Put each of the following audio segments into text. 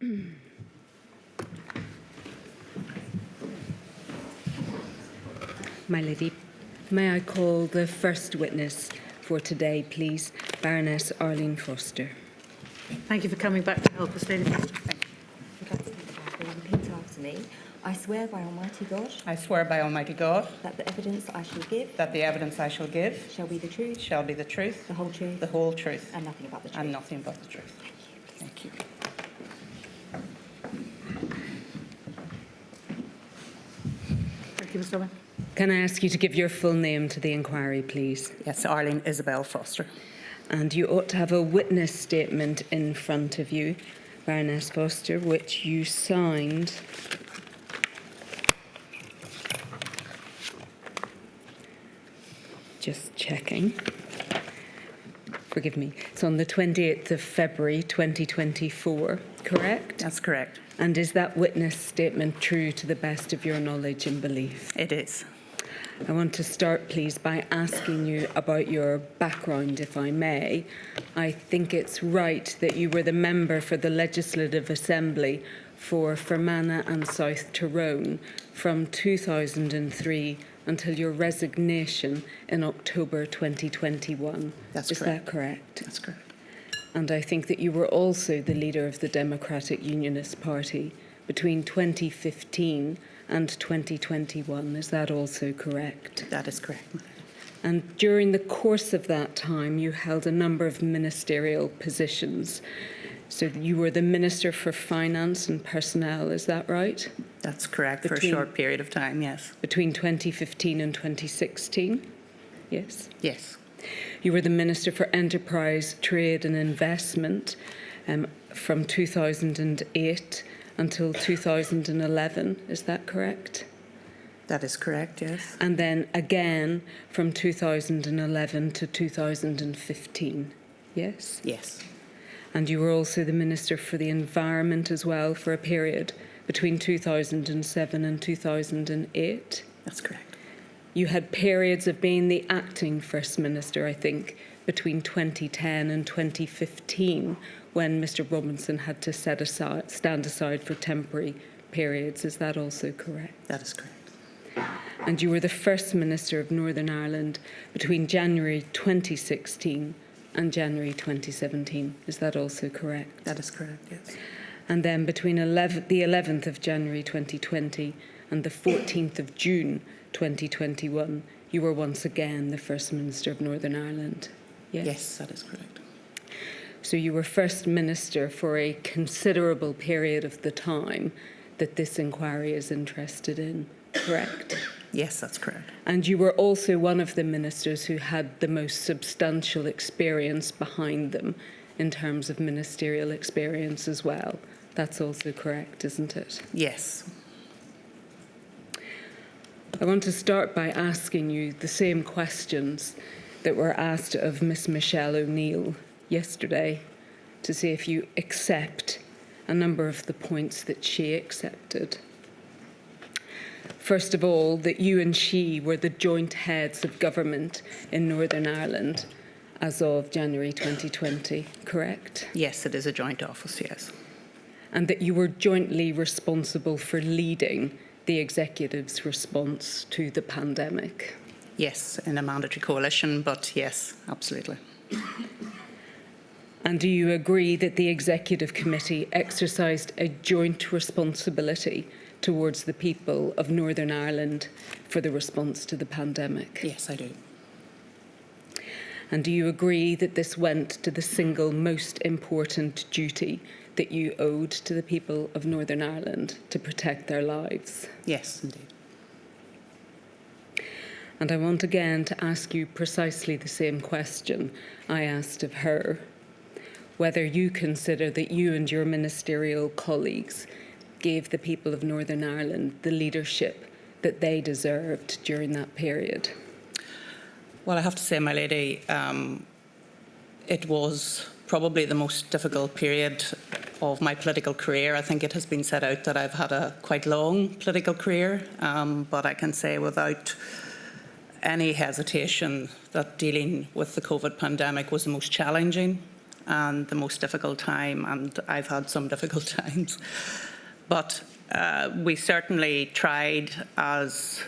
My Lady, may I call the first witness for today, please, Baroness Arlene Foster. Thank you for coming back to help us, Lady Foster. Repeat after me. I swear by Almighty God I swear by Almighty God that the evidence I shall give that the evidence I shall give shall be the truth, shall be the truth, the whole truth, the whole truth, and nothing but the truth. and nothing but the truth. Thank you. Thank you. Thank you, Mr. Owen. Can I ask you to give your full name to the inquiry, please? Yes, Arlene Isabel Foster. And you ought to have a witness statement in front of you, Baroness Foster, which you signed just checking. Forgive me. It's on the 28th of February 2024, correct? That's correct. And is that witness statement true to the best of your knowledge and belief? It is. I want to start, please, by asking you about your background, if I may. I think it's right that you were the member for the Legislative Assembly for Fermanagh and South Tyrone from 2003 until your resignation in October 2021. That's Is correct. that correct? That's correct. And I think that you were also the leader of the Democratic Unionist Party between 2015 and 2021. Is that also correct? That is correct. And during the course of that time, you held a number of ministerial positions. So you were the Minister for Finance and Personnel, is that right? That's correct, for a Between- short period of time, yes. Between 2015 and 2016? Yes. Yes. You were the Minister for Enterprise, Trade and Investment from 2008 until 2011, is that correct? That is correct, yes. And then again from 2011 to 2015, yes? Yes. And you were also the Minister for the Environment as well for a period between 2007 and 2008. That's correct. You had periods of being the acting First Minister, I think, between 2010 and 2015, when Mr Robinson had to stand aside for temporary periods. Is that also correct? That is correct. And you were the First Minister of Northern Ireland between January 2016 and January 2017. Is that also correct? That is correct, yes. And then between the 11th of January 2020 and the 14th of June 2021, you were once again the First Minister of Northern Ireland. Yes? Yes, that is correct. So you were First Minister for a considerable period of the time that this inquiry is interested in, correct? Yes, that's correct. And you were also one of the ministers who had the most substantial experience behind them in terms of ministerial experience as well. That's also correct, isn't it? Yes. I want to start by asking you the same questions that were asked of Miss Michelle O'Neill yesterday to see if you accept a number of the points that she accepted. First of all, that you and she were the joint heads of government in Northern Ireland as of January 2020, correct? Yes, it is a joint office, yes. And that you were jointly responsible for leading the executive's response to the pandemic. Yes, in a mandatory coalition, but yes, absolutely. And do you agree that the Executive Committee exercised a joint responsibility towards the people of Northern Ireland for the response to the pandemic? Yes, I do. And do you agree that this went to the single most important duty that you owed to the people of Northern Ireland to protect their lives? Yes, indeed. And I want again to ask you precisely the same question I asked of her, whether you consider that you and your ministerial colleagues gave the people of Northern Ireland the leadership that they deserved during that period. Well, I have to say, my lady, it was probably the most difficult period of my political career. I think it has been set out that I've had a quite long political career, but I can say without any hesitation that dealing with the COVID pandemic was the most challenging and the most difficult time, and I've had some difficult times. But we certainly tried, as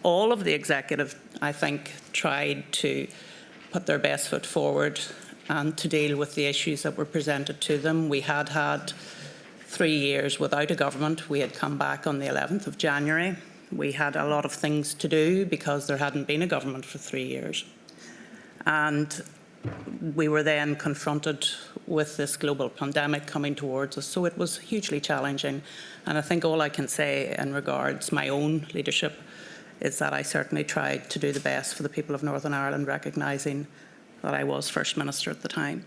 all of the executive, I think, tried to put their best foot forward and to deal with the issues that were presented to them. We had had 3 years without a government. We had come back on the 11th of January. We had a lot of things to do because there hadn't been a government for 3 years. And we were then confronted with this global pandemic coming towards us. So it was hugely challenging. And I think all I can say in regards my own leadership is that I certainly tried to do the best for the people of Northern Ireland, recognising that I was First Minister at the time.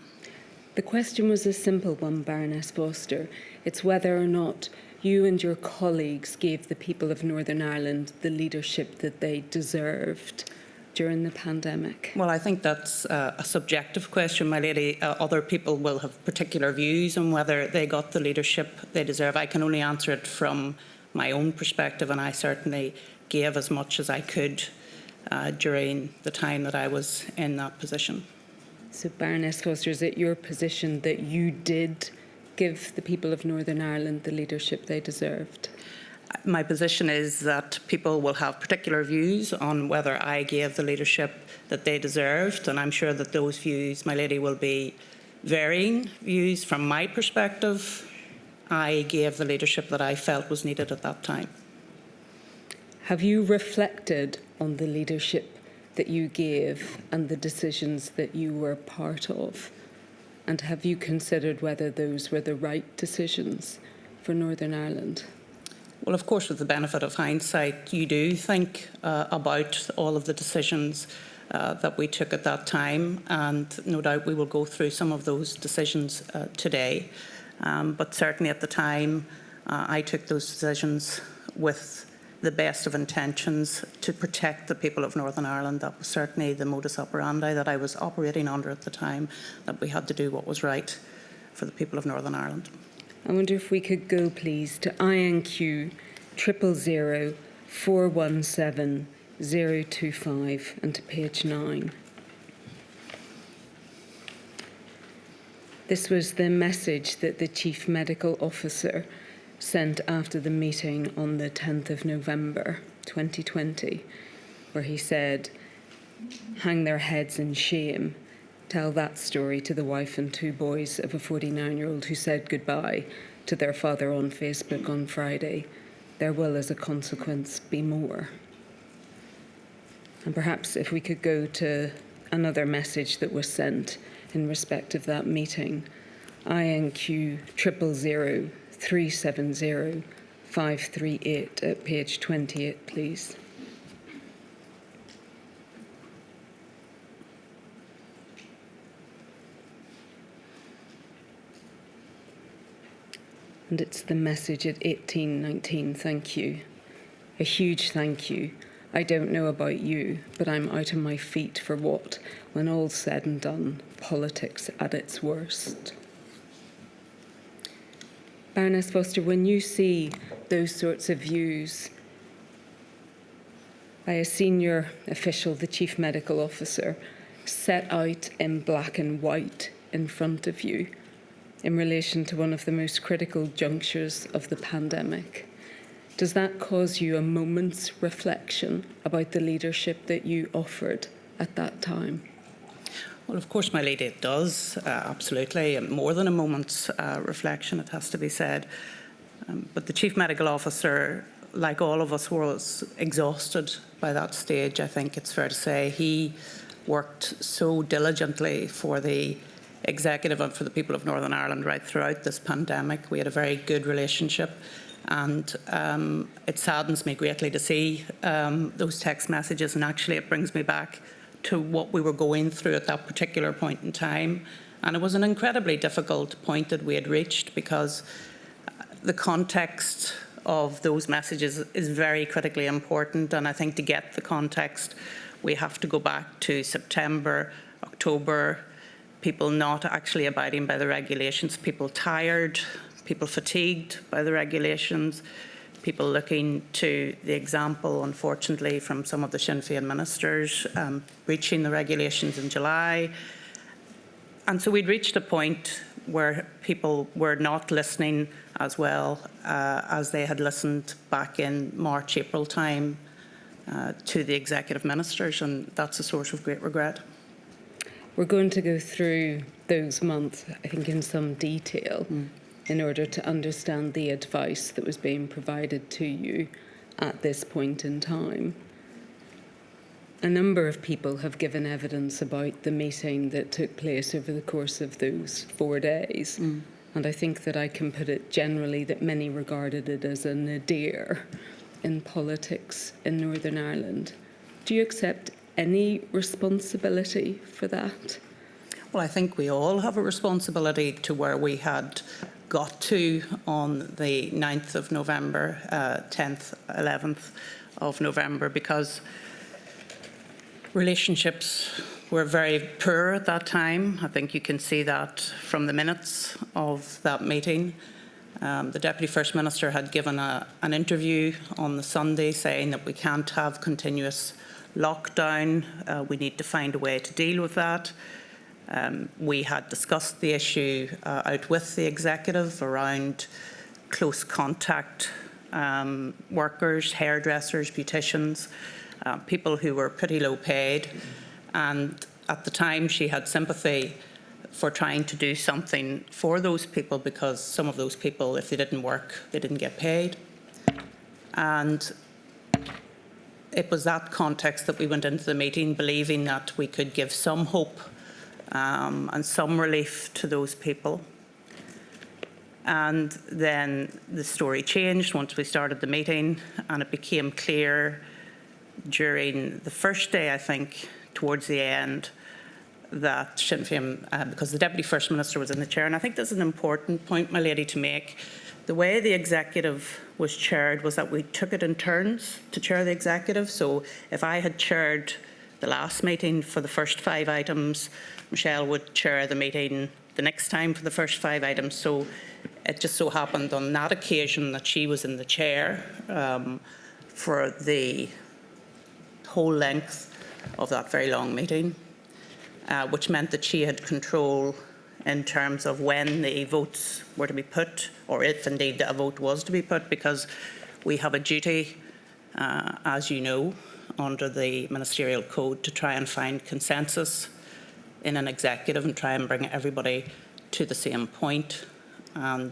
The question was a simple one, Baroness Foster. It's whether or not you and your colleagues gave the people of Northern Ireland the leadership that they deserved during the pandemic. Well, I think that's a subjective question, my lady. Other people will have particular views on whether they got the leadership they deserve. I can only answer it from my own perspective, and I certainly gave as much as I could during the time that I was in that position. So, Baroness Foster, is it your position that you did give the people of Northern Ireland the leadership they deserved? My position is that people will have particular views on whether I gave the leadership that they deserved, and I'm sure that those views, my lady, will be varying views. From my perspective, I gave the leadership that I felt was needed at that time. Have you reflected on the leadership that you gave and the decisions that you were part of? And have you considered whether those were the right decisions for Northern Ireland? Well, of course, with the benefit of hindsight, you do think about all of the decisions that we took at that time, and no doubt we will go through some of those decisions today. But certainly at the time, I took those decisions with the best of intentions to protect the people of Northern Ireland. That was certainly the modus operandi that I was operating under at the time, that we had to do what was right for the people of Northern Ireland. I wonder if we could go, please, to INQ 000 417 025 and to page 9. This was the message that the Chief Medical Officer sent after the meeting on the 10th of November 2020, where he said, "Hang their heads in shame. Tell that story to the wife and 2 boys of a 49-year-old who said goodbye to their father on Facebook on Friday. There will, as a consequence, be more." And perhaps if we could go to another message that was sent in respect of that meeting, INQ 000 370 538 at page 28, please. And it's the message at 1819. Thank you. A huge thank you. I don't know about you, but I'm out on my feet for what, when all's said and done, politics at its worst. Baroness Foster, when you see those sorts of views by a senior official, the Chief Medical Officer, set out in black and white in front of you in relation to one of the most critical junctures of the pandemic, does that cause you a moment's reflection about the leadership that you offered at that time? Well, of course, my lady, it does, absolutely. More than a moment's reflection, it has to be said. But the Chief Medical Officer, like all of us, was exhausted by that stage, I think it's fair to say. He worked so diligently for the Executive and for the people of Northern Ireland right throughout this pandemic. We had a very good relationship, and it saddens me greatly to see those text messages, and actually it brings me back to what we were going through at that particular point in time. And it was an incredibly difficult point that we had reached, because the context of those messages is very critically important. And I think to get the context, we have to go back to September, October, people not actually abiding by the regulations, people tired, people fatigued by the regulations, people looking to the example, unfortunately, from some of the Sinn Féin ministers breaching the regulations in July, And so we'd reached a point where people were not listening as well as they had listened back in March, April time to the executive ministers, and that's a source of great regret. We're going to go through those months, I think, in some detail in order to understand the advice that was being provided to you at this point in time. A number of people have given evidence about the meeting that took place over the course of those 4 days. And I think that I can put it generally that many regarded it as a nadir in politics in Northern Ireland. Do you accept any responsibility for that? Well, I think we all have a responsibility to where we had got to on the 9th of November, 10th, 11th of November, because relationships were very poor at that time. I think you can see that from the minutes of that meeting. The Deputy First Minister had given an interview on the Sunday saying that we can't have continuous lockdown. We need to find a way to deal with that. We had discussed the issue out with the executive around close contact workers, hairdressers, beauticians, people who were pretty low paid. And at the time, she had sympathy for trying to do something for those people, because some of those people, if they didn't work, they didn't get paid. And it was that context that we went into the meeting believing that we could give some hope and some relief to those people. And then the story changed once we started the meeting, and it became clear during the first day, I think, towards the end, that Sinn Féin, because the Deputy First Minister was in the chair, and I think this is an important point, my lady, to make. The way the executive was chaired was that we took it in turns to chair the executive. So if I had chaired the last meeting for the first 5 items, Michelle would chair the meeting the next time for the first 5 items. So it just so happened on that occasion that she was in the chair for the whole length of that very long meeting, which meant that she had control in terms of when the votes were to be put, or if indeed a vote was to be put, because we have a duty, as you know, under the ministerial code to try and find consensus in an executive and try and bring everybody to the same point. And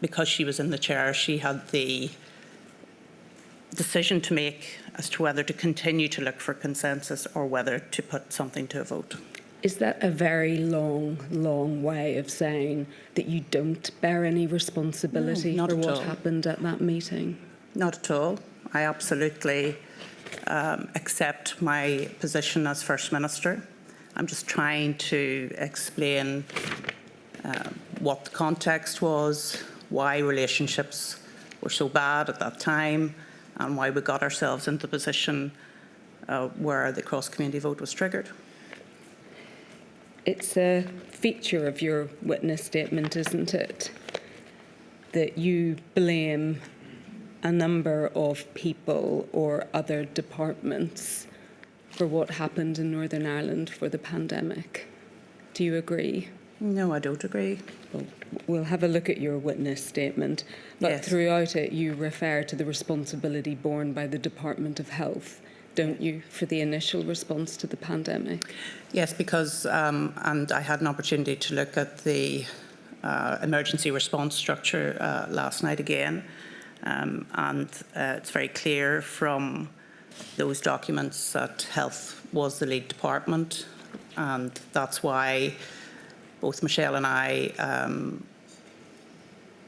because she was in the chair, she had the decision to make as to whether to continue to look for consensus or whether to put something to a vote. Is that a very long way of saying that you don't bear any responsibility No, not for at what all. happened at that meeting? Not at all. I absolutely accept my position as First Minister. I'm just trying to explain what the context was, why relationships were so bad at that time, and why we got ourselves into the position where the cross-community vote was triggered. It's a feature of your witness statement, isn't it, that you blame a number of people or other departments for what happened in Northern Ireland for the pandemic. Do you agree? No, I don't agree. Well, we'll have a look at your witness statement, but Yes. throughout it you refer to the responsibility borne by the Department of Health, don't you, for the initial response to the pandemic? Yes, because, and I had an opportunity to look at the emergency response structure last night again, and it's very clear from those documents that health was the lead department, and that's why both Michelle and I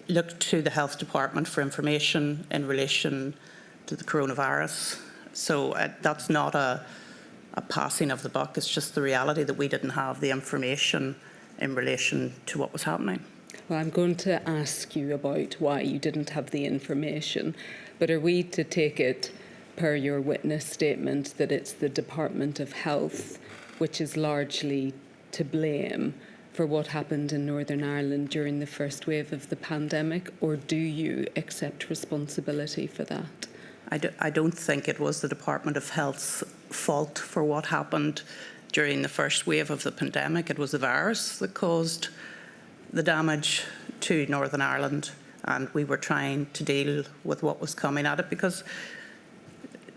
looked to the health department for information in relation to the coronavirus. So that's not a passing of the buck, it's just the reality that we didn't have the information in relation to what was happening. Well, I'm going to ask you about why you didn't have the information, but are we to take it, per your witness statement, that it's the Department of Health which is largely to blame for what happened in Northern Ireland during the first wave of the pandemic, or do you accept responsibility for that? I don't think it was the Department of Health's fault for what happened during the first wave of the pandemic. It was the virus that caused the damage to Northern Ireland, and we were trying to deal with what was coming at it because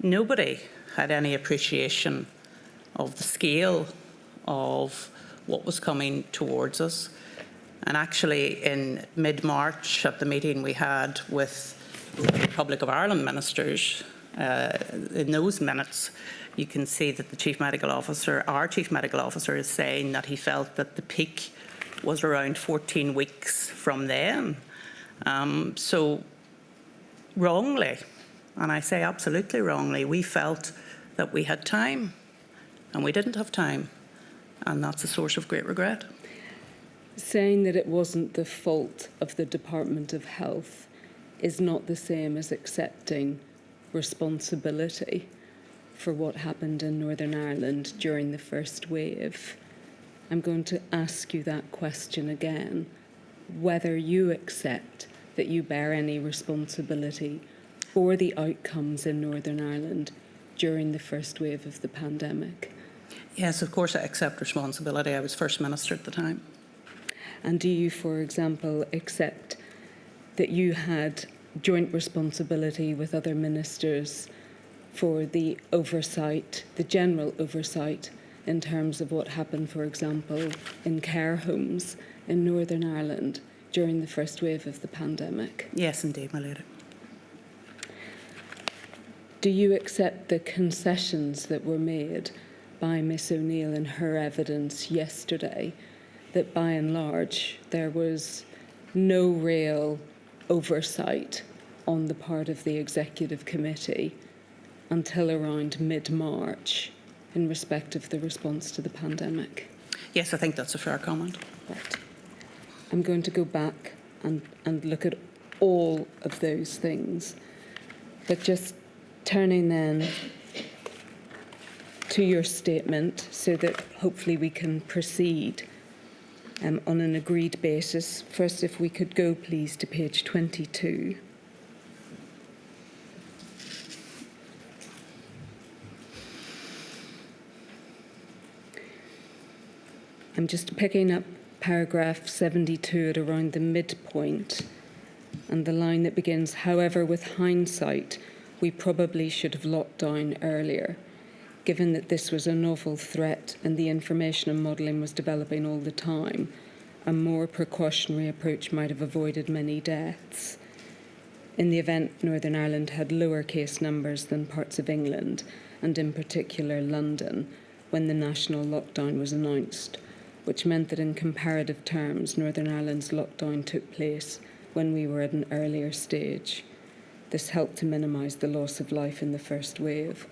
nobody had any appreciation of the scale of what was coming towards us. And actually, in mid-March, at the meeting we had with the Republic of Ireland ministers, in those minutes, you can see that the Chief Medical Officer, our Chief Medical Officer, is saying that he felt that the peak was around 14 weeks from then. So wrongly, and I say absolutely wrongly, we felt that we had time, and we didn't have time, and that's a source of great regret. Saying that it wasn't the fault of the Department of Health is not the same as accepting responsibility for what happened in Northern Ireland during the first wave. I'm going to ask you that question again, whether you accept that you bear any responsibility for the outcomes in Northern Ireland during the first wave of the pandemic. Yes, of course I accept responsibility. I was First Minister at the time. And do you, for example, accept that you had joint responsibility with other ministers for the oversight, the general oversight, in terms of what happened, for example, in care homes in Northern Ireland during the first wave of the pandemic? Yes, indeed, my lady. Do you accept the concessions that were made by Miss O'Neill in her evidence yesterday, that by and large there was no real oversight on the part of the Executive Committee until around mid-March in respect of the response to the pandemic? Yes, I think that's a fair comment. Right. I'm going to go back and look at all of those things, but just turning then to your statement so that hopefully we can proceed on an agreed basis. First, if we could go, please, to page 22. I'm just picking up paragraph 72 at around the midpoint, and the line that begins, however, with hindsight, we probably should have locked down earlier, given that this was a novel threat and the information and modelling was developing all the time. A more precautionary approach might have avoided many deaths. In the event, Northern Ireland had lower case numbers than parts of England, and in particular London, when the national lockdown was announced, which meant that in comparative terms, Northern Ireland's lockdown took place when we were at an earlier stage. This helped to minimise the loss of life in the first wave,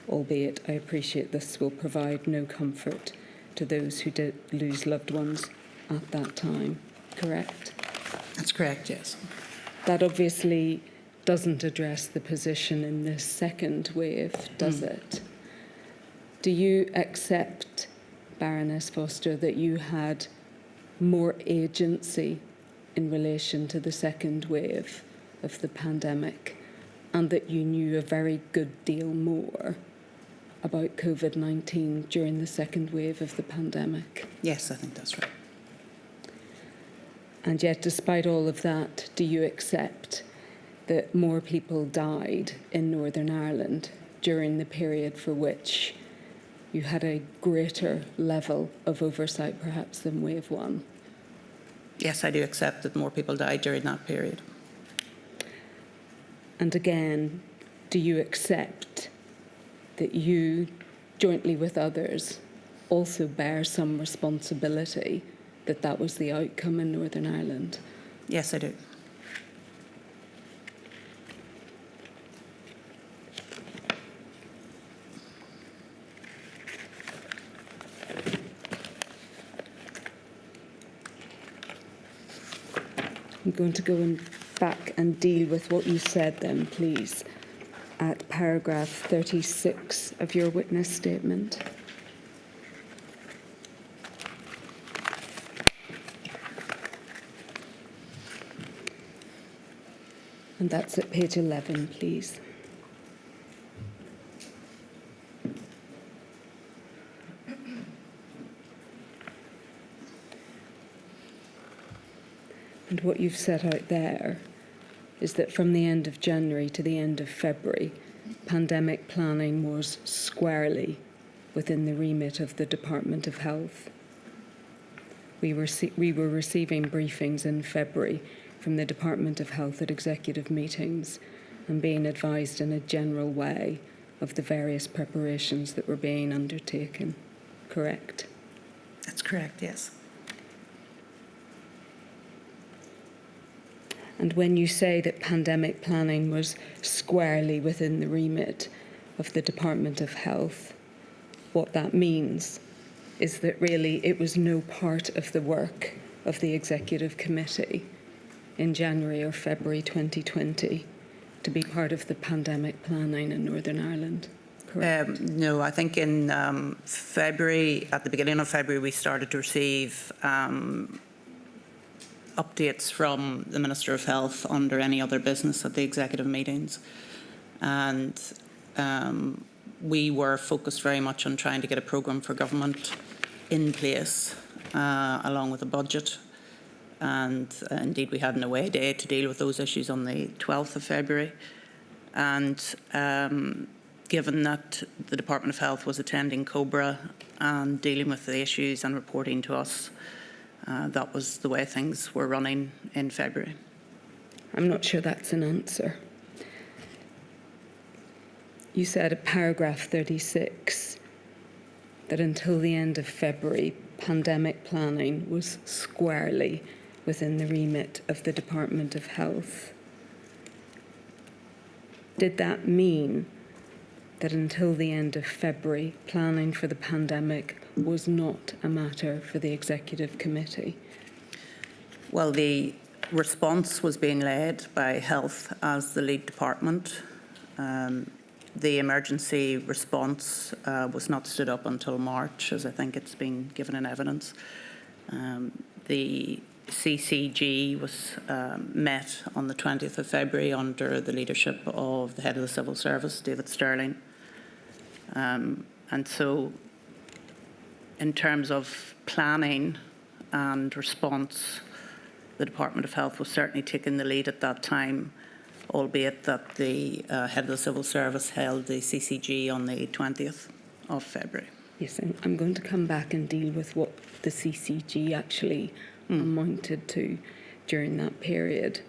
albeit I appreciate this will provide no comfort to those who did lose loved ones at that time. Correct? That's correct, yes. That obviously doesn't address the position in this second wave, does it? Do you accept, Baroness Foster, that you had more agency in relation to the second wave of the pandemic, and that you knew a very good deal more about Covid-19 during the second wave of the pandemic? Yes, I think that's right. And yet, despite all of that, do you accept that more people died in Northern Ireland during the period for which you had a greater level of oversight, perhaps, than wave one? Yes, I do accept that more people died during that period. And again, do you accept that you, jointly with others, also bear some responsibility that that was the outcome in Northern Ireland? Yes, I do. I'm going to go back and deal with what you said then, please, at paragraph 36 of your witness statement. And that's at page 11, please. And what you've set out there is that from the end of January to the end of February, pandemic planning was squarely within the remit of the Department of Health. We were receiving briefings in February from the Department of Health at executive meetings and being advised in a general way of the various preparations that were being undertaken. Correct? That's correct, yes. And when you say that pandemic planning was squarely within the remit of the Department of Health, what that means is that really it was no part of the work of the Executive Committee in January or February 2020 to be part of the pandemic planning in Northern Ireland. Correct? No, I think in February, at the beginning of February, we started to receive updates from the Minister of Health under any other business at the executive meetings. And we were focused very much on trying to get a programme for government in place, along with a budget. And indeed, we had an away day to deal with those issues on the 12th of February. And given that the Department of Health was attending COBRA and dealing with the issues and reporting to us, that was the way things were running in February. I'm not sure that's an answer. You said at paragraph 36 that until the end of February, pandemic planning was squarely within the remit of the Department of Health. Did that mean that until the end of February, planning for the pandemic was not a matter for the Executive Committee? Well, the response was being led by Health as the lead department. The emergency response was not stood up until March, as I think it's been given in evidence. The CCG was met on the 20th of February under the leadership of the head of the Civil Service, David Sterling. And so in terms of planning and response, the Department of Health was certainly taking the lead at that time, albeit that the head of the Civil Service held the CCG on the 20th of February. Yes, and I'm going to come back and deal with what the CCG actually amounted to during that period.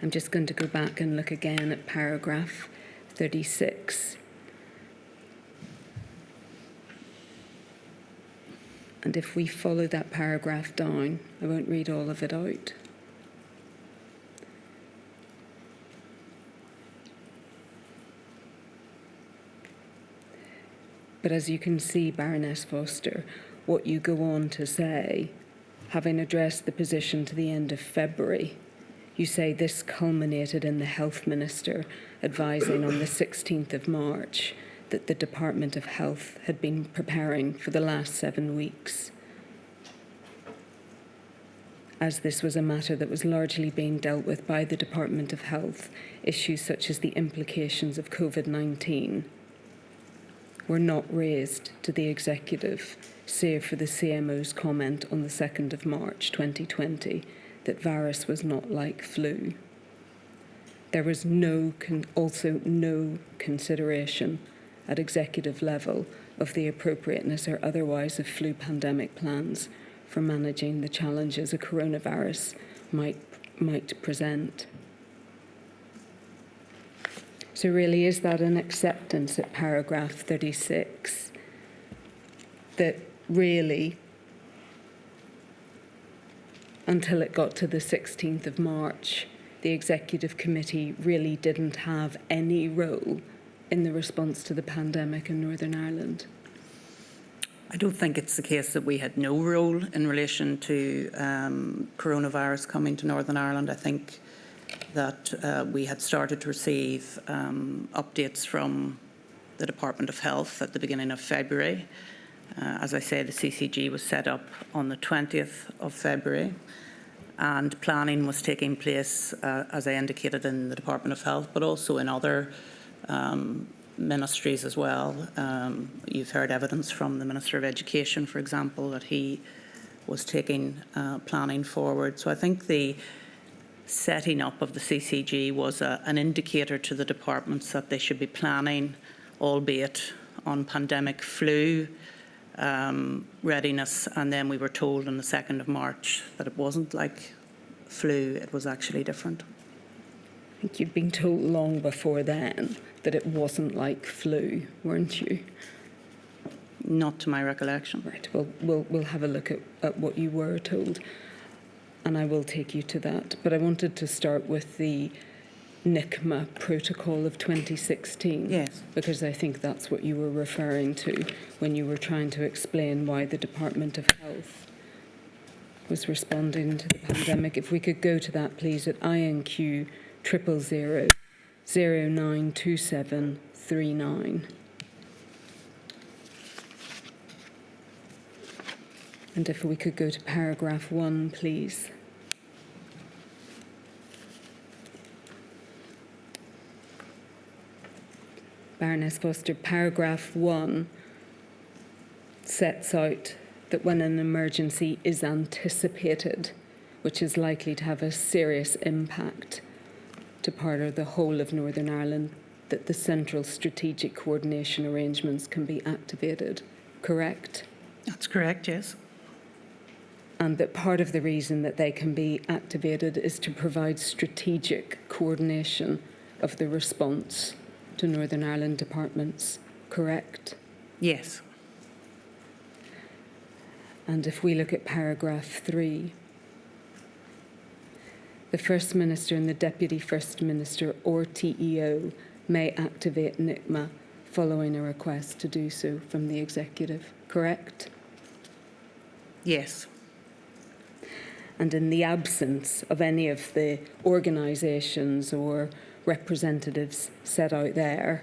I'm just going to go back and look again at paragraph 36. And if we follow that paragraph down, I won't read all of it out. But as you can see, Baroness Foster, what you go on to say, having addressed the position to the end of February, you say this culminated in the Health Minister advising on the 16th of March that the Department of Health had been preparing for the last 7 weeks. As this was a matter that was largely being dealt with by the Department of Health, issues such as the implications of Covid-19 were not raised to the Executive, save for the CMO's comment on the 2nd of March 2020 that virus was not like flu. There was also no consideration at executive level of the appropriateness or otherwise of flu pandemic plans for managing the challenges a coronavirus might present. So really, is that an acceptance at paragraph 36 that really, until it got to the 16th of March, the Executive Committee really didn't have any role in the response to the pandemic in Northern Ireland? I don't think it's the case that we had no role in relation to coronavirus coming to Northern Ireland. I think that we had started to receive updates from the Department of Health at the beginning of February. As I say, the CCG was set up on the 20th of February, and planning was taking place, as I indicated, in the Department of Health, but also in other ministries as well. You've heard evidence from the Minister of Education, for example, that he was taking planning forward. So I think the setting up of the CCG was an indicator to the departments that they should be planning, albeit on pandemic flu readiness. And then we were told on the 2nd of March that it wasn't like flu, it was actually different. I think you'd been told long before then that it wasn't like flu, weren't you? Not to my recollection. Right, well, we'll have a look at what you were told, and I will take you to that. But I wanted to start with the NICMA protocol of 2016. Yes. Because I think that's what you were referring to when you were trying to explain why the Department of Health was responding to the pandemic. If we could go to that, please, at INQ 000 092739. And if we could go to paragraph 1, please. Baroness Foster, paragraph 1 sets out that when an emergency is anticipated, which is likely to have a serious impact to part of the whole of Northern Ireland, that the central strategic coordination arrangements can be activated, correct? That's correct, yes. And that part of the reason that they can be activated is to provide strategic coordination of the response to Northern Ireland departments, correct? Yes. And if we look at paragraph 3, the First Minister and the Deputy First Minister or TEO may activate NICMA following a request to do so from the Executive, correct? Yes. And in the absence of any of the organisations or representatives set out there,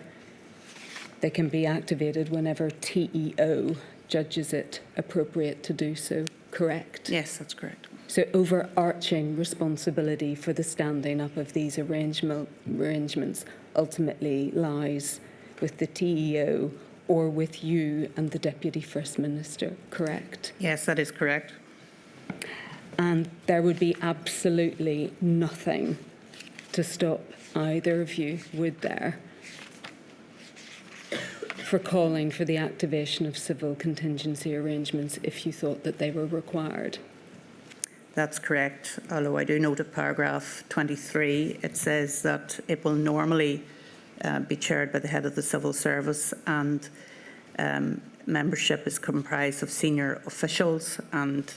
they can be activated whenever TEO judges it appropriate to do so, correct? Yes, that's correct. So overarching responsibility for the standing up of these arrangements ultimately lies with the TEO or with you and the Deputy First Minister, correct? Yes, that is correct. And there would be absolutely nothing to stop either of you, would there, for calling for the activation of civil contingency arrangements if you thought that they were required? That's correct, although I do note at paragraph 23, it says that it will normally be chaired by the head of the civil service, and membership is comprised of senior officials, and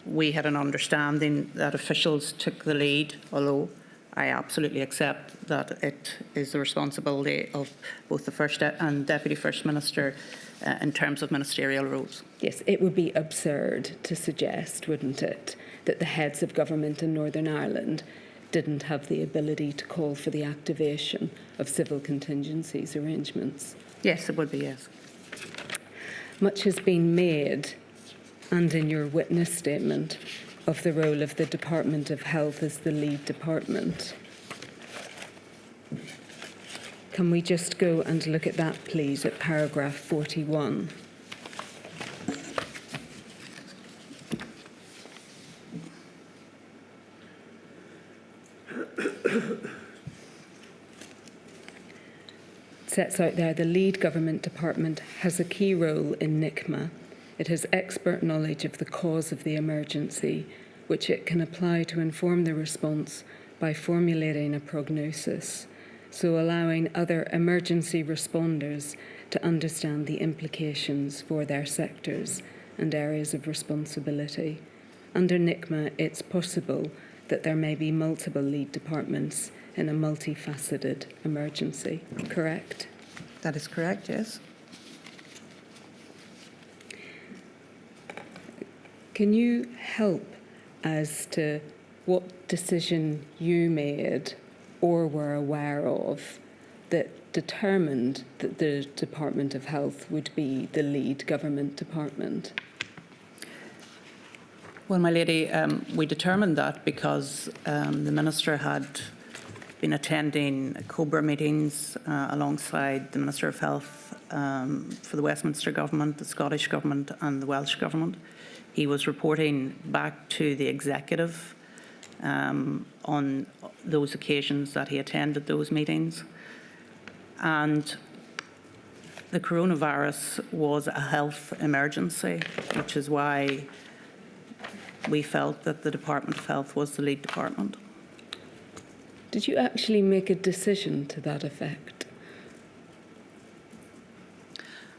we had an understanding that officials took the lead, although I absolutely accept that it is the responsibility of both the First and Deputy First Minister in terms of ministerial roles. Yes, it would be absurd to suggest, wouldn't it, that the heads of government in Northern Ireland didn't have the ability to call for the activation of civil contingencies arrangements. Yes, it would be, yes. Much has been made, and in your witness statement, of the role of the Department of Health as the lead department. Can we just go and look at that, please, at paragraph 41? Sets out there the lead government department has a key role in NICMA. It has expert knowledge of the cause of the emergency, which it can apply to inform the response by formulating a prognosis, so allowing other emergency responders to understand the implications for their sectors and areas of responsibility. Under NICMA, it's possible that there may be multiple lead departments in a multifaceted emergency, correct? That is correct, yes. Can you help as to what decision you made or were aware of that determined that the Department of Health would be the lead government department? Well, my lady, we determined that because the Minister had been attending COBRA meetings alongside the Minister of Health for the Westminster Government, the Scottish Government and the Welsh Government. He was reporting back to the Executive on those occasions that he attended those meetings. And the coronavirus was a health emergency, which is why we felt that the Department of Health was the lead department. Did you actually make a decision to that effect?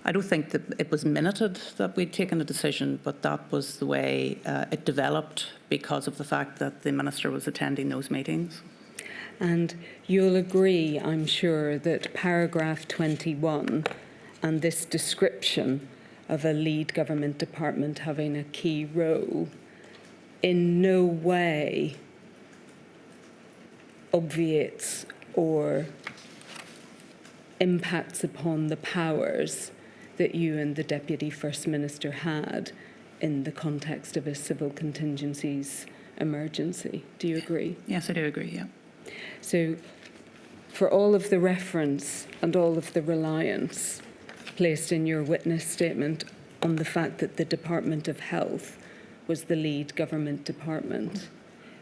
I don't think that it was minuted that we'd taken a decision, but that was the way it developed because of the fact that the Minister was attending those meetings. And you'll agree, I'm sure, that paragraph 21 and this description of a lead government department having a key role in no way obviates or impacts upon the powers that you and the Deputy First Minister had in the context of a civil contingencies emergency. Do you agree? Yes, I do agree, yeah. So for all of the reference and all of the reliance placed in your witness statement on the fact that the Department of Health was the lead government department,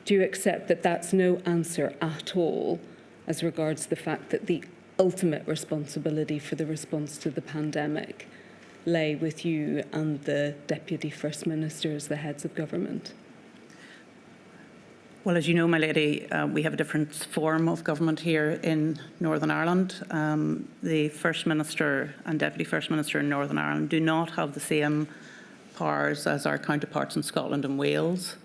do you accept that that's no answer at all as regards the fact that the ultimate responsibility for the response to the pandemic lay with you and the Deputy First Minister as the heads of government? Well, as you know, my lady, we have a different form of government here in Northern Ireland. The First Minister and Deputy First Minister in Northern Ireland do not have the same powers as our counterparts in Scotland and Wales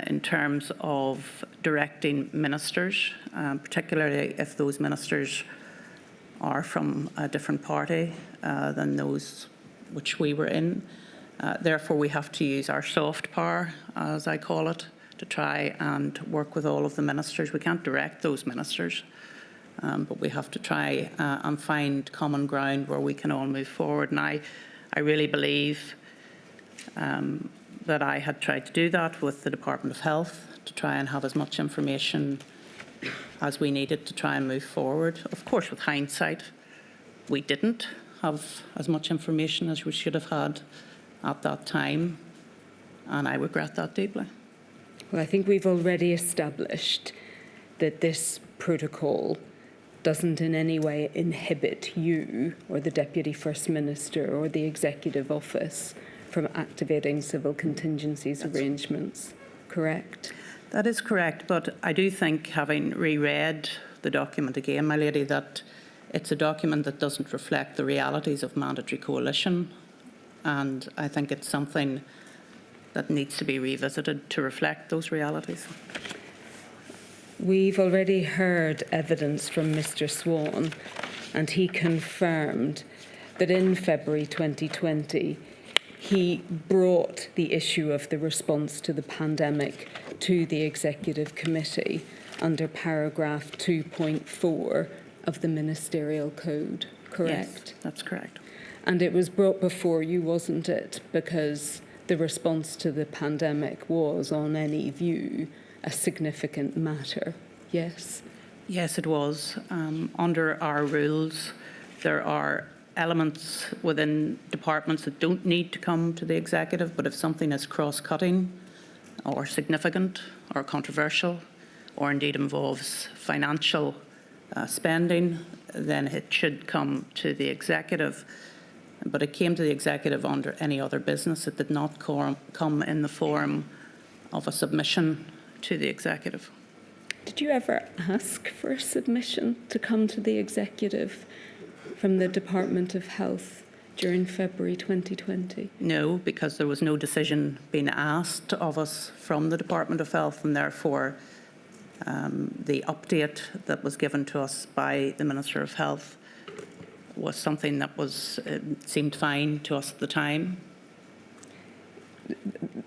in terms of directing ministers, particularly if those ministers are from a different party than those which we were in. Therefore, we have to use our soft power, as I call it, to try and work with all of the ministers. We can't direct those ministers, but we have to try and find common ground where we can all move forward. And I really believe that I had tried to do that with the Department of Health to try and have as much information as we needed to try and move forward. Of course, with hindsight, we didn't have as much information as we should have had at that time, and I regret that deeply. Well, I think we've already established that this protocol doesn't in any way inhibit you or the Deputy First Minister or the Executive Office from activating civil contingencies arrangements, correct? That is correct, but I do think, having reread the document again, my lady, that it's a document that doesn't reflect the realities of mandatory coalition, and I think it's something that needs to be revisited to reflect those realities. We've already heard evidence from Mr. Swan, and he confirmed that in February 2020, he brought the issue of the response to the pandemic to the Executive Committee under paragraph 2.4 of the Ministerial Code, correct? Yes, that's correct. And it was brought before you, wasn't it? Because the response to the pandemic was, on any view, a significant matter, yes? Yes, it was. Under our rules, there are elements within departments that don't need to come to the Executive, but if something is cross-cutting or significant or controversial or indeed involves financial spending, then it should come to the Executive. But it came to the Executive under any other business. It did not come in the form of a submission to the Executive. Did you ever ask for a submission to come to the Executive from the Department of Health during February 2020? No, because there was no decision being asked of us from the Department of Health, and therefore the update that was given to us by the Minister of Health was something that seemed fine to us at the time.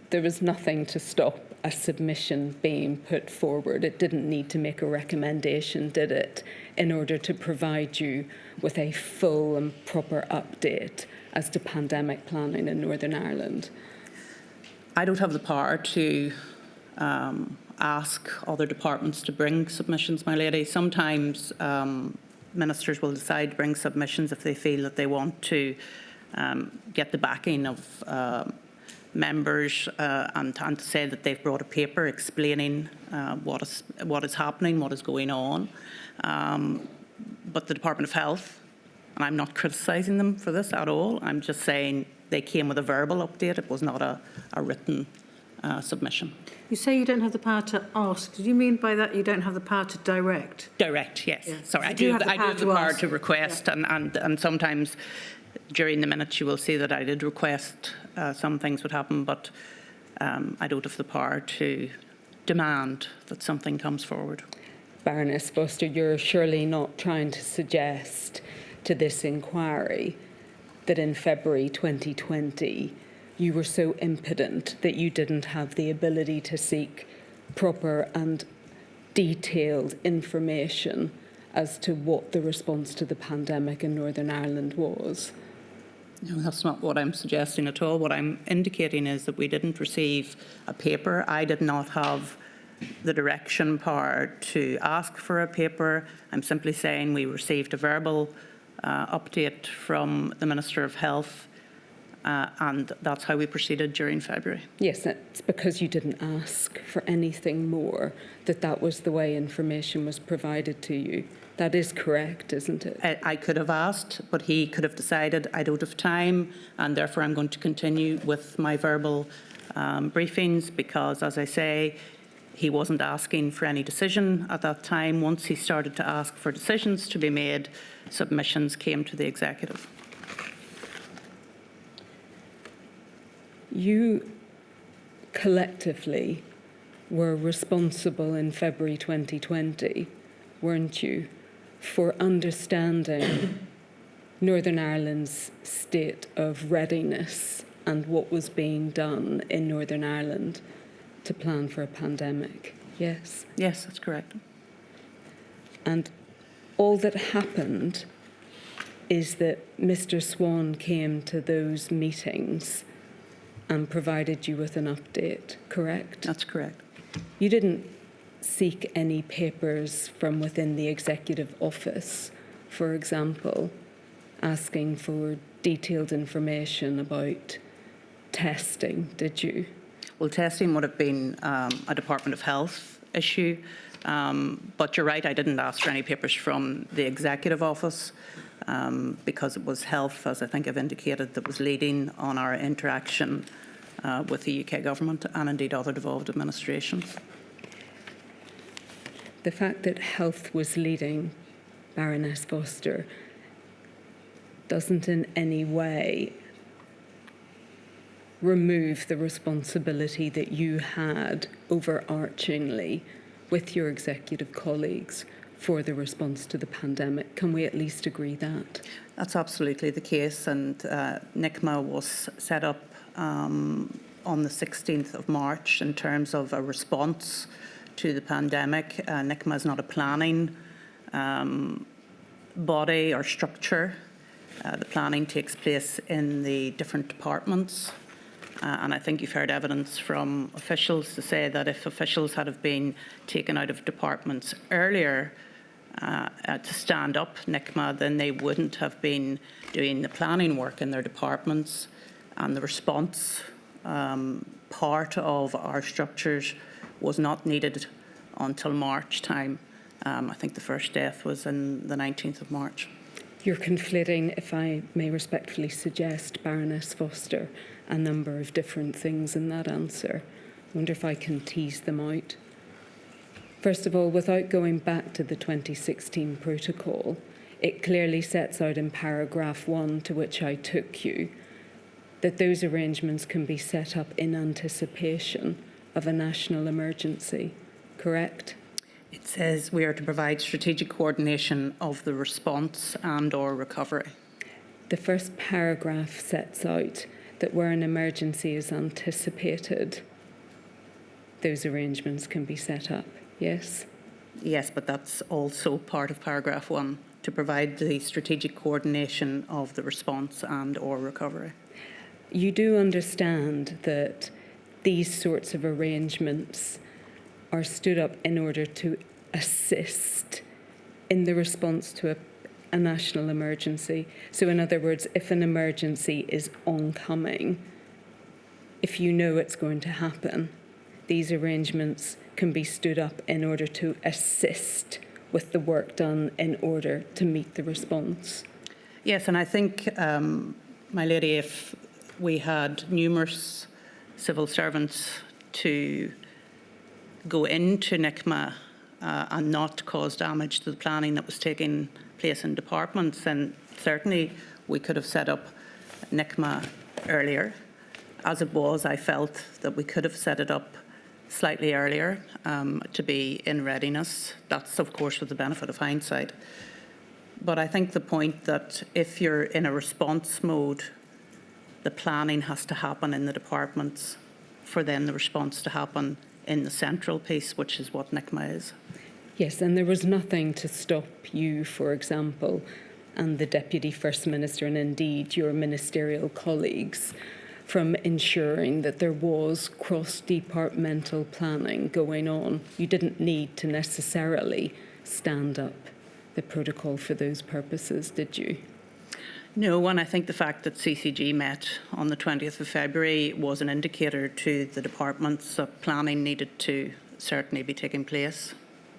There was nothing to stop a submission being put forward. It didn't need to make a recommendation, did it, in order to provide you with a full and proper update as to pandemic planning in Northern Ireland? I don't have the power to ask other departments to bring submissions, my lady. Sometimes ministers will decide to bring submissions if they feel that they want to get the backing of members and to say that they've brought a paper explaining what is happening, what is going on. But the Department of Health, and I'm not criticising them for this at all, I'm just saying they came with a verbal update. It was not a written submission. You say you don't have the power to ask. Did you mean by that you don't have the power to direct? Direct, yes. Yeah. Sorry, You I do do have the have power the to power ask. to request, and sometimes during the minutes you will see that I did request some things would happen, but I don't have the power to demand that something comes forward. Baroness Foster, you're surely not trying to suggest to this inquiry that in February 2020 you were so impotent that you didn't have the ability to seek proper and detailed information as to what the response to the pandemic in Northern Ireland was? No, that's not what I'm suggesting at all. What I'm indicating is that we didn't receive a paper. I did not have the direction power to ask for a paper. I'm simply saying we received a verbal update from the Minister of Health, and that's how we proceeded during February. Yes, it's because you didn't ask for anything more that was the way information was provided to you. That is correct, isn't it? I could have asked, but he could have decided I don't have time, and therefore I'm going to continue with my verbal briefings because, as I say, he wasn't asking for any decision at that time. Once he started to ask for decisions to be made, submissions came to the executive. You collectively were responsible in February 2020, weren't you, for understanding Northern Ireland's state of readiness and what was being done in Northern Ireland to plan for a pandemic, yes? Yes, that's correct. And all that happened is that Mr. Swan came to those meetings and provided you with an update, correct? That's correct. You didn't seek any papers from within the executive office, for example, asking for detailed information about testing, did you? Well, testing would have been a Department of Health issue, but you're right, I didn't ask for any papers from the Executive Office because it was health, as I think I've indicated, that was leading on our interaction with the UK Government and indeed other devolved administrations. The fact that health was leading, Baroness Foster, doesn't in any way remove the responsibility that you had overarchingly with your executive colleagues for the response to the pandemic. Can we at least agree that? That's absolutely the case, and NICMA was set up on the 16th of March in terms of a response to the pandemic. NICMA is not a planning body or structure. The planning takes place in the different departments. And I think you've heard evidence from officials to say that if officials had have been taken out of departments earlier to stand up NICMA, then they wouldn't have been doing the planning work in their departments, and the response part of our structures was not needed until March time. I think the first death was in the 19th of March. You're conflating, if I may respectfully suggest, Baroness Foster, a number of different things in that answer. I wonder if I can tease them out. First of all, without going back to the 2016 protocol, it clearly sets out in paragraph 1, to which I took you, that those arrangements can be set up in anticipation of a national emergency, correct? It says we are to provide strategic coordination of the response and/or recovery. The first paragraph sets out that where an emergency is anticipated, those arrangements can be set up, yes? Yes, but that's also part of paragraph 1, to provide the strategic coordination of the response and/or recovery. You do understand that these sorts of arrangements are stood up in order to assist in the response to a national emergency. So in other words, if an emergency is oncoming, if you know it's going to happen, these arrangements can be stood up in order to assist with the work done in order to meet the response. Yes, and I think, my lady, if we had numerous civil servants to go into NICMA and not cause damage to the planning that was taking place in departments, then certainly we could have set up NICMA earlier. As it was, I felt that we could have set it up slightly earlier to be in readiness. That's, of course, with the benefit of hindsight. But I think the point that if you're in a response mode, the planning has to happen in the departments for then the response to happen in the central piece, which is what NICMA is. Yes, and there was nothing to stop you, for example, and the Deputy First Minister, and indeed your ministerial colleagues, from ensuring that there was cross-departmental planning going on. You didn't need to necessarily stand up the protocol for those purposes, did you? No, and I think the fact that CCG met on the 20th of February was an indicator to the departments that planning needed to certainly be taking place.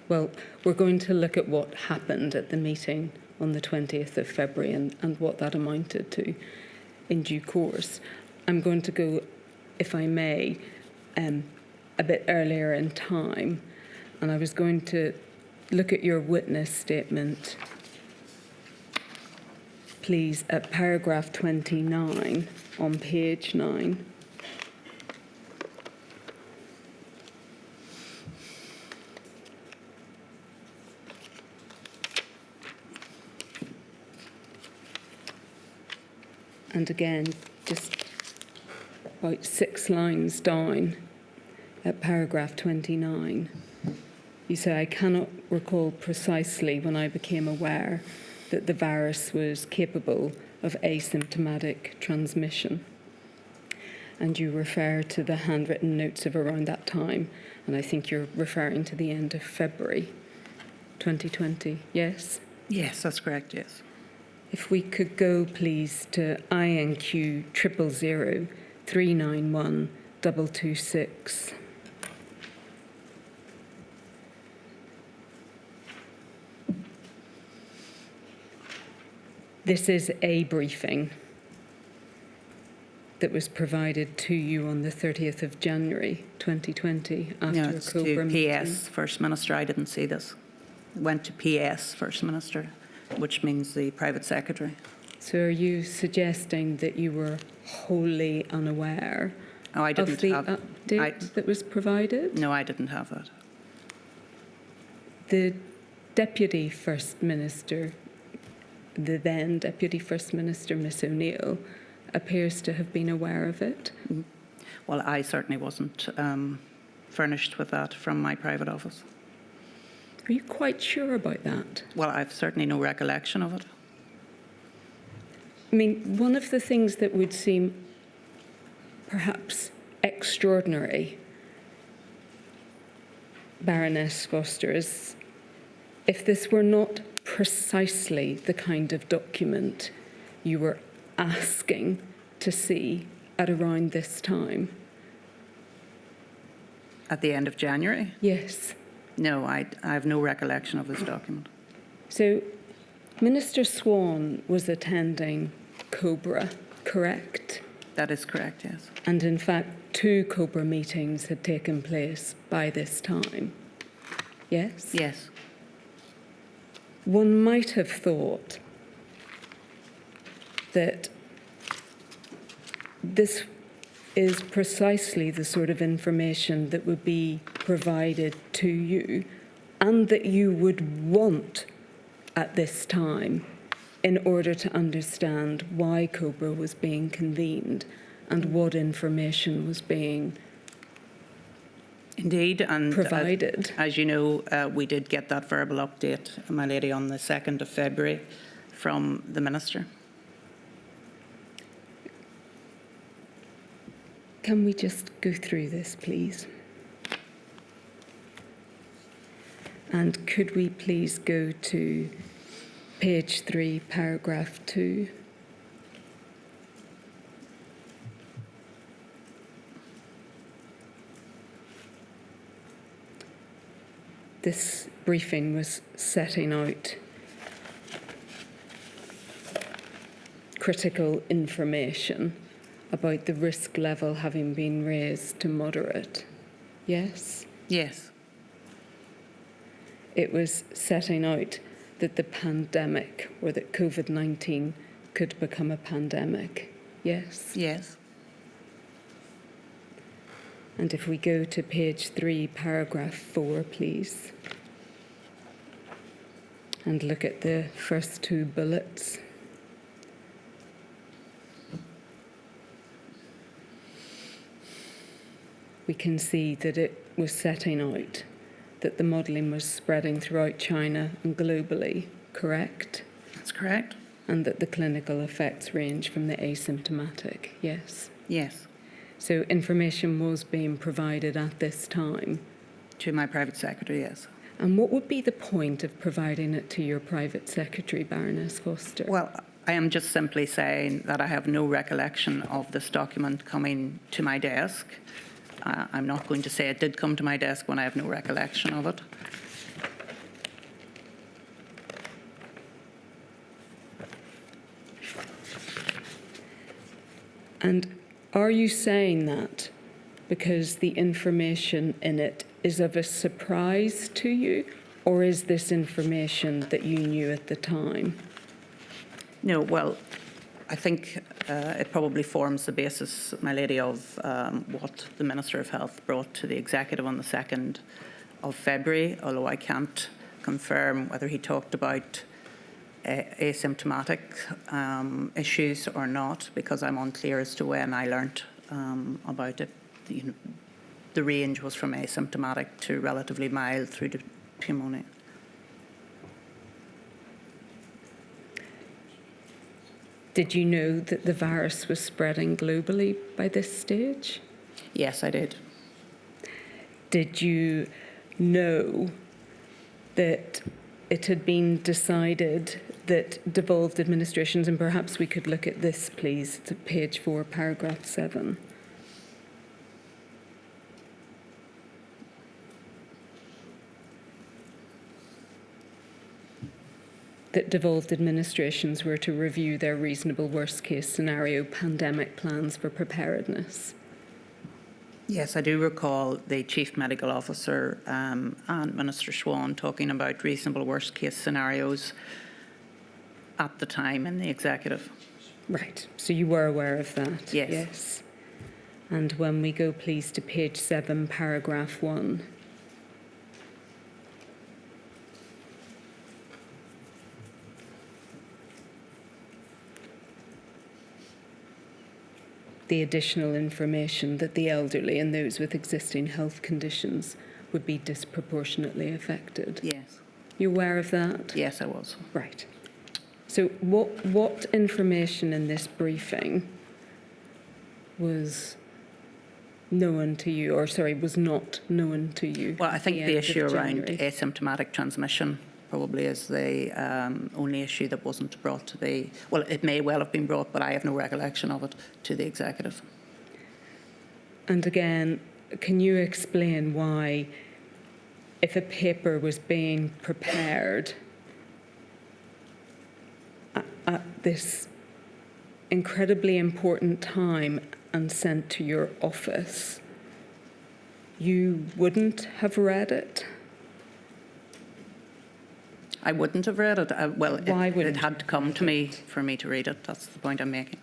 Well, we're going to look at what happened at the meeting on the 20th of February and what that amounted to in due course. I'm going to go, if I may, a bit earlier in time, and I was going to look at your witness statement, please, at paragraph 29 on page 9. And again, just about 6 lines down at paragraph 29, you say, I cannot recall precisely when I became aware that the virus was capable of asymptomatic transmission. And you refer to the handwritten notes of around that time, and I think you're referring to the end of February 2020, yes? Yes, that's correct, yes. If we could go, please, to INQ 000 391 226. This is a briefing that was provided to you on the 30th of January 2020 after No, a it's Cobra to meeting. PS First Minister. I didn't see this. It went to PS First Minister, which means the private secretary. So are you suggesting that you were wholly unaware Oh, I didn't of the have. update that was provided? No, I didn't have that. The Deputy First Minister, the then Deputy First Minister, Miss O'Neill, appears to have been aware of it. Well, I certainly wasn't furnished with that from my private office. Are you quite sure about that? Well, I've certainly no recollection of it. I mean, one of the things that would seem perhaps extraordinary, Baroness Foster, is if this were not precisely the kind of document you were asking to see at around this time. At the end of January? Yes. No, I have no recollection of this document. So Minister Swan was attending Cobra, correct? That is correct, yes. And in fact, 2 Cobra meetings had taken place by this time. Yes? Yes. One might have thought that this is precisely the sort of information that would be provided to you and that you would want at this time in order to understand why Cobra was being convened and what information was being Indeed, and provided. as you know, we did get that verbal update, my lady, on the 2nd of February from the Minister. Can we just go through this, please? And could we please go to page 3, paragraph 2? This briefing was setting out critical information about the risk level having been raised to moderate. Yes? Yes. It was setting out that the pandemic, or that COVID-19 could become a pandemic. Yes? Yes. And if we go to page 3, paragraph 4, please, and look at the first 2 bullets. We can see that it was setting out that the modelling was spreading throughout China and globally, correct? That's correct. And that the clinical effects range from the asymptomatic, yes? Yes. So information was being provided at this time. To my private secretary, yes. And what would be the point of providing it to your private secretary, Baroness Foster? Well, I am just simply saying that I have no recollection of this document coming to my desk. I'm not going to say it did come to my desk when I have no recollection of it. And are you saying that because the information in it is of a surprise to you, or is this information that you knew at the time? No, well, I think it probably forms the basis, my lady, of what the Minister of Health brought to the Executive on the 2nd of February, although I can't confirm whether he talked about asymptomatic issues or not, because I'm unclear as to when I learnt about it. The range was from asymptomatic to relatively mild through to pneumonia. Did you know that the virus was spreading globally by this stage? Yes, I did. Did you know that it had been decided that devolved administrations, and perhaps we could look at this, please, to page 4, paragraph 7. That devolved administrations were to review their reasonable worst-case scenario pandemic plans for preparedness? Yes, I do recall the Chief Medical Officer and Minister Swan talking about reasonable worst-case scenarios at the time in the Executive. Right, so you were aware of that? Yes. Yes. And when we go, please, to page 7, paragraph 1. The additional information that the elderly and those with existing health conditions would be disproportionately affected. Yes. You aware of that? Yes, I was. Right. So what information in this briefing was known to you, or sorry, was not known to you? Well, I think at the end of issue around January? asymptomatic transmission probably is the only issue that wasn't brought to the, well, it may well have been brought, but I have no recollection of it, to the Executive. And again, can you explain why, if a paper was being prepared at this incredibly important time and sent to your office, you wouldn't have read it? I wouldn't have read it. Well, Why it wouldn't had to come to me for me to read it. That's the point I'm making.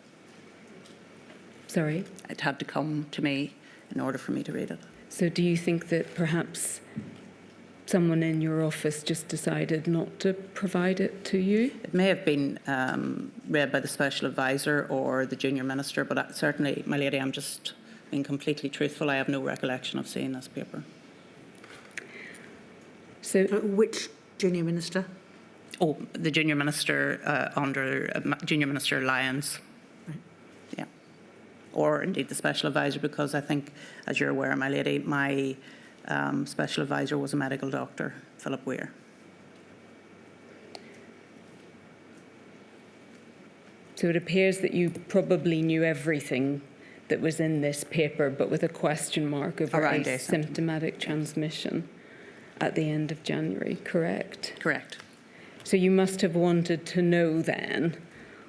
Sorry? It had to come to me in order for me to read it. So do you think that perhaps someone in your office just decided not to provide it to you? It may have been read by the Special Advisor or the Junior Minister, but certainly, my lady, I'm just being completely truthful. I have no recollection of seeing this paper. So Which junior minister? Oh, the Junior Minister under Junior Minister Lyons. Right. Yeah. Or indeed the Special Advisor, because I think, as you're aware, my lady, my Special advisor was a medical doctor, Philip Weir. So it appears that you probably knew everything that was in this paper, but with a question mark over Around asymptomatic transmission at the end of January, correct? Correct. So you must have wanted to know then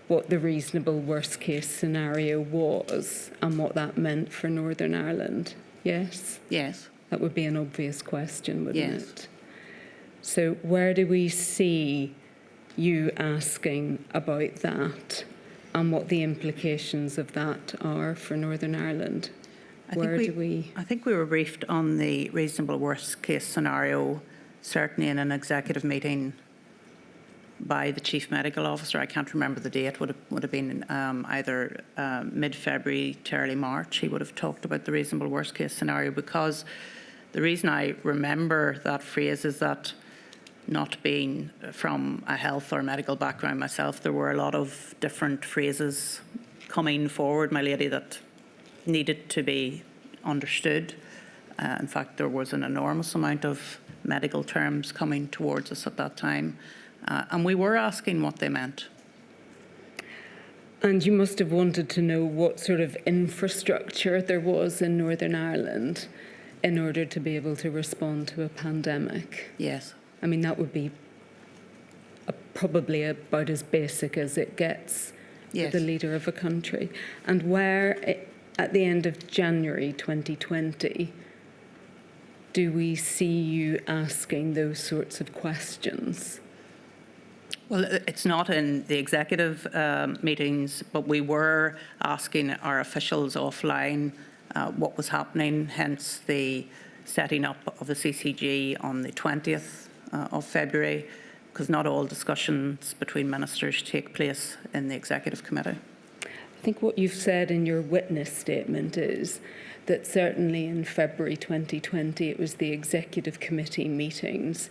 what the reasonable worst case scenario was and what that meant for Northern Ireland, yes? Yes. That would be an obvious question, wouldn't Yes. it? So where do we see you asking about that and what the implications of that are for Northern Ireland? I think we were briefed on the reasonable worst case scenario, certainly in an executive meeting by the Chief Medical Officer. I can't remember the date, would have been either mid-February to early March. He would have talked about the reasonable worst case scenario, because the reason I remember that phrase is that, not being from a health or medical background myself, there were a lot of different phrases coming forward, my lady, that needed to be understood. In fact, there was an enormous amount of medical terms coming towards us at that time, and we were asking what they meant. And you must have wanted to know what sort of infrastructure there was in Northern Ireland in order to be able to respond to a pandemic. Yes. I mean, that would be probably about as basic as it gets Yes. for the leader of a country. And where, at the end of January 2020, do we see you asking those sorts of questions? Well, it's not in the executive meetings, but we were asking our officials offline what was happening, hence the setting up of the CCG on the 20th of February, because not all discussions between ministers take place in the executive committee. I think what you've said in your witness statement is that certainly in February 2020, it was the executive committee meetings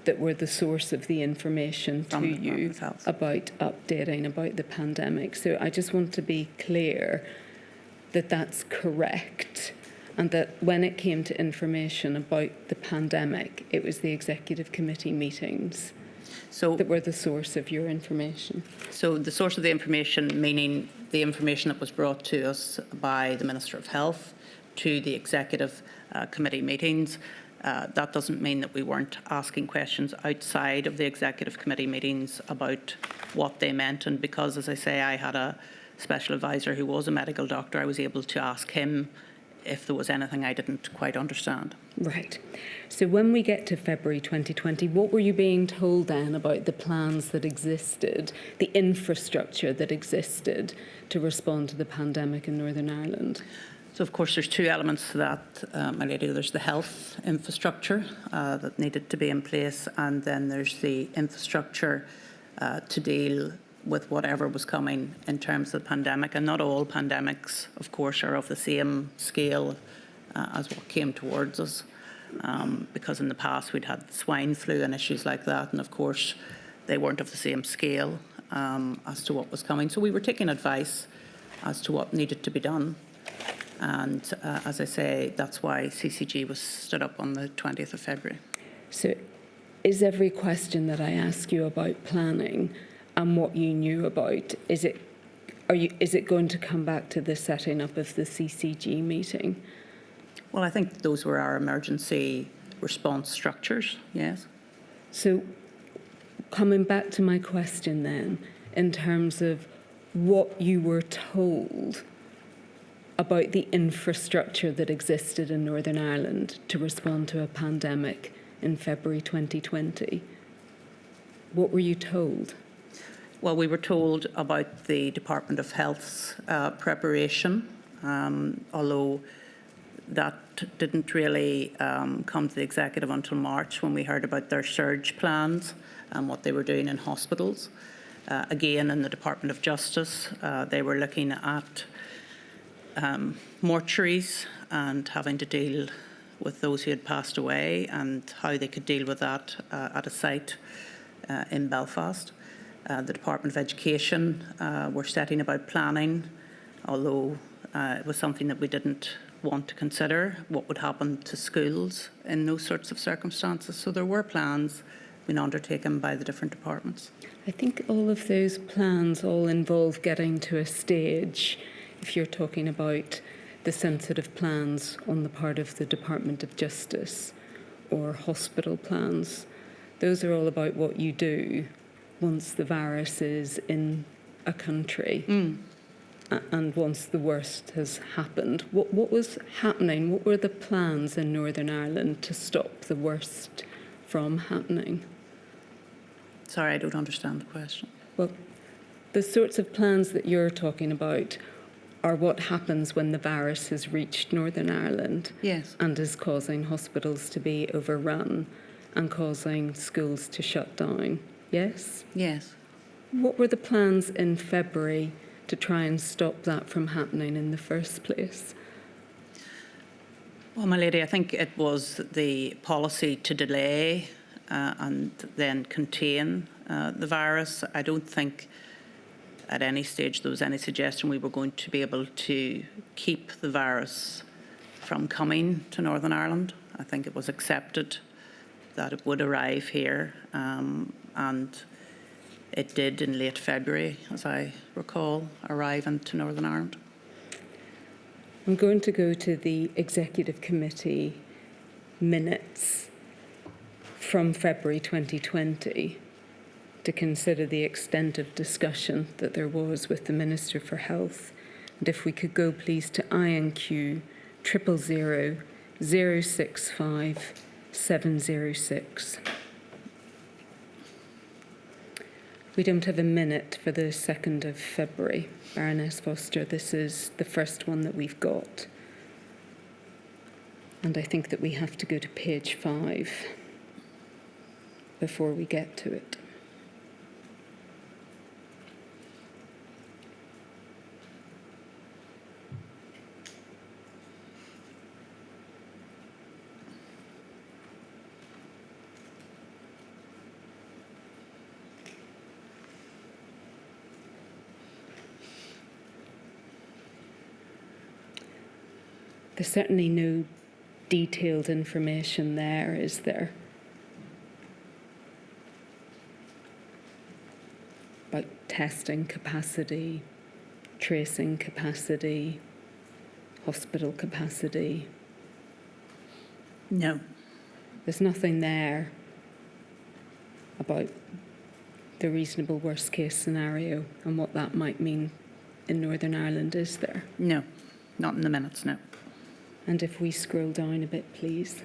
that were the source of the information to you about updating about the pandemic. So I just want to be clear that that's correct, and that when it came to information about the pandemic, it was the executive committee meetings that were the source of your information. So the source of the information, meaning the information that was brought to us by the Minister of Health to the executive committee meetings. That doesn't mean that we weren't asking questions outside of the executive committee meetings about what they meant. And because, as I say, I had a special advisor who was a medical doctor, I was able to ask him if there was anything I didn't quite understand. Right. So when we get to February 2020, what were you being told then about the plans that existed, the infrastructure that existed to respond to the pandemic in Northern Ireland? So, of course, there's two elements to that, my lady. There's the health infrastructure that needed to be in place, and then there's the infrastructure to deal with whatever was coming in terms of the pandemic. And not all pandemics, of course, are of the same scale as what came towards us, because in the past we'd had swine flu and issues like that, and of course they weren't of the same scale as to what was coming. So we were taking advice as to what needed to be done. And as I say, that's why CCG was stood up on the 20th of February. So is every question that I ask you about planning and what you knew about, is it going to come back to the setting up of the CCG meeting? Well, I think those were our emergency response structures, yes. So coming back to my question then, in terms of what you were told about the infrastructure that existed in Northern Ireland to respond to a pandemic in February 2020, what were you told? Well, we were told about the Department of Health's preparation, although that didn't really come to the executive until March, when we heard about their surge plans and what they were doing in hospitals. Again, in the Department of Justice, they were looking at mortuaries and having to deal with those who had passed away and how they could deal with that at a site in Belfast. The Department of Education were setting about planning, although it was something that we didn't want to consider what would happen to schools in those sorts of circumstances. So there were plans being undertaken by the different departments. I think all of those plans all involve getting to a stage, if you're talking about the sensitive plans on the part of the Department of Justice or hospital plans. Those are all about what you do once the virus is in a country and once the worst has happened. What was happening? What were the plans in Northern Ireland to stop the worst from happening? Sorry, I don't understand the question. Well, the sorts of plans that you're talking about are what happens when the virus has reached Northern Ireland Yes. and is causing hospitals to be overrun and causing schools to shut down. Yes? Yes. What were the plans in February to try and stop that from happening in the first place? Well, my lady, I think it was the policy to delay and then contain the virus. I don't think at any stage there was any suggestion we were going to be able to keep the virus from coming to Northern Ireland. I think it was accepted that it would arrive here, and it did in late February, as I recall, arrive into Northern Ireland. I'm going to go to the Executive Committee minutes from February 2020 to consider the extent of discussion that there was with the Minister for Health. And if we could go, please, to INQ 000 065 706. We don't have a minute for the 2nd of February. Baroness Foster, this is the first one that we've got. And I think that we have to go to page 5 before we get to it. There's certainly no detailed information there, is there? About testing capacity, tracing capacity, hospital capacity. No. There's nothing there about the reasonable worst case scenario and what that might mean in Northern Ireland, is there? No. Not in the minutes, no. And if we scroll down a bit, please.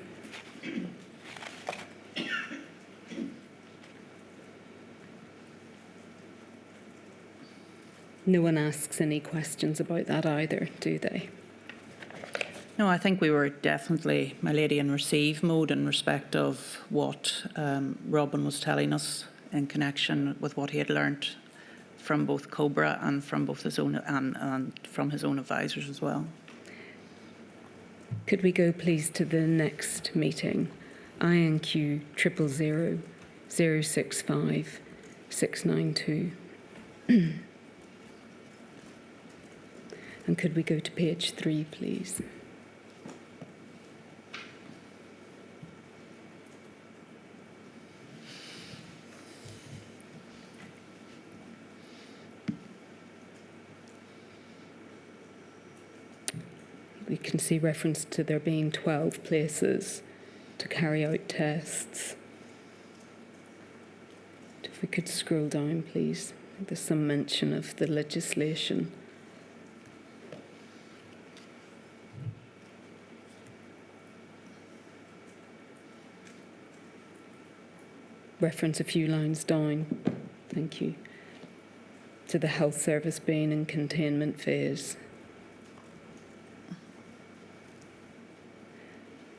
No one asks any questions about that either, do they? No, I think we were definitely, my lady, in receive mode in respect of what Robin was telling us in connection with what he had learnt from both COBRA and from both his own and from his own advisors as well. Could we go, please, to the next meeting? INQ 000 065 692. And could we go to page 3, please? We can see reference to there being 12 places to carry out tests. If we could scroll down, please. There's some mention of the legislation. Reference a few lines down, thank you, to the health service being in containment phase.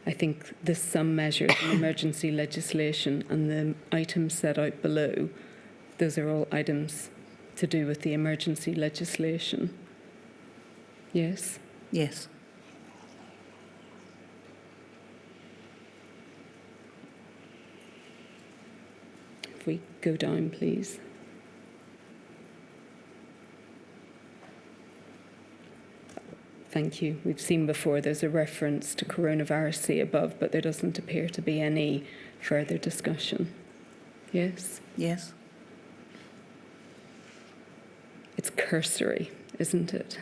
I think there's some measures in emergency legislation, and the items set out below, those are all items to do with the emergency legislation. Yes? Yes. If we go down, please. Thank you. We've seen before there's a reference to coronavirus C above, but there doesn't appear to be any further discussion. Yes? Yes. It's cursory, isn't it?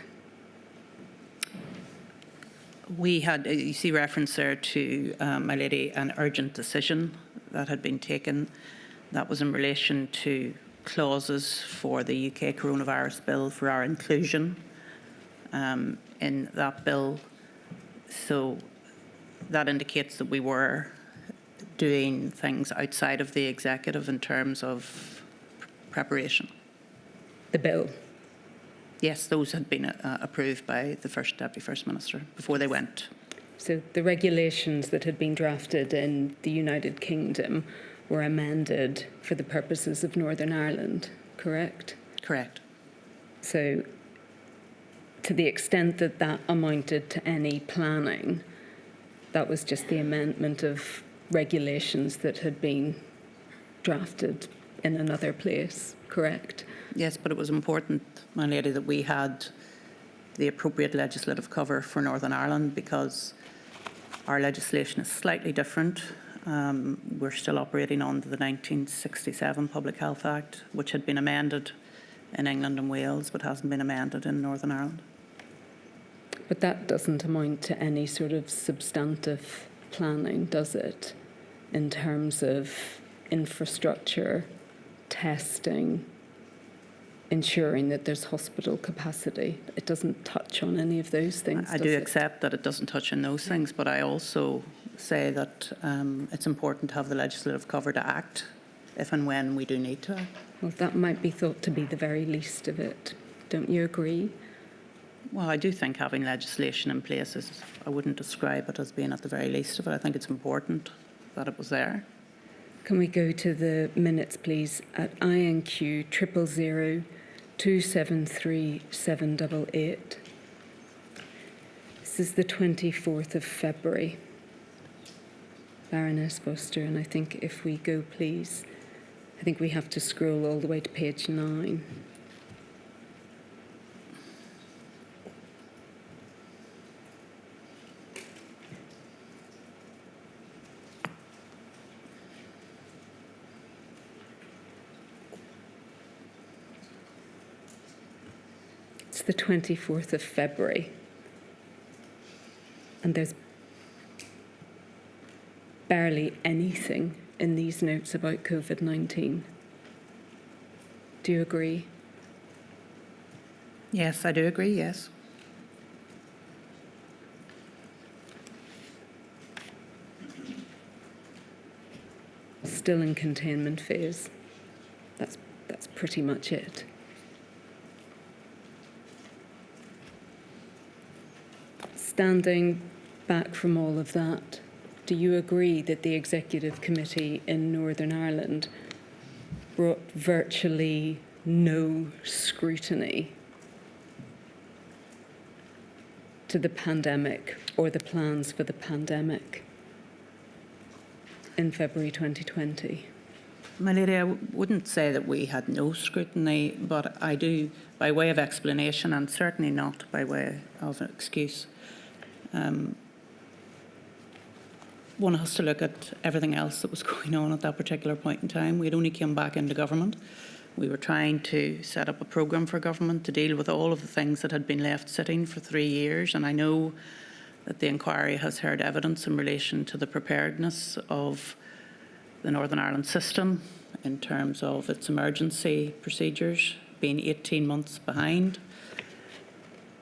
We had, you see reference there to, my lady, an urgent decision that had been taken. That was in relation to clauses for the UK coronavirus bill for our inclusion in that bill. So that indicates that we were doing things outside of the executive in terms of preparation. The bill. Yes, those had been approved by the First Deputy First Minister before they went. So the regulations that had been drafted in the United Kingdom were amended for the purposes of Northern Ireland, correct? Correct. So to the extent that that amounted to any planning, that was just the amendment of regulations that had been drafted in another place, correct? Yes, but it was important, my lady, that we had the appropriate legislative cover for Northern Ireland because our legislation is slightly different. We're still operating under the 1967 Public Health Act, which had been amended in England and Wales, but hasn't been amended in Northern Ireland. But that doesn't amount to any sort of substantive planning, does it? In terms of infrastructure, testing, ensuring that there's hospital capacity. It doesn't touch on any of those things, I does do it? accept that it doesn't touch on those things, but I also say that it's important to have the legislative cover to act if and when we do need to act. Well, that might be thought to be the very least of it. Don't you agree? Well, I do think having legislation in place is, I wouldn't describe it as being at the very least of it. I think it's important that it was there. Can we go to the minutes, please, at INQ 000 273 788? This is the 24th of February. Baroness Foster, and I think if we go, please, I think we have to scroll all the way to page 9. It's the 24th of February. And there's barely anything in these notes about COVID-19. Do you agree? Yes, I do agree, yes. Still in containment phase. That's pretty much it. Standing back from all of that, do you agree that the Executive Committee in Northern Ireland brought virtually no scrutiny to the pandemic or the plans for the pandemic in February 2020? My lady, I wouldn't say that we had no scrutiny, but I do, by way of explanation and certainly not by way of an excuse, one has to look at everything else that was going on at that particular point in time. We'd only come back into government. We were trying to set up a programme for government to deal with all of the things that had been left sitting for 3 years. And I know that the inquiry has heard evidence in relation to the preparedness of the Northern Ireland system in terms of its emergency procedures being 18 months behind.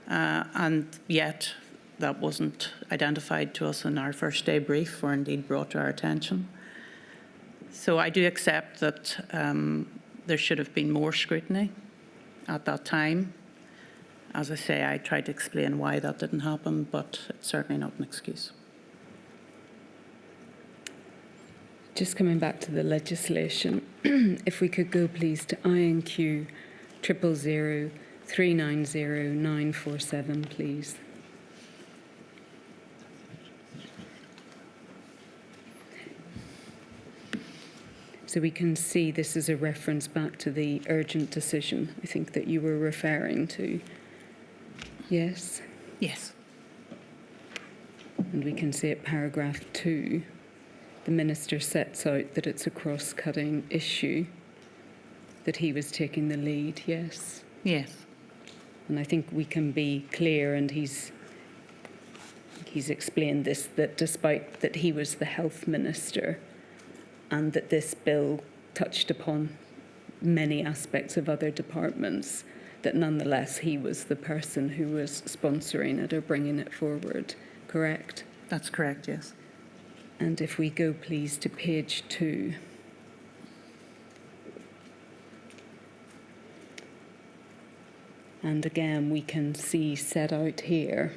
And yet that wasn't identified to us in our first day brief or indeed brought to our attention. So I do accept that there should have been more scrutiny at that time. As I say, I tried to explain why that didn't happen, but it's certainly not an excuse. Just coming back to the legislation, if we could go please to INQ 000 390 947, please. So we can see this is a reference back to the urgent decision, I think, that you were referring to. Yes? Yes. And we can see at paragraph 2, the Minister sets out that it's a cross-cutting issue, that he was taking the lead, yes. Yes. And I think we can be clear, and he's explained this, that despite that he was the health minister and that this bill touched upon many aspects of other departments, that nonetheless he was the person who was sponsoring it or bringing it forward, correct? That's correct, yes. And if we go, please, to page 2. And again, we can see set out here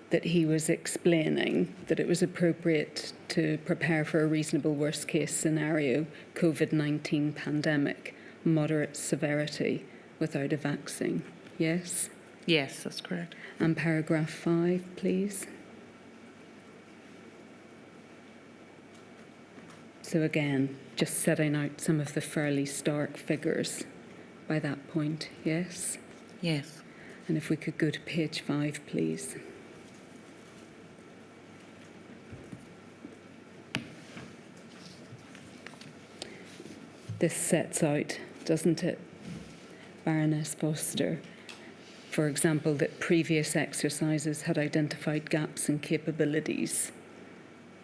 that he was explaining that it was appropriate to prepare for a reasonable worst-case scenario, Covid-19 pandemic, moderate severity, without a vaccine. Yes? Yes, that's correct. And paragraph 5, please. So again, just setting out some of the fairly stark figures by that point, yes? Yes. And if we could go to page 5, please. This sets out, doesn't it, Baroness Foster, for example, that previous exercises had identified gaps in capabilities.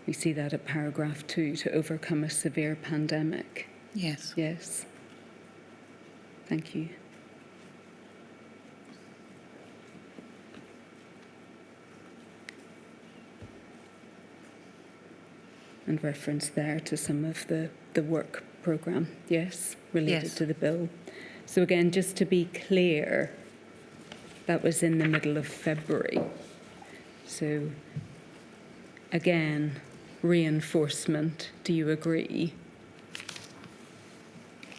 We see that at paragraph 2, to overcome a severe pandemic. Yes. Yes. Thank you. And reference there to some of the work programme, yes, related Yes. to the bill. So again, just to be clear, that was in the middle of February. So again, reinforcement, do you agree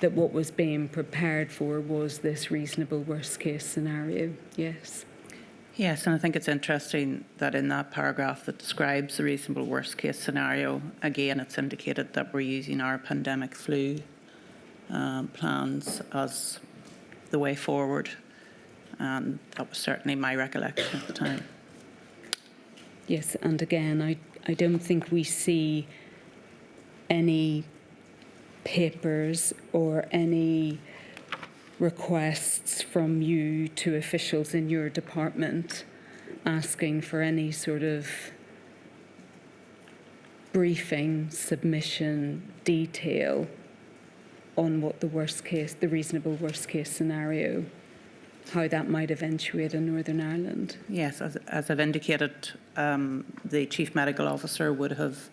that what was being prepared for was this reasonable worst case scenario? Yes. Yes, and I think it's interesting that in that paragraph that describes the reasonable worst case scenario, again, it's indicated that we're using our pandemic flu plans as the way forward. And that was certainly my recollection at the time. Yes, and again, I don't think we see any papers or any requests from you to officials in your department asking for any sort of briefing, submission, detail on what the worst case, the reasonable worst case scenario, how that might eventuate in Northern Ireland. Yes, as I've indicated, the Chief Medical Officer would have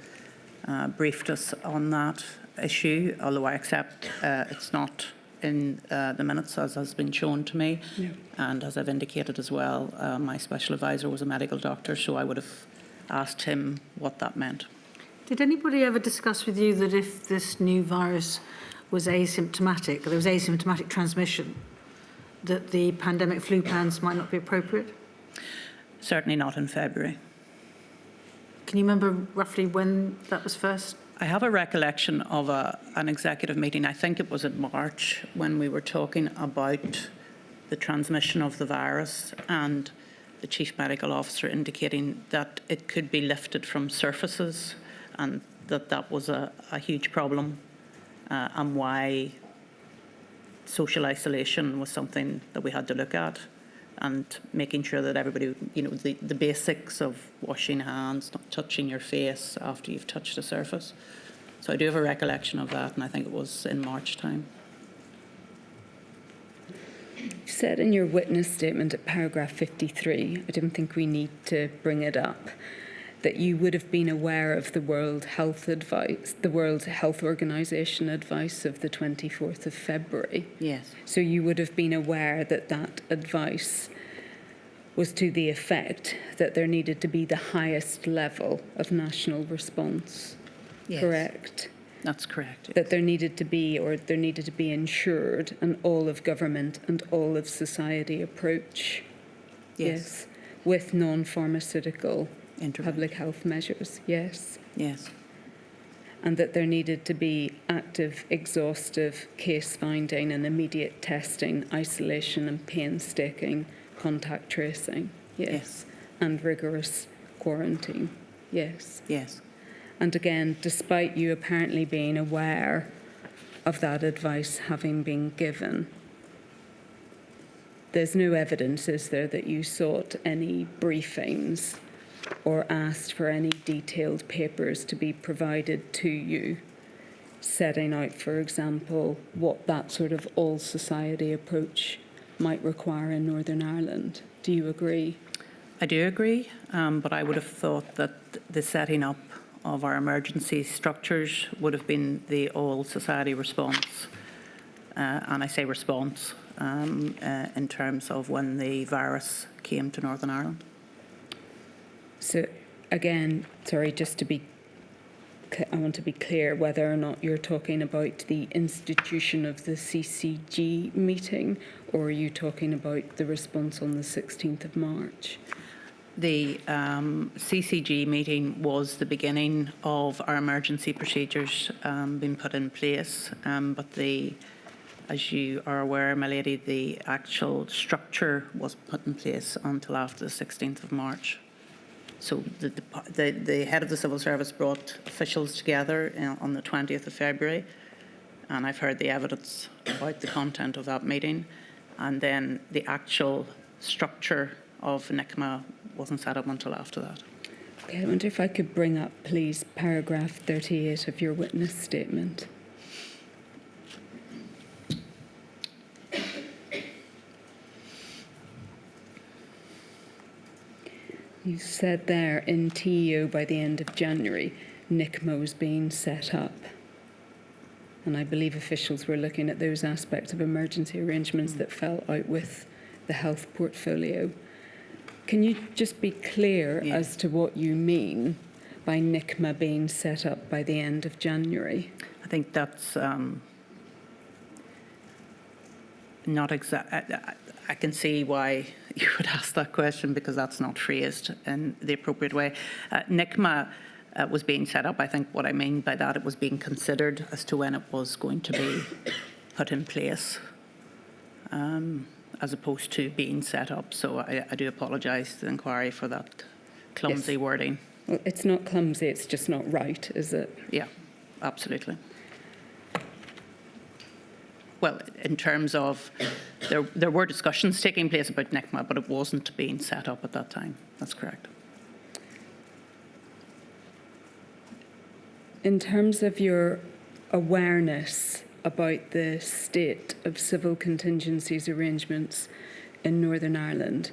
briefed us on that issue, although I accept it's not in the minutes as has been shown to me. Yeah. And as I've indicated as well, my special advisor was a medical doctor, so I would have asked him what that meant. Did anybody ever discuss with you that if this new virus was asymptomatic, there was asymptomatic transmission, that the pandemic flu plans might not be appropriate? Certainly not in February. Can you remember roughly when that was first? I have a recollection of an executive meeting, I think it was in March, when we were talking about the transmission of the virus and the Chief Medical Officer indicating that it could be lifted from surfaces and that was a huge problem and why social isolation was something that we had to look at, and making sure that everybody, you know, the basics of washing hands, not touching your face after you've touched a surface. So I do have a recollection of that, and I think it was in March time. You said in your witness statement at paragraph 53, I don't think we need to bring it up, that you would have been aware of the World Health advice, the World Health Organization advice of the 24th of February. Yes. So you would have been aware that that advice was to the effect that there needed to be the highest level of national response, Yes. correct? That's correct. That there needed to be ensured an all of government and all of society approach. Yes. With non-pharmaceutical Intervention. public health measures, yes. Yes. And that there needed to be active, exhaustive case finding and immediate testing, isolation and painstaking contact tracing, yes. and rigorous quarantine. Yes. Yes. And again, despite you apparently being aware of that advice having been given, there's no evidence, is there, that you sought any briefings or asked for any detailed papers to be provided to you, setting out, for example, what that sort of all-society approach might require in Northern Ireland? Do you agree? I do agree, but I would have thought that the setting up of our emergency structures would have been the all-society response. And I say response in terms of when the virus came to Northern Ireland. So, again, sorry, just to be, I want to be clear whether or not you're talking about the institution of the CCG meeting, or are you talking about the response on the 16th of March? The CCG meeting was the beginning of our emergency procedures being put in place, but as you are aware, my lady, the actual structure wasn't put in place until after the 16th of March. So the head of the civil service brought officials together on the 20th of February, and I've heard the evidence about the content of that meeting, and then the actual structure of NICMA wasn't set up until after that. Okay, I wonder if I could bring up, please, paragraph 38 of your witness statement. You said there in TEO by the end of January, NICMA was being set up. And I believe officials were looking at those aspects of emergency arrangements that fell out with the health portfolio. Can you just be clear as to what you mean by NICMA being set up by the end of January? I think that's not exact. I can see why you would ask that question, because that's not phrased in the appropriate way. NICMA was being set up. I think what I mean by that, it was being considered as to when it was going to be put in place, as opposed to being set up. So I do apologise to the inquiry for that clumsy wording. Well, it's not clumsy, it's just not right, is it? Yeah, absolutely. Well, in terms of, there were discussions taking place about NICMA, but it wasn't being set up at that time. That's correct. In terms of your awareness about the state of civil contingencies arrangements in Northern Ireland,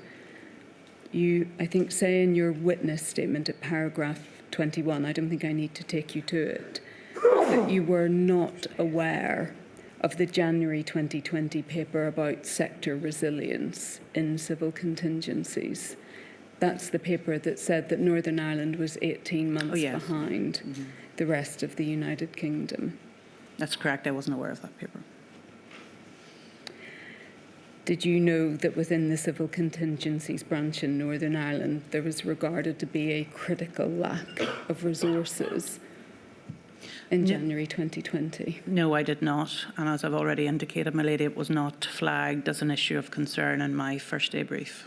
you, I think, say in your witness statement at paragraph 21, I don't think I need to take you to it, that you were not aware of the January 2020 paper about sector resilience in civil contingencies. That's the paper that said that Northern Ireland was 18 months behind the rest of the United Kingdom. That's correct. I wasn't aware of that paper. Did you know that within the civil contingencies branch in Northern Ireland there was regarded to be a critical lack of resources in January 2020? No, I did not. And as I've already indicated, my lady, it was not flagged as an issue of concern in my first day brief.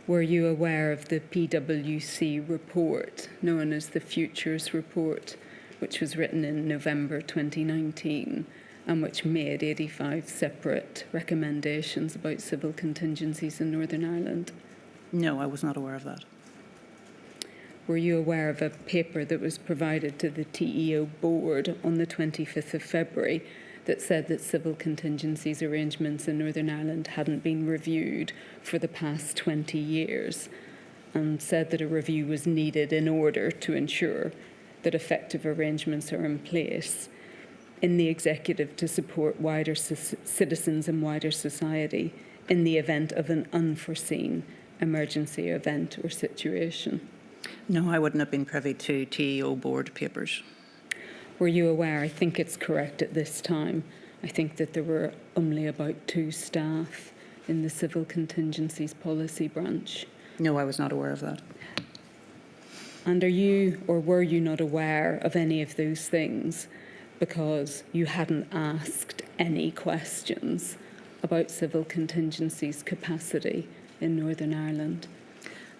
Were you aware of the PwC report, known as the Futures Report, which was written in November 2019 and which made 85 separate recommendations about civil contingencies in Northern Ireland? No, I was not aware of that. Were you aware of a paper that was provided to the TEO board on the 25th of February that said that civil contingencies arrangements in Northern Ireland hadn't been reviewed for the past 20 years, and said that a review was needed in order to ensure that effective arrangements are in place in the executive to support wider citizens and wider society in the event of an unforeseen emergency event or situation? No, I wouldn't have been privy to TEO board papers. Were you aware, I think it's correct at this time, I think that there were only about 2 staff in the civil contingencies policy branch? No, I was not aware of that. And are you, or were you not aware of any of those things because you hadn't asked any questions about civil contingencies capacity in Northern Ireland?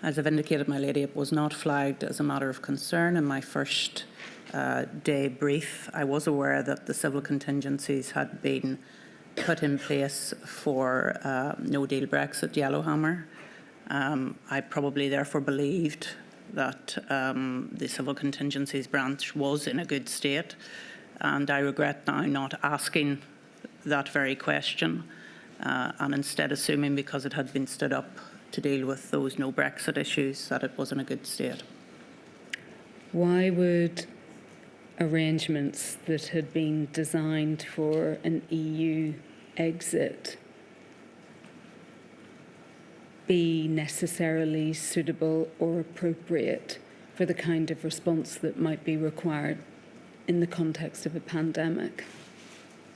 As I've indicated, my lady, it was not flagged as a matter of concern in my first day brief. I was aware that the civil contingencies had been put in place for no-deal Brexit Yellowhammer. I probably therefore believed that the civil contingencies branch was in a good state, and I regret now not asking that very question and instead assuming, because it had been stood up to deal with those no Brexit issues, that it was in a good state. Why would arrangements that had been designed for an EU exit be necessarily suitable or appropriate for the kind of response that might be required in the context of a pandemic?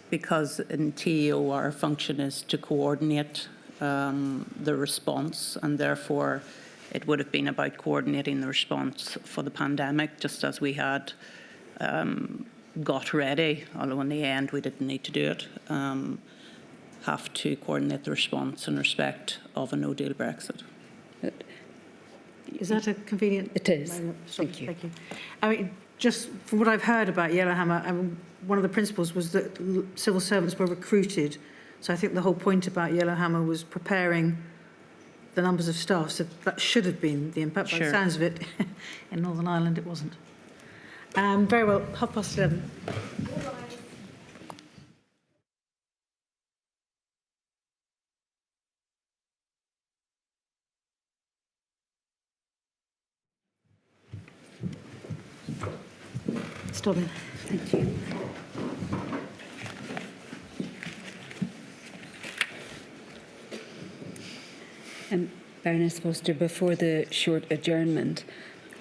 Because in TEO our function is to coordinate the response, and therefore it would have been about coordinating the response for the pandemic, just as we had got ready, although in the end we didn't need to do it, have to coordinate the response in respect of a no-deal Brexit. Is that a convenient? It is. Sorry, Thank you. Thank you. I mean, just from what I've heard about Yellowhammer, one of the principles was that civil servants were recruited. So I think the whole point about Yellowhammer was preparing the numbers of staff. So that should have been the impact. By the sounds of it, in Northern Ireland, it wasn't. Very well, 11:30. Stop it. Thank you. Baroness Foster, before the short adjournment,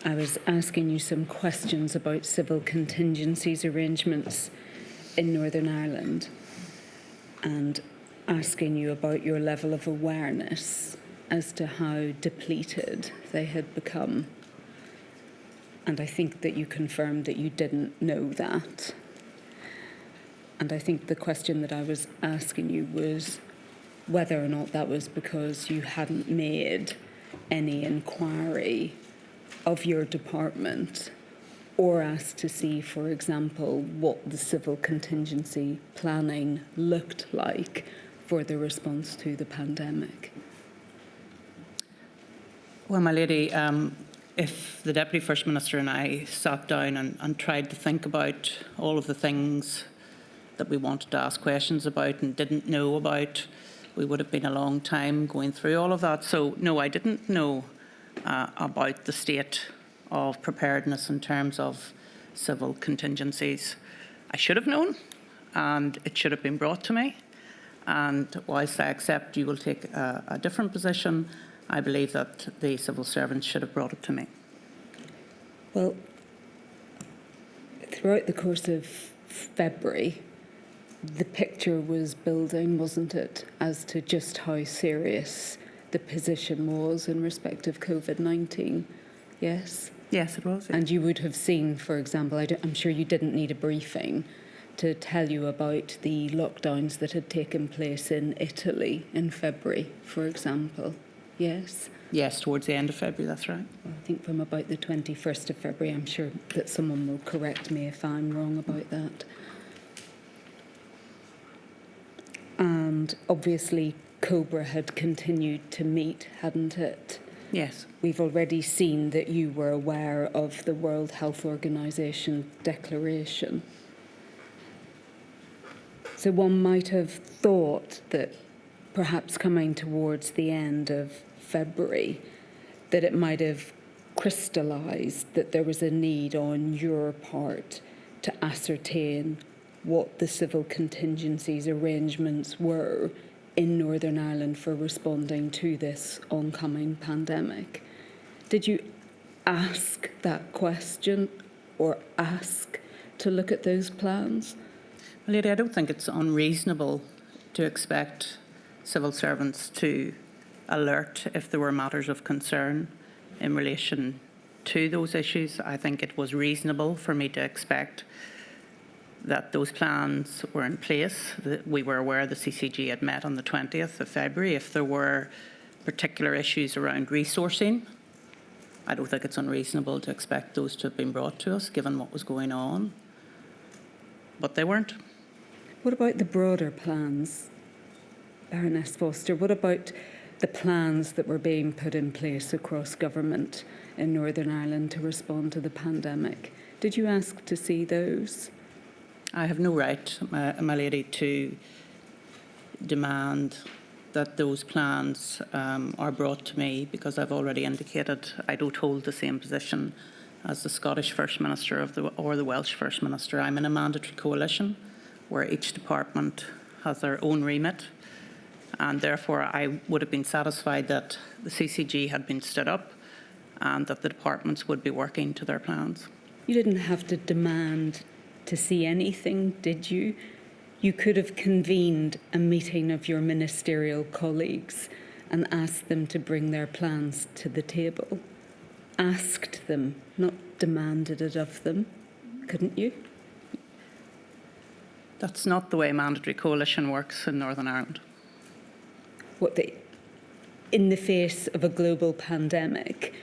I was asking you some questions about civil contingencies arrangements in Northern Ireland and asking you about your level of awareness as to how depleted they had become. And I think that you confirmed that you didn't know that. And I think the question that I was asking you was whether or not that was because you hadn't made any inquiry of your department or asked to see, for example, what the civil contingency planning looked like for the response to the pandemic. Well, my lady, if the Deputy First Minister and I sat down and tried to think about all of the things that we wanted to ask questions about and didn't know about, we would have been a long time going through all of that. So, no, I didn't know about the state of preparedness in terms of civil contingencies. I should have known, and it should have been brought to me. And whilst I accept you will take a different position, I believe that the civil servants should have brought it to me. Well, throughout the course of February, the picture was building, wasn't it, as to just how serious the position was in respect of COVID-19, yes? Yes, it was. Yeah. And you would have seen, for example, I'm sure you didn't need a briefing to tell you about the lockdowns that had taken place in Italy in February, for example, yes? Yes, towards the end of February, that's right. Well, I think from about the 21st of February, I'm sure that someone will correct me if I'm wrong about that. And obviously, COBRA had continued to meet, hadn't it? Yes. We've already seen that you were aware of the World Health Organization declaration. So one might have thought that perhaps coming towards the end of February, that it might have crystallised that there was a need on your part to ascertain what the civil contingencies arrangements were in Northern Ireland for responding to this oncoming pandemic. Did you ask that question or ask to look at those plans? Lady, I don't think it's unreasonable to expect civil servants to alert if there were matters of concern in relation to those issues. I think it was reasonable for me to expect that those plans were in place. That we were aware the CCG had met on the 20th of February. If there were particular issues around resourcing I don't think it's unreasonable to expect those to have been brought to us, given what was going on. But they weren't. What about the broader plans, Baroness Foster? What about the plans that were being put in place across government in Northern Ireland to respond to the pandemic? Did you ask to see those? I have no right, my lady, to demand that those plans are brought to me, because I've already indicated I don't hold the same position as the Scottish First Minister or the Welsh First Minister. I'm in a mandatory coalition where each department has their own remit, and therefore I would have been satisfied that the CCG had been stood up and that the departments would be working to their plans. You didn't have to demand to see anything, did you? You could have convened a meeting of your ministerial colleagues and asked them to bring their plans to the table. Asked them, not demanded it of them, couldn't you? That's not the way mandatory coalition works in Northern Ireland. In the face of a global pandemic,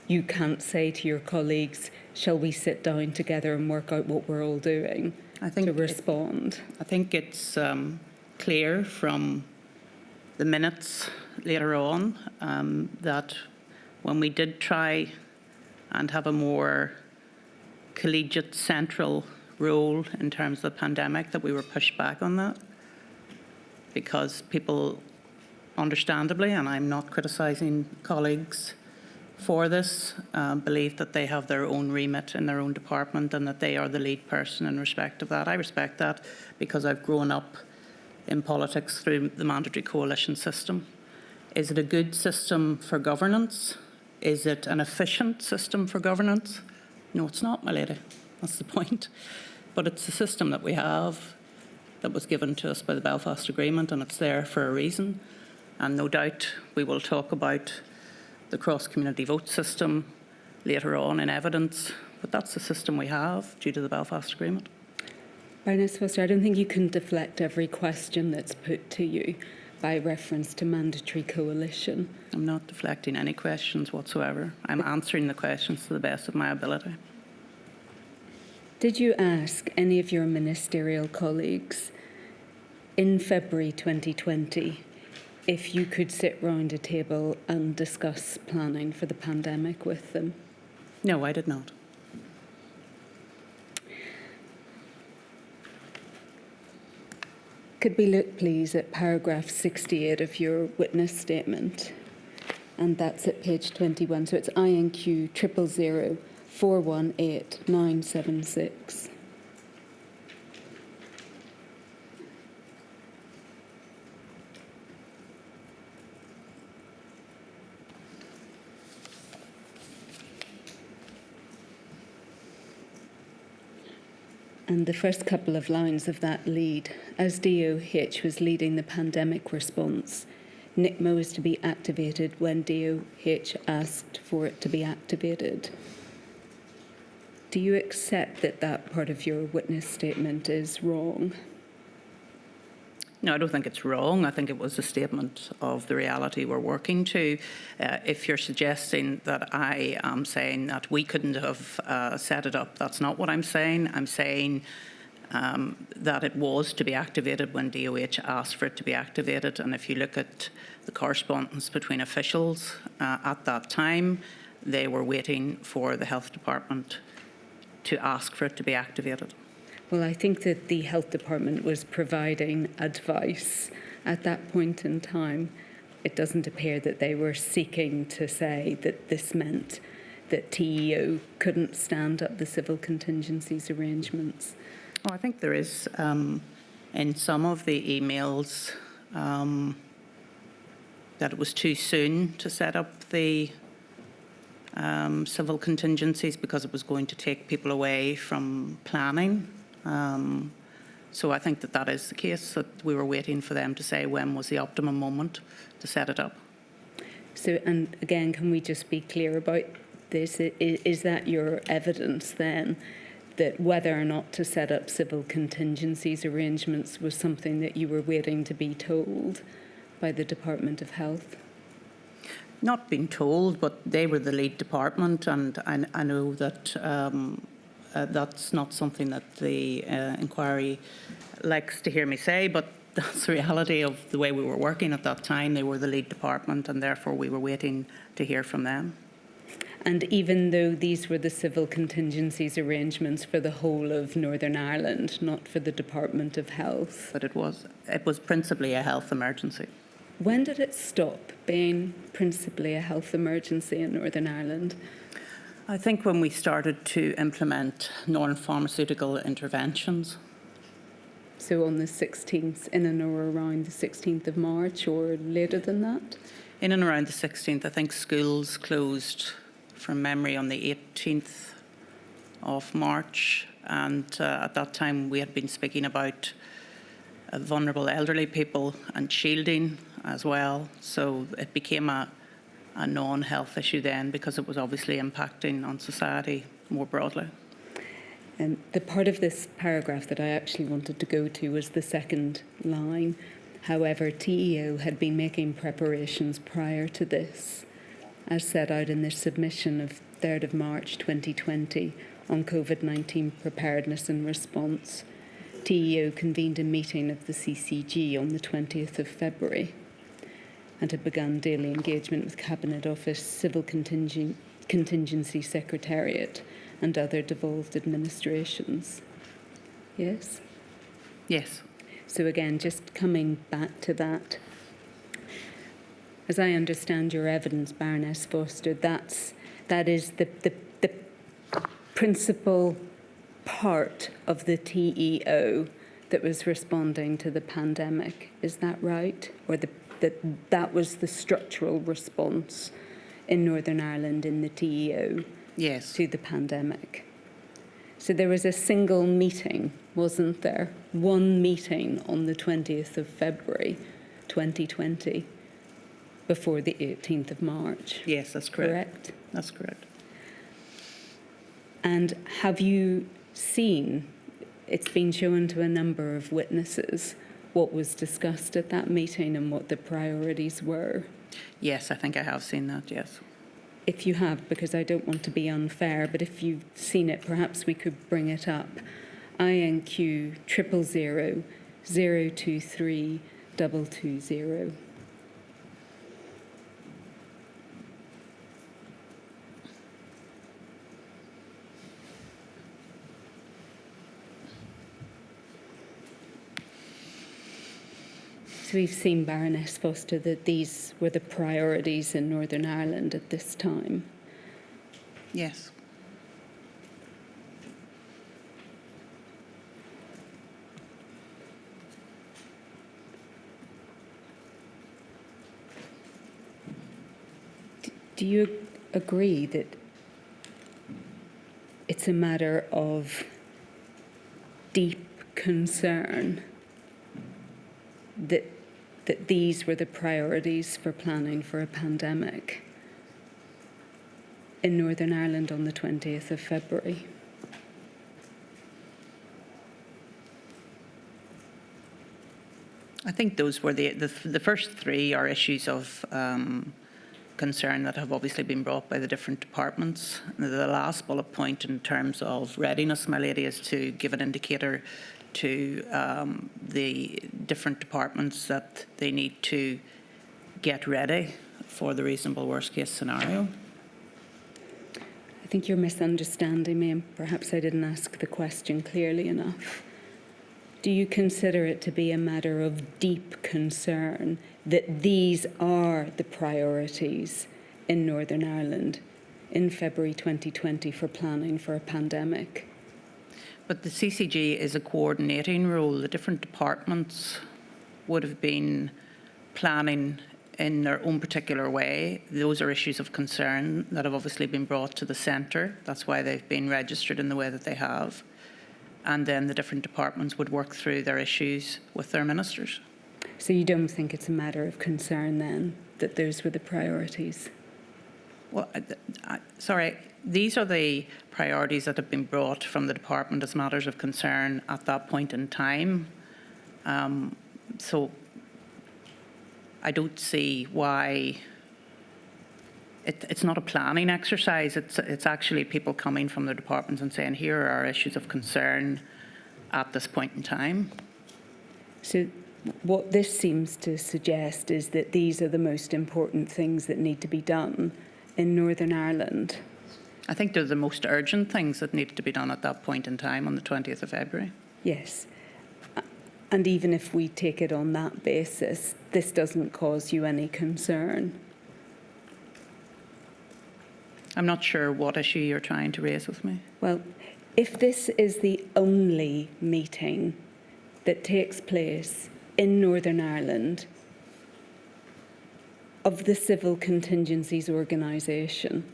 you can't say to your colleagues, shall we sit down together and work out what we're all doing to respond? I think it's clear from the minutes later on that when we did try and have a more collegiate central role in terms of the pandemic, that we were pushed back on that, because people understandably, and I'm not criticising colleagues for this, believe that they have their own remit in their own department and that they are the lead person in respect of that. I respect that because I've grown up in politics through the mandatory coalition system. Is it a good system for governance? Is it an efficient system for governance? No, it's not, my lady. That's the point. But it's a system that we have that was given to us by the Belfast Agreement, and it's there for a reason. And no doubt we will talk about the cross-community vote system later on in evidence, but that's the system we have due to the Belfast Agreement. Baroness Foster, I don't think you can deflect every question that's put to you by reference to mandatory coalition. I'm not deflecting any questions whatsoever. I'm answering the questions to the best of my ability. Did you ask any of your ministerial colleagues in February 2020 if you could sit round a table and discuss planning for the pandemic with them? No, I did not. Could we look, please, at paragraph 68 of your witness statement? And that's at page 21. So it's INQ 000 418 976. And the first couple of lines of that lead, as DOH was leading the pandemic response, NICMO is to be activated when DOH asked for it to be activated. Do you accept that that part of your witness statement is wrong? No, I don't think it's wrong. I think it was a statement of the reality we're working to. If you're suggesting that I am saying that we couldn't have set it up, that's not what I'm saying. I'm saying that it was to be activated when DOH asked for it to be activated. And if you look at the correspondence between officials at that time, they were waiting for the health department to ask for it to be activated. Well, I think that the health department was providing advice at that point in time. It doesn't appear that they were seeking to say that this meant that TEO couldn't stand up the civil contingencies arrangements. Well, I think there is, in some of the emails, that it was too soon to set up the civil contingencies because it was going to take people away from planning. So I think that is the case, that we were waiting for them to say when was the optimum moment to set it up. So, and again, can we just be clear about this? Is that your evidence then that whether or not to set up civil contingencies arrangements was something that you were waiting to be told by the Department of Health? Not been told, but they were the lead department, and I know that that's not something that the inquiry likes to hear me say, but that's the reality of the way we were working at that time. They were the lead department, and therefore we were waiting to hear from them. And even though these were the civil contingencies arrangements for the whole of Northern Ireland, not for the Department of Health. But it was principally a health emergency. When did it stop being principally a health emergency in Northern Ireland? I think when we started to implement non-pharmaceutical interventions. So on the 16th, in and around the 16th of March, or later than that? In and around the 16th, I think schools closed from memory on the 18th of March. And at that time, we had been speaking about vulnerable elderly people and shielding as well. So it became a non-health issue then, because it was obviously impacting on society more broadly. And the part of this paragraph that I actually wanted to go to was the second line. However, TEO had been making preparations prior to this, as set out in their submission of 3rd of March 2020 on COVID-19 preparedness and response. TEO convened a meeting of the CCG on the 20th of February and had begun daily engagement with Cabinet Office, Civil Contingency Secretariat and other devolved administrations. Yes? Yes. So again, just coming back to that, as I understand your evidence, Baroness Foster, that is the principal part of the TEO that was responding to the pandemic. Is that right? Or that was the structural response in Northern Ireland in the TEO Yes. to the pandemic? So there was a single meeting, wasn't there? One meeting on the 20th of February 2020 before the 18th of March. Yes, that's correct. Correct? That's correct. And have you seen, it's been shown to a number of witnesses, what was discussed at that meeting and what the priorities were? Yes, I think I have seen that, yes. If you have, because I don't want to be unfair, but if you've seen it, perhaps we could bring it up. INQ 000 023 220. So we've seen, Baroness Foster, that these were the priorities in Northern Ireland at this time. Yes. Do you agree that it's a matter of deep concern that these were the priorities for planning for a pandemic in Northern Ireland on the 20th of February? I think those were the first three are issues of concern that have obviously been brought by the different departments. The last bullet point in terms of readiness, my lady, is to give an indicator to the different departments that they need to get ready for the reasonable worst case scenario. I think you're misunderstanding me, and perhaps I didn't ask the question clearly enough. Do you consider it to be a matter of deep concern that these are the priorities in Northern Ireland in February 2020 for planning for a pandemic? But the CCG is a coordinating role. The different departments would have been planning in their own particular way. Those are issues of concern that have obviously been brought to the centre. That's why they've been registered in the way that they have. And then the different departments would work through their issues with their ministers. So you don't think it's a matter of concern then that those were the priorities? Well, sorry, these are the priorities that have been brought from the department as matters of concern at that point in time. So I don't see why it's not a planning exercise. It's actually people coming from the departments and saying, here are our issues of concern at this point in time. So what this seems to suggest is that these are the most important things that need to be done in Northern Ireland. I think they're the most urgent things that needed to be done at that point in time on the 20th of February. Yes. And even if we take it on that basis, this doesn't cause you any concern. I'm not sure what issue you're trying to raise with me. Well, if this is the only meeting that takes place in Northern Ireland of the Civil Contingencies Organisation,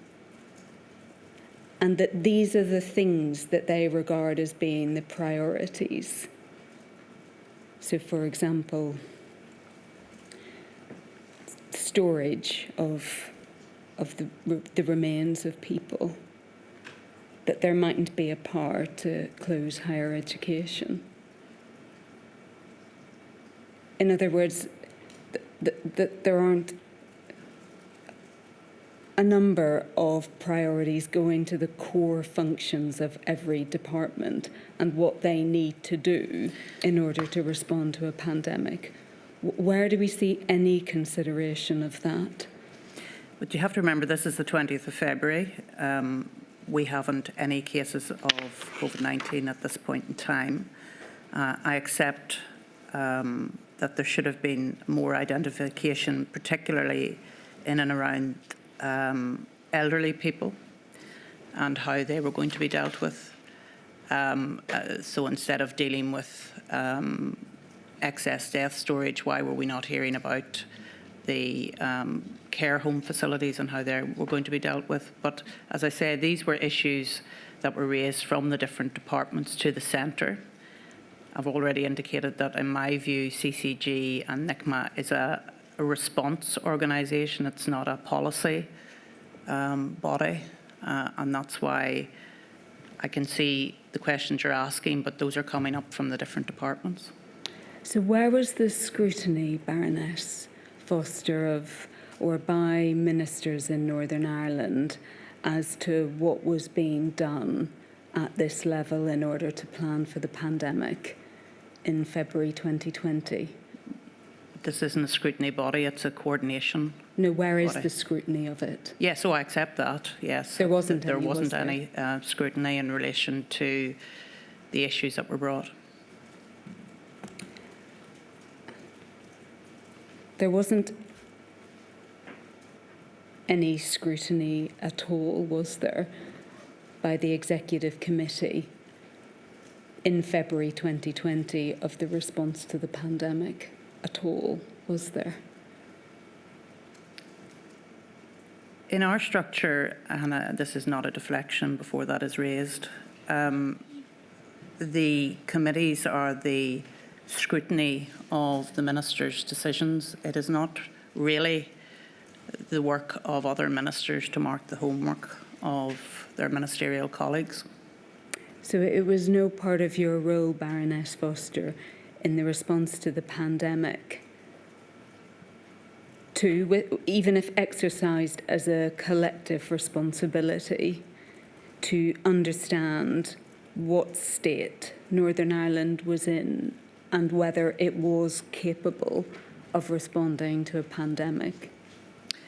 and that these are the things that they regard as being the priorities. So, for example, storage of the remains of people, that there mightn't be a power to close higher education. In other words, that there aren't a number of priorities going to the core functions of every department and what they need to do in order to respond to a pandemic. Where do we see any consideration of that? But you have to remember, this is the 20th of February. We haven't any cases of COVID-19 at this point in time. I accept that there should have been more identification, particularly in and around elderly people and how they were going to be dealt with. So instead of dealing with excess death storage, why were we not hearing about the care home facilities and how they were going to be dealt with? But as I say, these were issues that were raised from the different departments to the centre. I've already indicated that, in my view, CCG and NICMA is a response organisation. It's not a policy body, and that's why I can see the questions you're asking, but those are coming up from the different departments. So where was the scrutiny, Baroness Foster, of or by ministers in Northern Ireland as to what was being done at this level in order to plan for the pandemic in February 2020? This isn't a scrutiny body, it's a coordination. No, where is body. the scrutiny of it? Yes, so I accept that, yes. There wasn't there any, wasn't was there? any scrutiny in relation to the issues that were brought. There wasn't any scrutiny at all, was there, by the Executive Committee in February 2020 of the response to the pandemic at all, was there? In our structure, and this is not a deflection before that is raised, the committees are the scrutiny of the minister's decisions. It is not really the work of other ministers to mark the homework of their ministerial colleagues. So it was no part of your role, Baroness Foster, in the response to the pandemic to, even if exercised as a collective responsibility, to understand what state Northern Ireland was in and whether it was capable of responding to a pandemic.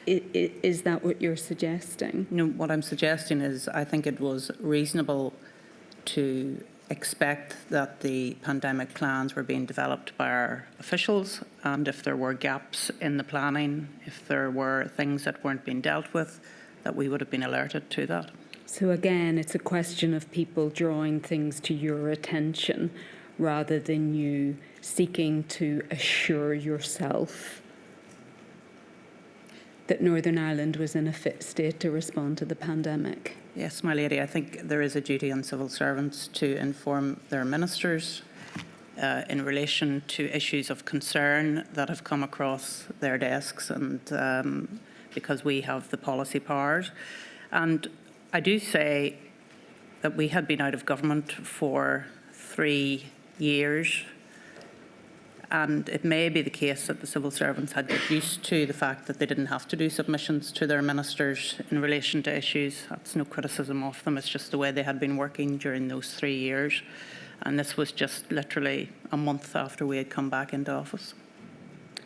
Is that what you're suggesting? No, what I'm suggesting is I think it was reasonable to expect that the pandemic plans were being developed by our officials, and if there were gaps in the planning, if there were things that weren't being dealt with, that we would have been alerted to that. So again, it's a question of people drawing things to your attention rather than you seeking to assure yourself that Northern Ireland was in a fit state to respond to the pandemic. Yes, my lady, I think there is a duty on civil servants to inform their ministers in relation to issues of concern that have come across their desks, and because we have the policy powers. And I do say that we had been out of government for 3 years, And it may be the case that the civil servants had got used to the fact that they didn't have to do submissions to their ministers in relation to issues. That's no criticism of them. It's just the way they had been working during those 3 years. And this was just literally a month after we had come back into office.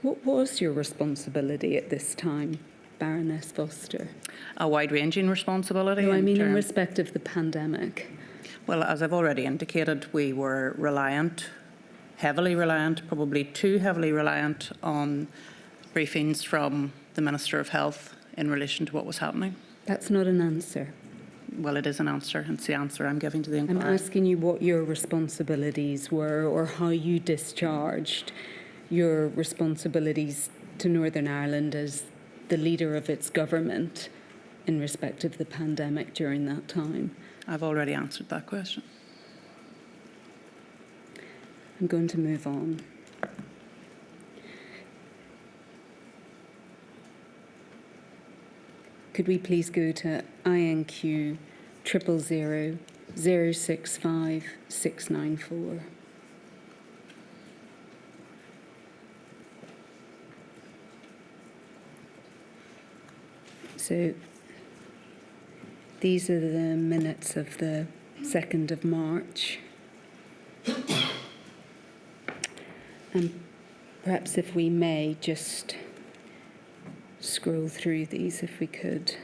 What was your responsibility at this time, Baroness Foster? A wide-ranging responsibility. No, I mean in term- respect of the pandemic. Well, as I've already indicated, we were reliant, heavily reliant, probably too heavily reliant on briefings from the Minister of Health in relation to what was happening. That's not an answer. Well, it is an answer. It's the answer I'm giving to the I'm inquiry. asking you what your responsibilities were or how you discharged your responsibilities to Northern Ireland as the leader of its government in respect of the pandemic during that time. I've already answered that question. I'm going to move on. Could we please go to INQ 000 065 694? So these are the minutes of the 2nd of March. And perhaps if we may just scroll through these if we could.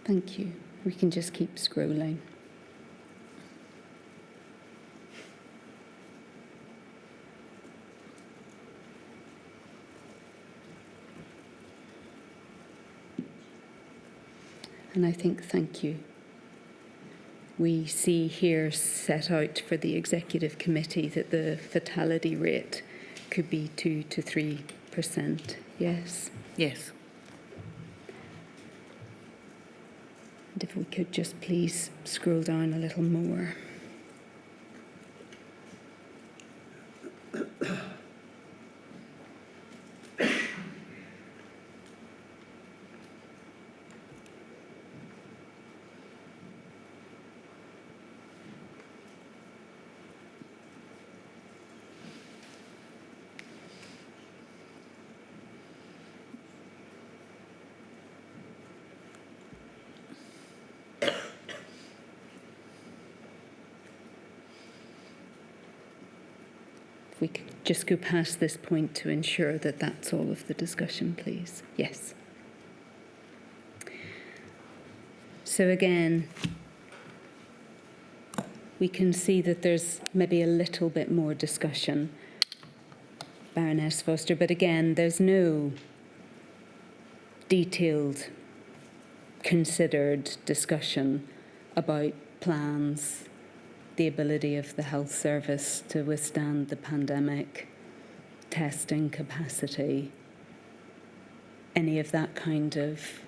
Thank you. We can just keep scrolling. And I think, thank you. We see here set out for the Executive Committee that the fatality rate could be 2 to 3%. Yes. Yes. And if we could just please scroll down a little more. We could just go past this point to ensure that that's all of the discussion, please. Yes. So again, we can see that there's maybe a little bit more discussion, Baroness Foster, but again, there's no detailed, considered discussion about plans, the ability of the health service to withstand the pandemic, testing capacity, any of that kind of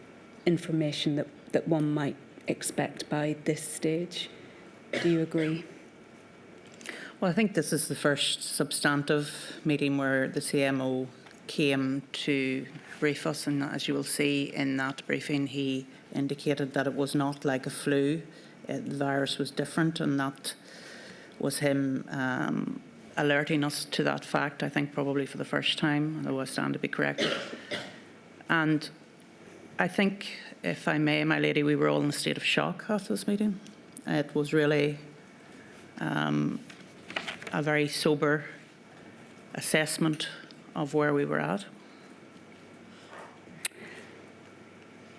information that one might expect by this stage. Do you agree? Well, I think this is the first substantive meeting where the CMO came to brief us, and as you will see in that briefing, he indicated that it was not like a flu. The virus was different, and that was him alerting us to that fact, I think probably for the first time, although I stand to be corrected. And I think, if I may, my lady, we were all in a state of shock after this meeting. It was really a very sober assessment of where we were at.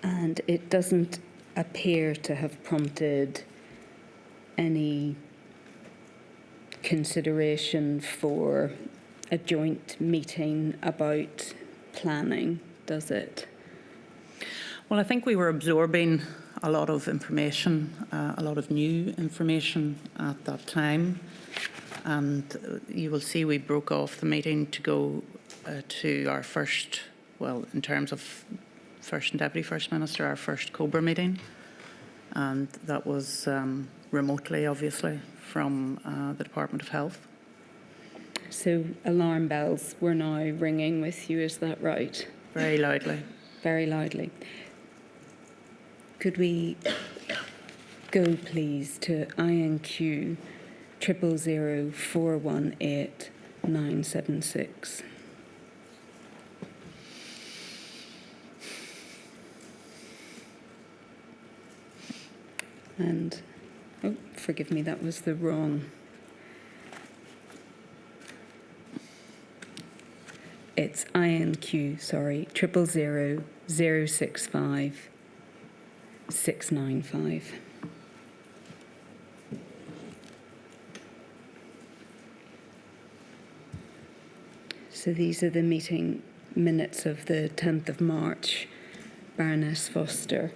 And it doesn't appear to have prompted any consideration for a joint meeting about planning, does it? Well, I think we were absorbing a lot of information, a lot of new information at that time. And you will see we broke off the meeting to go to our first, well, in terms of First and Deputy First Minister, our first COBRA meeting. And that was remotely, obviously, from the Department of Health. So alarm bells were now ringing with you, is that right? Very loudly. Very loudly. Could we go, please, to INQ 000418976. And, oh, forgive me, that was the wrong. It's INQ, sorry, 000065695. So these are the meeting minutes of the 10th of March, Baroness Foster.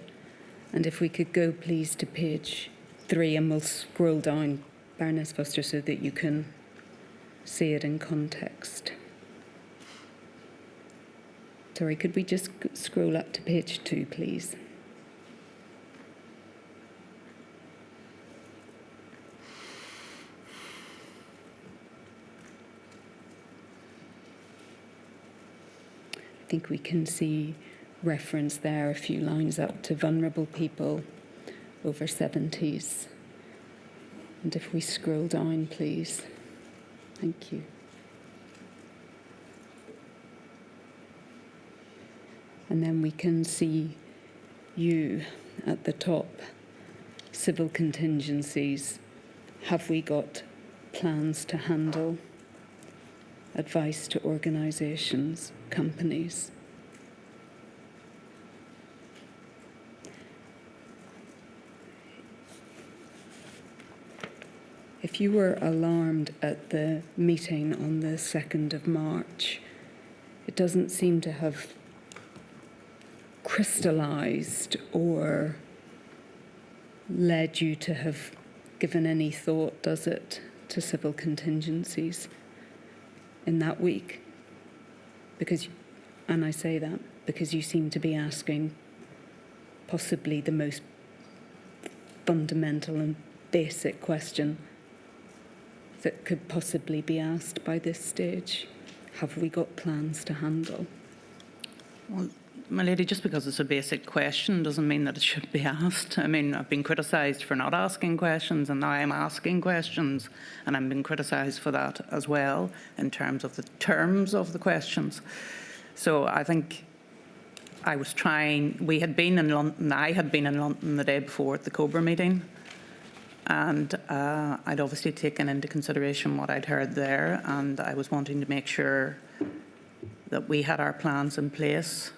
And if we could go, please, to page 3, and we'll scroll down, Baroness Foster, so that you can see it in context. Sorry, could we just scroll up to page 2, please? I think we can see reference there, a few lines up, to vulnerable people over 70s. And if we scroll down, please. Thank you. And then we can see you at the top, civil contingencies. Have we got plans to handle? Advice to organisations, companies. If you were alarmed at the meeting on the 2nd of March, it doesn't seem to have crystallised or led you to have given any thought, does it, to civil contingencies in that week? Because, and I say that because you seem to be asking possibly the most fundamental and basic question that could possibly be asked by this stage. Have we got plans to handle? Well, my lady, just because it's a basic question doesn't mean that it should be asked. I mean, I've been criticised for not asking questions, and now I'm asking questions, and I'm being criticised for that as well in terms of the questions. So I think I was trying, we had been in London, I had been in London the day before at the COBRA meeting, and I'd obviously taken into consideration what I'd heard there, and I was wanting to make sure that we had our plans in place.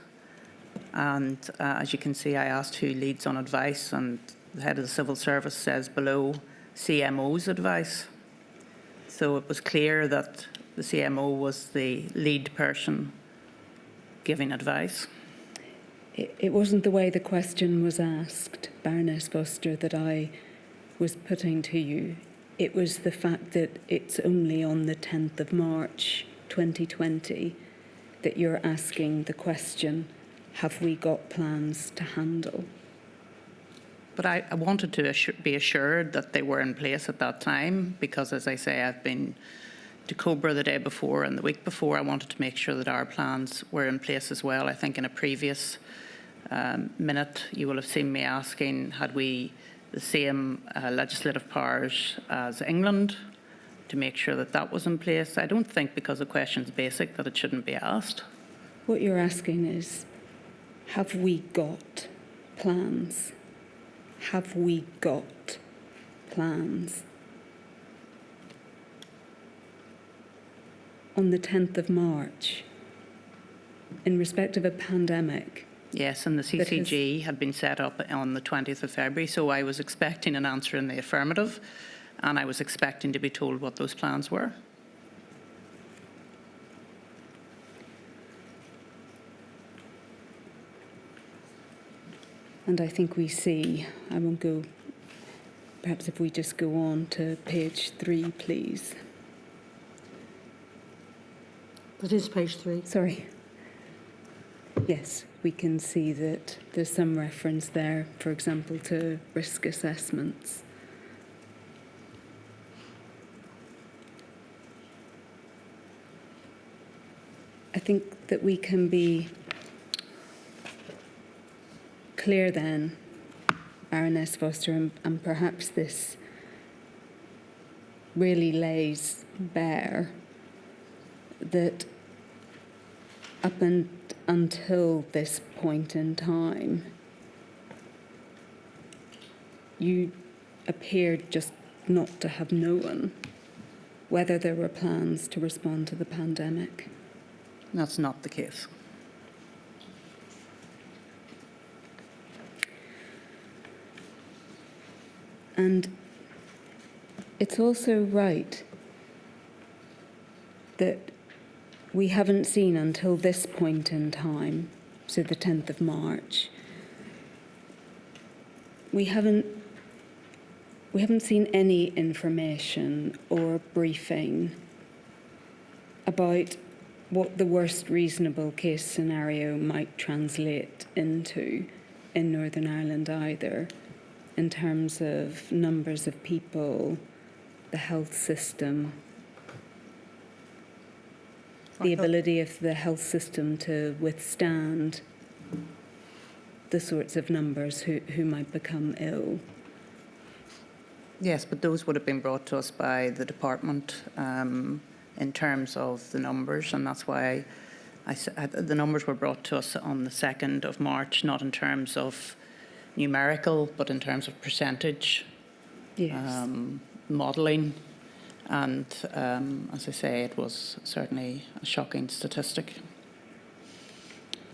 And as you can see, I asked who leads on advice, and the head of the civil service says below CMO's advice. So it was clear that the CMO was the lead person giving advice. It wasn't the way the question was asked, Baroness Foster, that I was putting to you. It was the fact that it's only on the 10th of March 2020 that you're asking the question, have we got plans to handle? But I wanted to be assured that they were in place at that time, because, as I say, I've been to COBRA the day before and the week before. I wanted to make sure that our plans were in place as well. I think in a previous minute you will have seen me asking, had we the same legislative powers as England, to make sure that that was in place. I don't think because the question's basic that it shouldn't be asked. What you're asking is, have we got plans? Have we got plans? On the 10th of March, in respect of a pandemic. Yes, and the CCG had been set up on the 20th of February, so I was expecting an answer in the affirmative, and I was expecting to be told what those plans were. And I think we see, I won't go, perhaps if we just go on to page 3, please. That is page 3. Sorry. Yes, we can see that there's some reference there, for example, to risk assessments. I think that we can be clear then Baroness Foster, and perhaps this really lays bare that up until this point in time, you appeared just not to have known whether there were plans to respond to the pandemic. That's not the case. And it's also right that we haven't seen until this point in time, so the 10th of March, we haven't seen any information or briefing about what the worst reasonable case scenario might translate into in Northern Ireland either, in terms of numbers of people, the health system, the ability of the health system to withstand the sorts of numbers who might become ill. Yes, but those would have been brought to us by the department in terms of the numbers, and that's why the numbers were brought to us on the 2nd of March, not in terms of numerical, but in terms of percentage, Yes. modelling. And as I say, it was certainly a shocking statistic.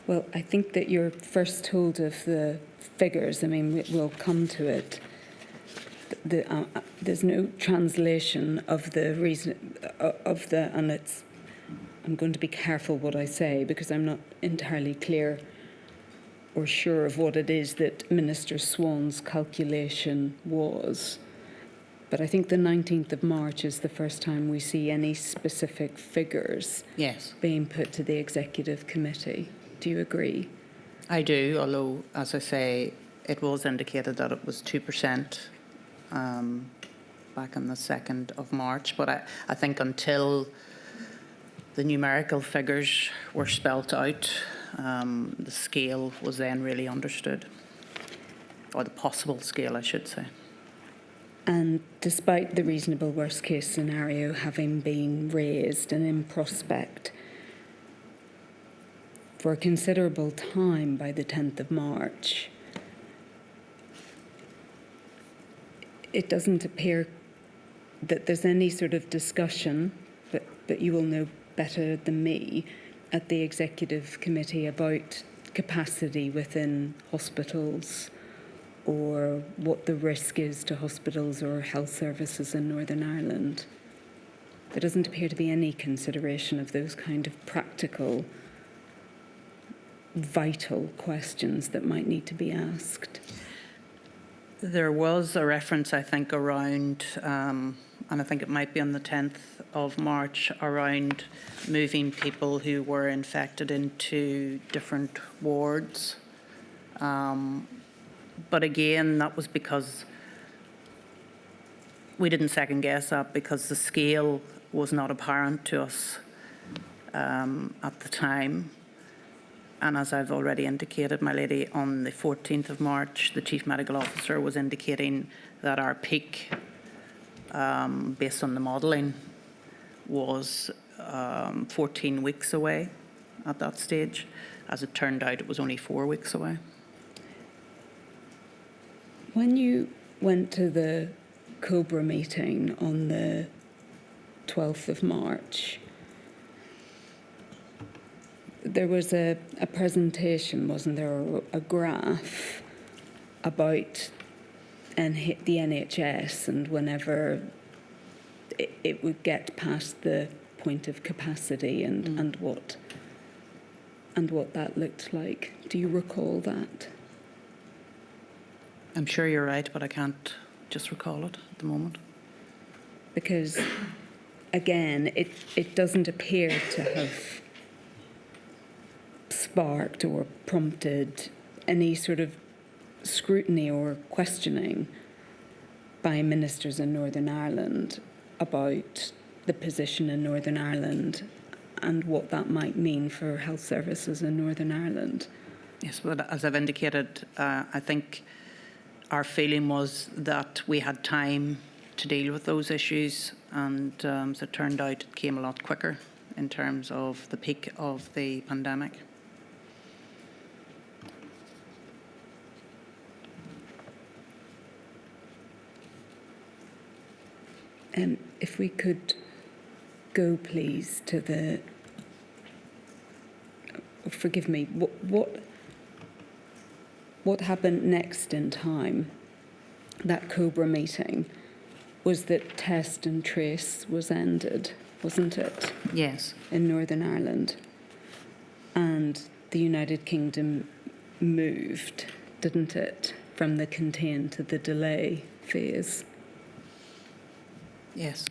Well, I think that you're first told of the figures. I mean, we'll come to it. There's no translation of the reason and it's. I'm going to be careful what I say because I'm not entirely clear or sure of what it is that Minister Swan's calculation was. But I think the 19th of March is the first time we see any specific figures Yes, being put to the Executive Committee. Do you agree? I do, although, as I say, it was indicated that it was 2% back on the 2nd of March. But I think until the numerical figures were spelt out, the scale was then really understood, or the possible scale, I should say. And despite the reasonable worst case scenario having been raised and in prospect for a considerable time by the 10th of March, it doesn't appear that there's any sort of discussion, but you will know better than me, at the Executive Committee about capacity within hospitals or what the risk is to hospitals or health services in Northern Ireland. There doesn't appear to be any consideration of those kind of practical, vital questions that might need to be asked. There was a reference, I think, around, and I think it might be on the 10th of March, around moving people who were infected into different wards. But again, that was because we didn't second guess that because the scale was not apparent to us at the time. And as I've already indicated, my lady, on the 14th of March, the Chief Medical Officer was indicating that our peak, based on the modelling, was 14 weeks away at that stage. As it turned out, it was only 4 weeks away. When you went to the COBRA meeting on the 12th of March, there was a presentation, wasn't there, or a graph about the NHS and whenever it would get past the point of capacity and what that looked like. Do you recall that? I'm sure you're right, but I can't just recall it at the moment. Because, again, it doesn't appear to have sparked or prompted any sort of scrutiny or questioning by ministers in Northern Ireland about the position in Northern Ireland and what that might mean for health services in Northern Ireland. Yes, but as I've indicated, I think our feeling was that we had time to deal with those issues, and as it turned out, it came a lot quicker in terms of the peak of the pandemic. If we could go, please, to the. Forgive me. What happened next in time? That Cobra meeting was that test and trace was ended, wasn't it? Yes. In Northern Ireland, and the United Kingdom moved, didn't it, from the contain to the delay phase? Yes.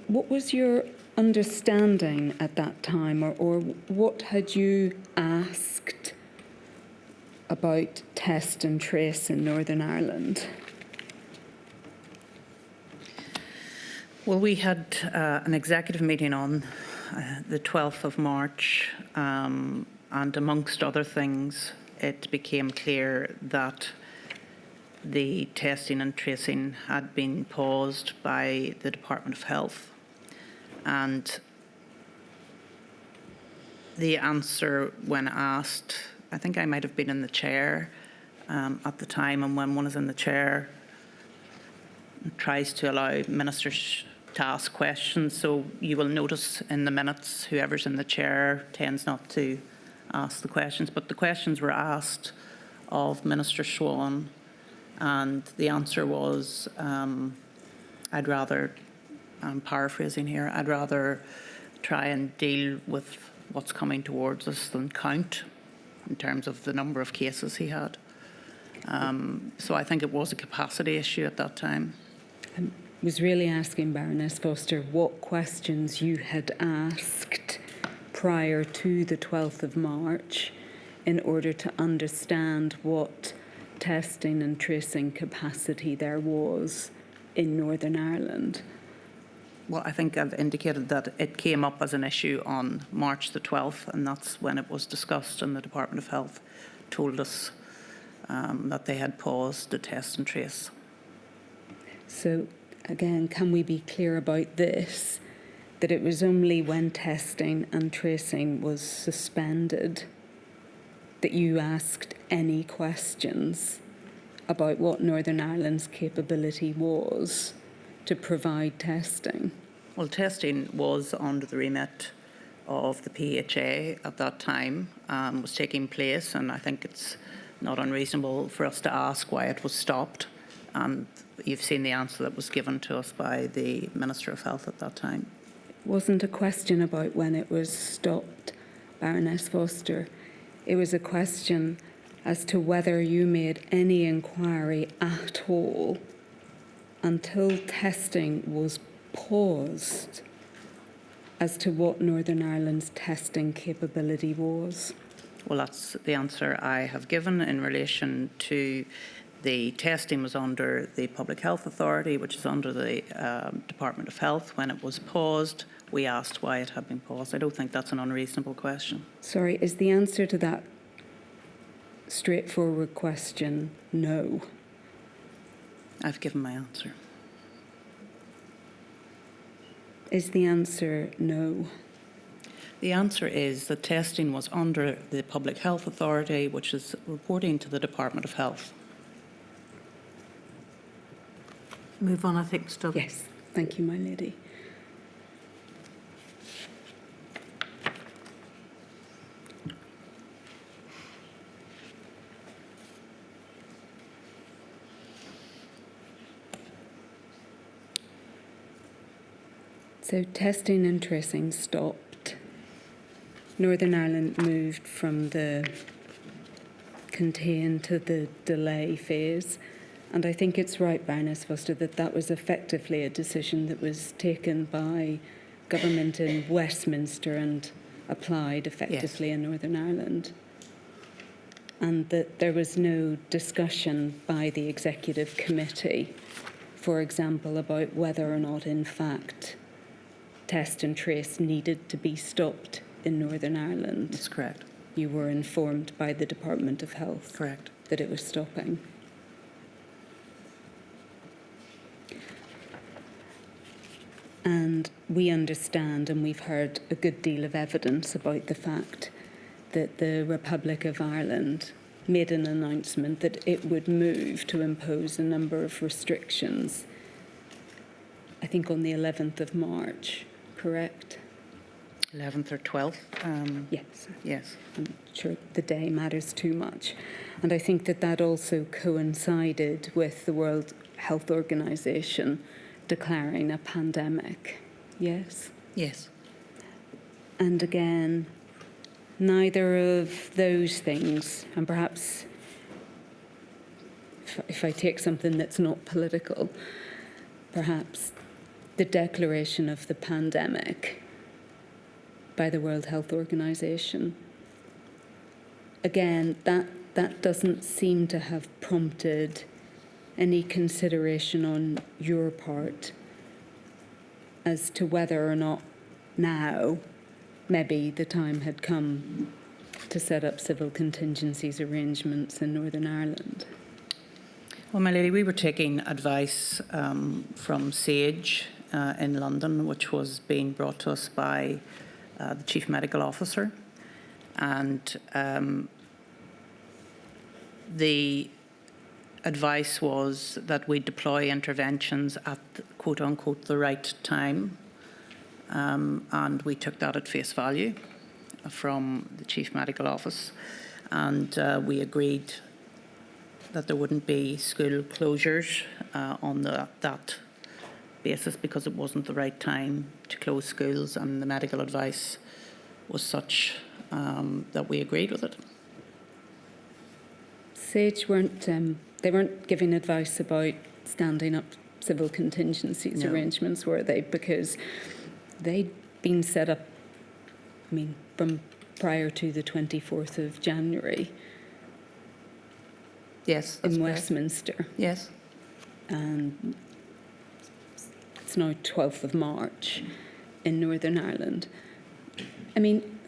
What was your understanding at that time, or what had you asked about test and trace in Northern Ireland? Well, we had an executive meeting on the 12th of March, and amongst other things, it became clear that the testing and tracing had been paused by the Department of Health. And the answer when asked, I think I might have been in the chair at the time, and when one is in the chair, tries to allow ministers to ask questions. So you will notice in the minutes, whoever's in the chair tends not to ask the questions, but the questions were asked of Minister Swan, and the answer was, I'd rather, I'm paraphrasing here, I'd rather try and deal with what's coming towards us than count in terms of the number of cases he had. So I think it was a capacity issue at that time. I was really asking Baroness Foster what questions you had asked prior to the 12th of March in order to understand what testing and tracing capacity there was in Northern Ireland. Well, I think I've indicated that it came up as an issue on March the 12th, and that's when it was discussed, and the Department of Health told us that they had paused the test and trace. So, again, can we be clear about this, that it was only when testing and tracing was suspended that you asked any questions about what Northern Ireland's capability was to provide testing? Well, testing was under the remit of the PHA at that time, was taking place, and I think it's not unreasonable for us to ask why it was stopped. And you've seen the answer that was given to us by the Minister of Health at that time. It wasn't a question about when it was stopped, Baroness Foster. It was a question as to whether you made any inquiry at all until testing was paused as to what Northern Ireland's testing capability was. Well, that's the answer I have given in relation to the testing was under the Public Health Authority, which is under the Department of Health. When it was paused, we asked why it had been paused. I don't think that's an unreasonable question. Sorry, is the answer to that straightforward question no? I've given my answer. Is the answer no? The answer is that testing was under the Public Health Authority, which is reporting to the Department of Health. Move on, I think, Stub. Yes, thank you, my lady. So testing and tracing stopped. Northern Ireland moved from the contain to the delay phase. And I think it's right, Baroness Foster, that that was effectively a decision that was taken by government in Westminster and applied effectively in Northern Ireland. And that there was no discussion by the Executive Committee, for example, about whether or not, in fact, test and trace needed to be stopped in Northern Ireland. That's correct. You were informed by the Department of Health. Correct. That it was stopping. And we understand, and we've heard a good deal of evidence about the fact that the Republic of Ireland made an announcement that it would move to impose a number of restrictions, I think on the 11th of March, correct? 11th or 12th? Yes. Yes. I'm not sure the day matters too much. And I think that that also coincided with the World Health Organization declaring a pandemic. Yes? Yes. And again, neither of those things, and perhaps if I take something that's not political, perhaps the declaration of the pandemic by the World Health Organization, again, that doesn't seem to have prompted any consideration on your part as to whether or not now maybe the time had come to set up civil contingencies arrangements in Northern Ireland. Well, my lady, we were taking advice from SAGE in London, which was being brought to us by the Chief Medical Officer. And the advice was that we deploy interventions at, quote unquote, the right time. And we took that at face value from the Chief Medical Office. And we agreed that there wouldn't be school closures on that basis because it wasn't the right time to close schools, and the medical advice was such that we agreed with it. SAGE they weren't giving advice about standing up civil contingencies arrangements, were they? Because they'd been set up, I mean, from prior to the 24th of January. Yes. In correct. Westminster. Yes. And it's now 12th of March in Northern Ireland. I mean,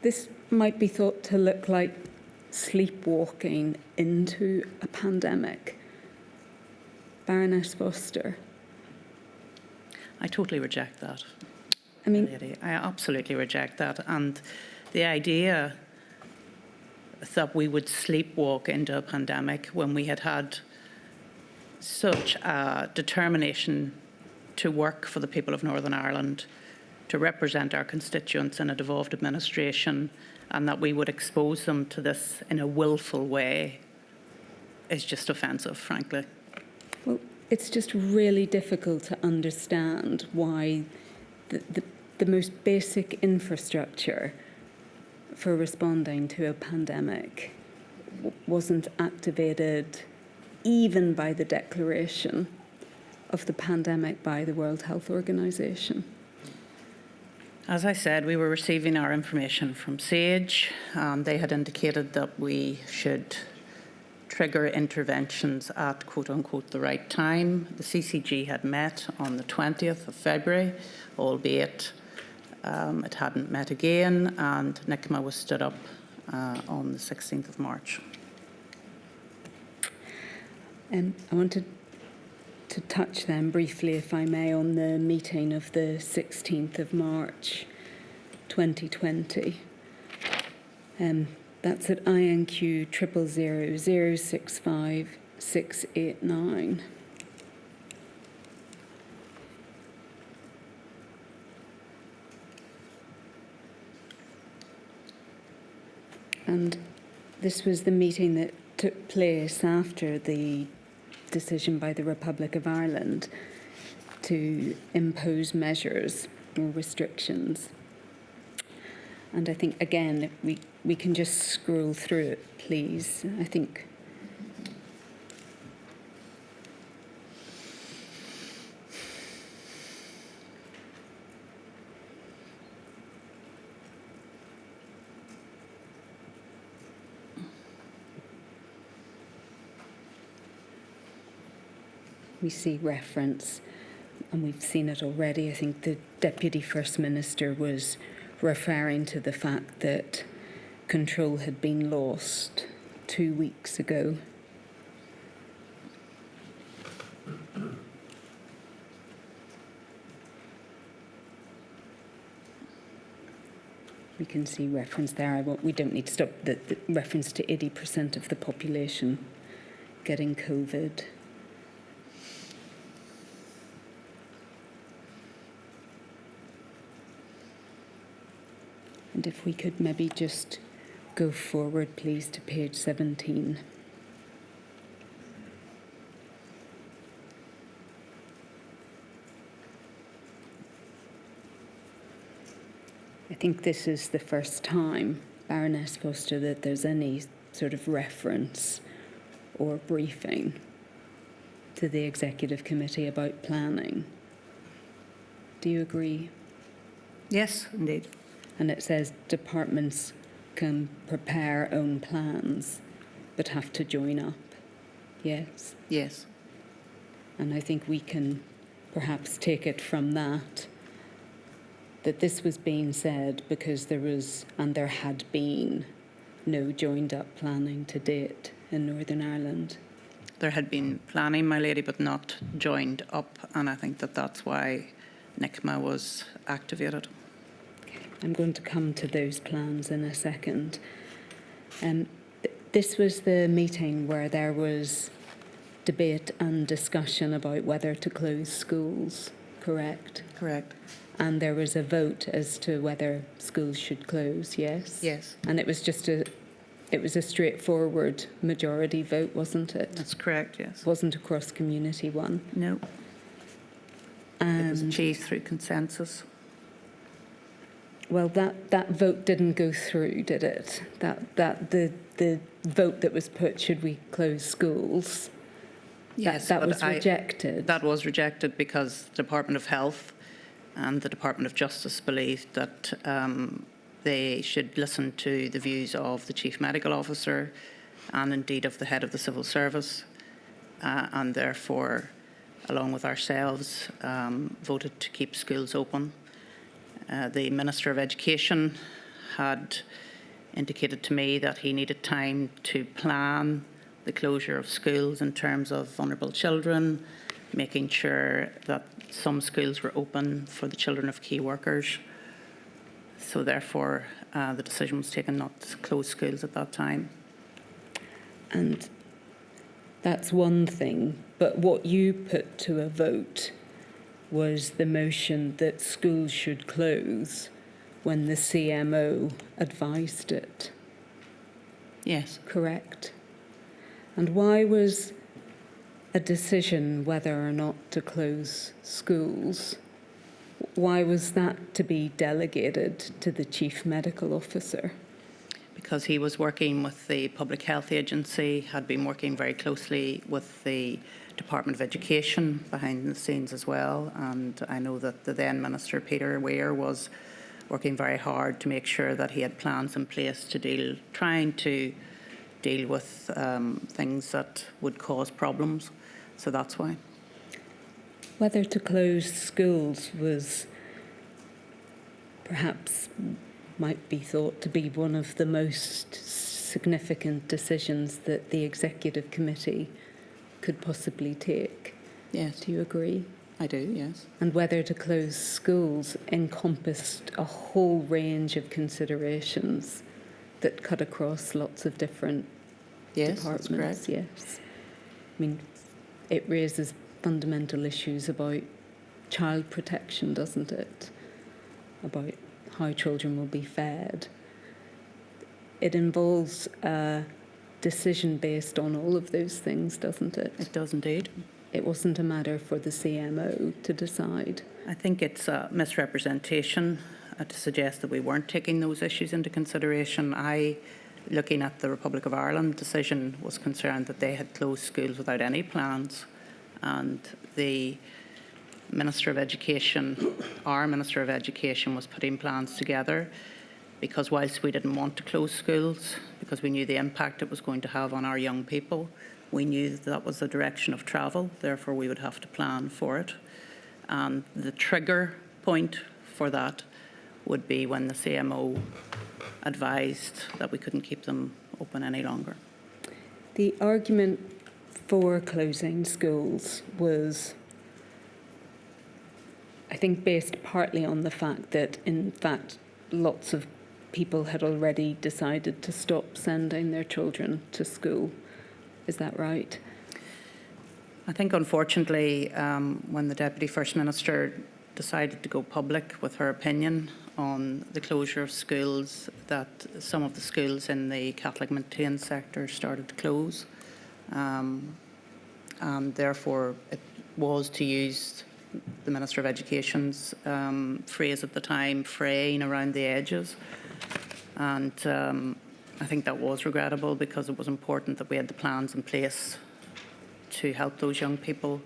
this might be thought to look like sleepwalking into a pandemic. Baroness Foster. I totally reject that. I mean, lady. I absolutely reject that. And the idea that we would sleepwalk into a pandemic when we had had such a determination to work for the people of Northern Ireland, to represent our constituents in a devolved administration, and that we would expose them to this in a willful way is just offensive, frankly. well, it's just really difficult to understand why the most basic infrastructure for responding to a pandemic wasn't activated even by the declaration of the pandemic by the World Health Organization. As I said, we were receiving our information from SAGE. They had indicated that we should trigger interventions at, quote unquote, the right time. The CCG had met on the 20th of February, albeit it hadn't met again, and NICMA was stood up on the 16th of March. I wanted to touch then briefly, if I may, on the meeting of the 16th of March 2020. That's at INQ 000 065 689. And this was the meeting that took place after the decision by the Republic of Ireland to impose measures or restrictions. And I think, again, if we can just scroll through it, please. I think we see reference, and we've seen it already. I think the Deputy First Minister was referring to the fact that control had been lost 2 weeks ago. We can see reference there. We don't need to stop the reference to 80% of the population getting COVID. And if we could maybe just go forward, please, to page 17. I think this is the first time, Baroness Foster, that there's any sort of reference or briefing to the Executive Committee about planning. Do you agree? Yes, indeed. And it says departments can prepare own plans, but have to join up. Yes? Yes. And I think we can perhaps take it from that this was being said because there was, and there had been, no joined up planning to date in Northern Ireland. There had been planning, my lady, but not joined up, and I think that that's why NICMA was activated. I'm going to come to those plans in a second. This was the meeting where there was debate and discussion about whether to close schools, correct? Correct. And there was a vote as to whether schools should close, yes? Yes. And it was just a straightforward majority vote, wasn't it? That's correct, yes. It wasn't a cross-community one. No. It was achieved through consensus. Well, that vote didn't go through, did it? The vote that was put, should we close schools? Yes, that but was rejected. That was rejected because the Department of Health and the Department of Justice believed that they should listen to the views of the Chief Medical Officer and indeed of the Head of the Civil Service, and therefore, along with ourselves, voted to keep schools open. The Minister of Education had indicated to me that he needed time to plan the closure of schools in terms of vulnerable children, making sure that some schools were open for the children of key workers. So therefore, the decision was taken not to close schools at that time. And that's one thing, but what you put to a vote was the motion that schools should close when the CMO advised it. Yes. Correct? And why was a decision whether or not to close schools, why was that to be delegated to the Chief Medical Officer? Because he was working with the Public Health Agency, had been working very closely with the Department of Education behind the scenes as well, and I know that the then Minister Peter Weir was working very hard to make sure that he had plans in place to trying to deal with things that would cause problems. So that's why. Whether to close schools was perhaps might be thought to be one of the most significant decisions that the Executive Committee could possibly take. Yes. Do you agree? I do, yes. And whether to close schools encompassed a whole range of considerations that cut across lots of different departments. That's correct. Yes. I mean, it raises fundamental issues about child protection, doesn't it? About how children will be fed. It involves a decision based on all of those things, doesn't it? It does indeed. It wasn't a matter for the CMO to decide. I think it's a misrepresentation to suggest that we weren't taking those issues into consideration. Looking at the Republic of Ireland decision, was concerned that they had closed schools without any plans, and the Minister of Education, our Minister of Education, was putting plans together because whilst we didn't want to close schools, because we knew the impact it was going to have on our young people, we knew that was the direction of travel, therefore we would have to plan for it. And the trigger point for that would be when the CMO advised that we couldn't keep them open any longer. The argument for closing schools was, I think, based partly on the fact that, in fact, lots of people had already decided to stop sending their children to school. Is that right? I think, unfortunately, when the Deputy First Minister decided to go public with her opinion on the closure of schools, that some of the schools in the Catholic maintained sector started to close. And therefore, it was, to use the Minister of Education's phrase at the time, fraying around the edges. And I think that was regrettable, because it was important that we had the plans in place to help those young people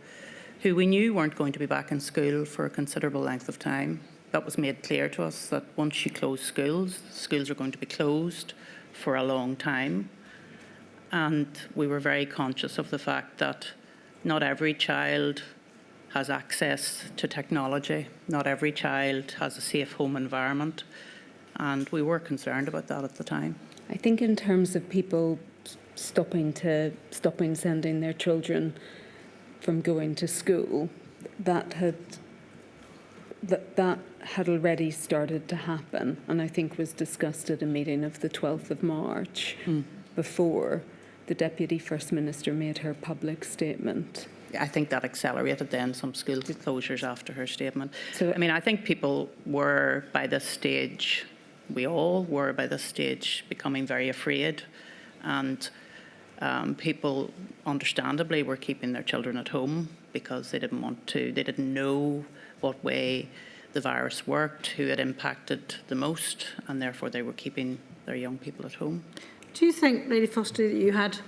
who we knew weren't going to be back in school for a considerable length of time. That was made clear to us, that once you close schools, schools are going to be closed for a long time. And we were very conscious of the fact that not every child has access to technology. Not every child has a safe home environment. And we were concerned about that at the time. I think in terms of people stopping sending their children from going to school, that had already started to happen, and I think was discussed at a meeting of the 12th of March before the Deputy First Minister made her public statement. I think that accelerated then some school closures after her statement. So, I mean, I think people were by this stage, we all were by this stage becoming very afraid, and people understandably were keeping their children at home because they didn't know what way the virus worked, who it impacted the most, and therefore they were keeping their young people at home. Do you think, Lady Foster, that you had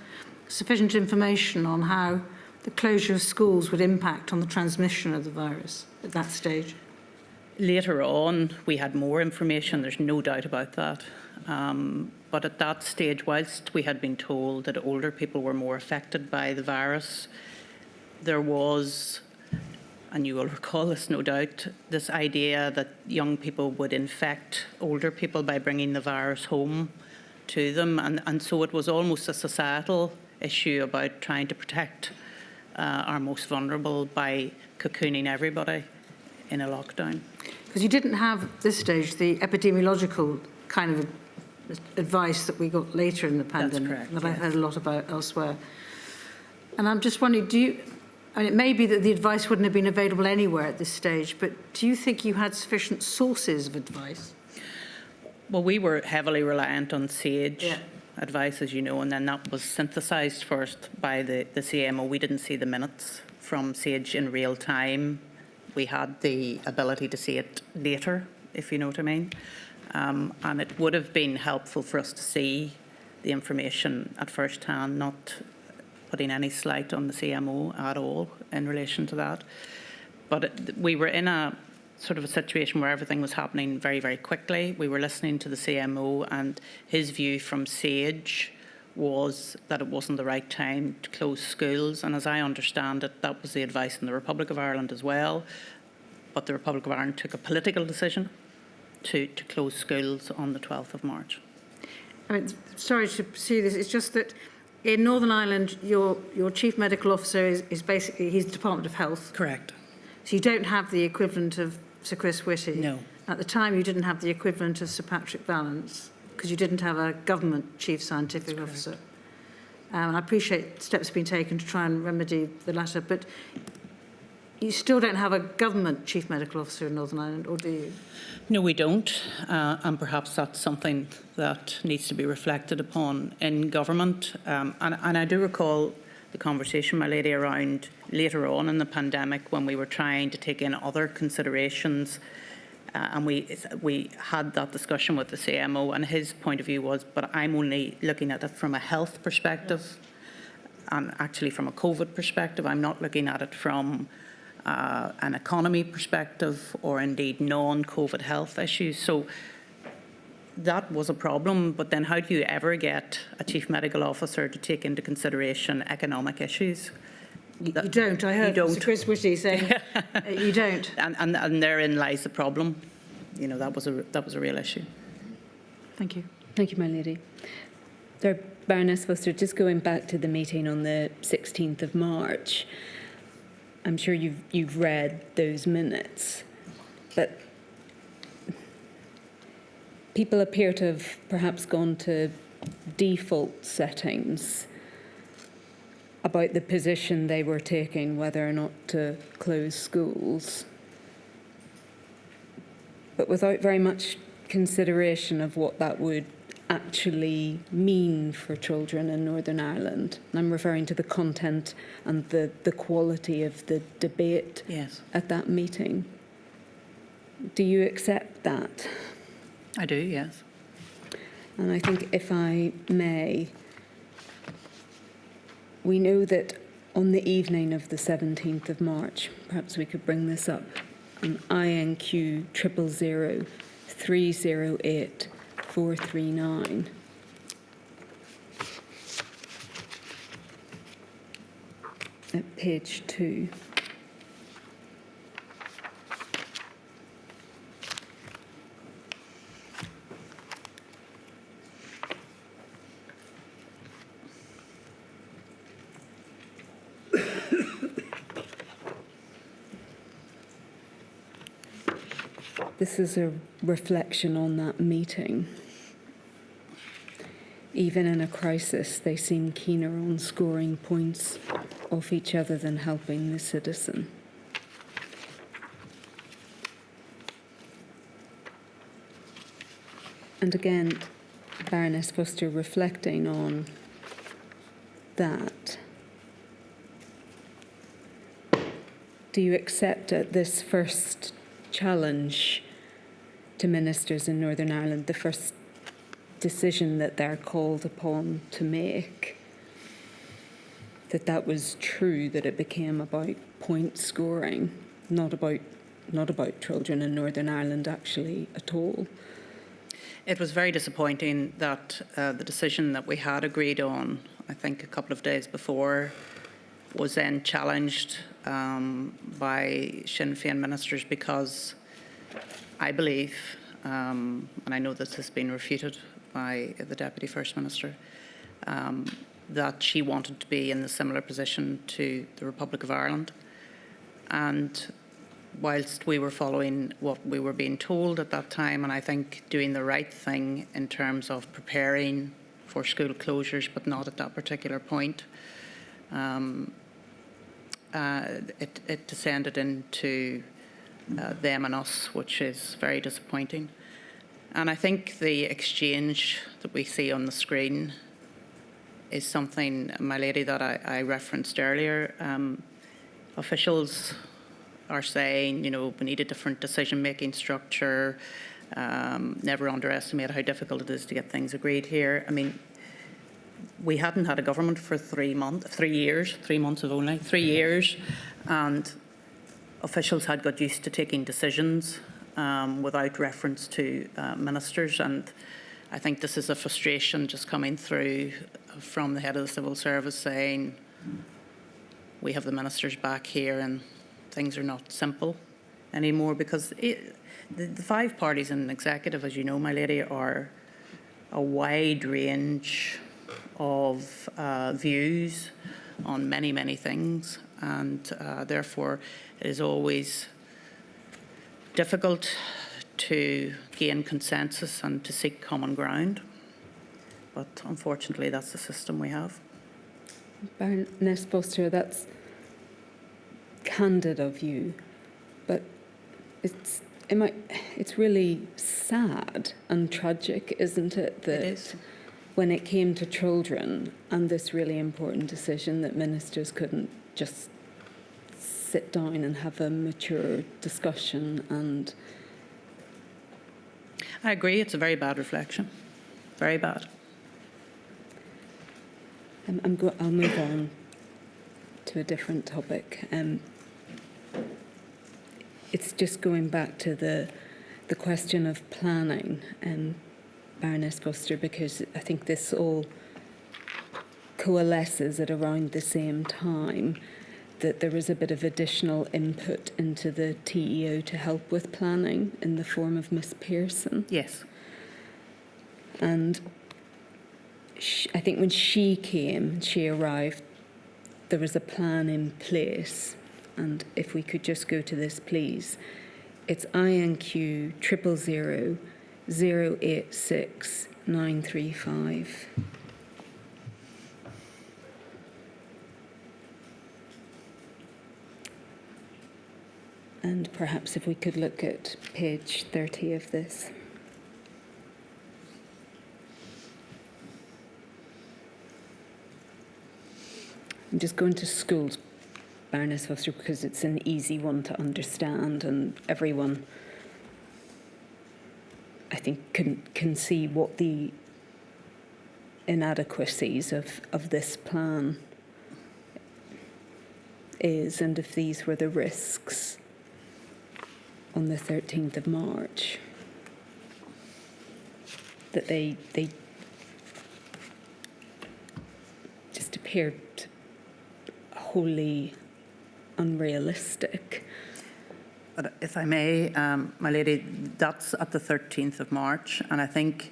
sufficient information on how the closure of schools would impact on the transmission of the virus at that stage? Later on, we had more information, there's no doubt about that. But at that stage, whilst we had been told that older people were more affected by the virus, there was, and you will recall this no doubt, this idea that young people would infect older people by bringing the virus home to them. And so it was almost a societal issue about trying to protect our most vulnerable by cocooning everybody in a lockdown. Because you didn't have at this stage the epidemiological kind of advice that we got later in the pandemic. That's correct, that yes. I've heard a lot about elsewhere. And I'm just wondering, it may be that the advice wouldn't have been available anywhere at this stage, but do you think you had sufficient sources of advice? Well, we were heavily reliant on SAGE advice, as you know, and then that was synthesised first by the CMO. We didn't see the minutes from SAGE in real time. We had the ability to see it later, if you know what I mean. And it would have been helpful for us to see the information at first hand, not putting any slight on the CMO at all in relation to that. But we were in a sort of a situation where everything was happening very, very quickly. We were listening to the CMO, and his view from SAGE was that it wasn't the right time to close schools. And as I understand it, that was the advice in the Republic of Ireland as well. But the Republic of Ireland took a political decision to close schools on the 12th of March. I mean, sorry to pursue this, it's just that in Northern Ireland, your chief medical officer is basically, he's the Department of Health. Correct. So you don't have the equivalent of Sir Chris Whitty. No. At the time, you didn't have the equivalent of Sir Patrick Vallance, because you didn't have a government chief scientific officer. And I appreciate steps being taken to try and remedy the latter, but you still don't have a government chief medical officer in Northern Ireland, or do you? No, we don't, and perhaps that's something that needs to be reflected upon in government. And I do recall the conversation, my lady, around later on in the pandemic when we were trying to take in other considerations, and we had that discussion with the CMO, and his point of view was, but I'm only looking at it from a health perspective, and actually from a COVID perspective. I'm not looking at it from an economy perspective or indeed non-COVID health issues. So that was a problem, but then how do you ever get a chief medical officer to take into consideration economic issues? You don't. I heard Sir Chris Whitty saying you don't. And therein lies the problem. You know, that was a real issue. Thank you. Thank you, my lady. Sir Baroness Foster, just going back to the meeting on the 16th of March, I'm sure you've read those minutes, but people appear to have perhaps gone to default settings about the position they were taking, whether or not to close schools, but without very much consideration of what that would actually mean for children in Northern Ireland. And I'm referring to the content and the quality of the debate Yes, at that meeting. Do you accept that? I do, yes. And I think, if I may, we know that on the evening of the 17th of March, perhaps we could bring this up, on INQ 000 308 439. At page 2. This is a reflection on that meeting. Even in a crisis, they seem keener on scoring points off each other than helping the citizen. And again, Baroness Foster, reflecting on that, do you accept at this first challenge to ministers in Northern Ireland, the first decision that they're called upon to make, that was true, that it became about point scoring, not about children in Northern Ireland actually at all? It was very disappointing that the decision that we had agreed on, I think a couple of days before, was then challenged by Sinn Féin ministers, because I believe, and I know this has been refuted by the Deputy First Minister, that she wanted to be in a similar position to the Republic of Ireland. And whilst we were following what we were being told at that time, and I think doing the right thing in terms of preparing for school closures, but not at that particular point, it descended into them and us, which is very disappointing. And I think the exchange that we see on the screen is something, my lady, that I referenced earlier. Officials are saying, you know, we need a different decision-making structure, never underestimate how difficult it is to get things agreed here. I mean, we hadn't had a government for 3 months, 3 years, 3 months of only, 3 years, and officials had got used to taking decisions without reference to ministers. And I think this is a frustration just coming through from the head of the civil service saying, we have the ministers back here and things are not simple anymore, because the 5 parties in the executive, as you know, my lady, are a wide range of views on many, many things, and therefore it is always difficult to gain consensus and to seek common ground. But unfortunately, that's the system we have. Baroness Foster, that's candid of you, but it's really sad and tragic, isn't it, that It is. when it came to children and this really important decision, that ministers couldn't just sit down and have a mature discussion. And I agree, it's a very bad reflection. Very bad. I'll move on to a different topic. It's just going back to the question of planning, Baroness Foster, because I think this all coalesces at around the same time, that there was a bit of additional input into the TEO to help with planning in the form of Miss Pearson. Yes. And I think when she arrived, there was a plan in place. And if we could just go to this, please. It's INQ 000 086935. And perhaps if we could look at page 30 of this. I'm just going to schools, Baroness Foster, because it's an easy one to understand and everyone, I think, can see what the inadequacies of this plan is and if these were the risks on the 13th of March, that they just appeared wholly unrealistic. But if I may, my lady, that's at the 13th of March, and I think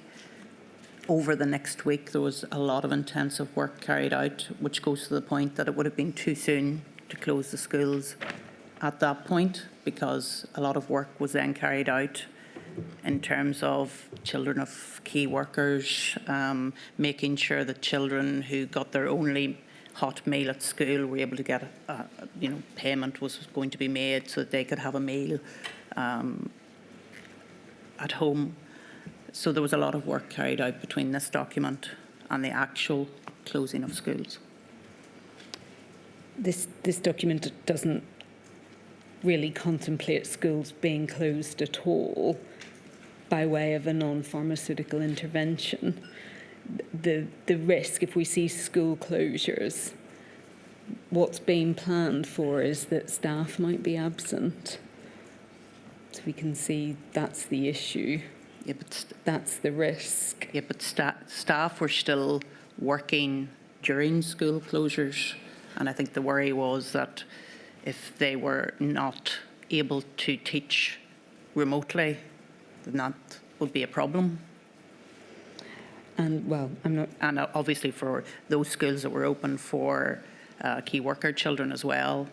over the next week there was a lot of intensive work carried out, which goes to the point that it would have been too soon to close the schools at that point, because a lot of work was then carried out in terms of children of key workers, making sure that children who got their only hot meal at school were able to get, payment was going to be made so that they could have a meal at home. So there was a lot of work carried out between this document and the actual closing of schools. This document doesn't really contemplate schools being closed at all by way of a non-pharmaceutical intervention. The risk, if we see school closures, what's being planned for is that staff might be absent. So we can see that's the issue. Yeah, but That's the risk. yeah, but staff were still working during school closures, and I think the worry was that if they were not able to teach remotely, then that would be a problem. And, well, I'm not... And obviously for those schools that were open for key worker children as well,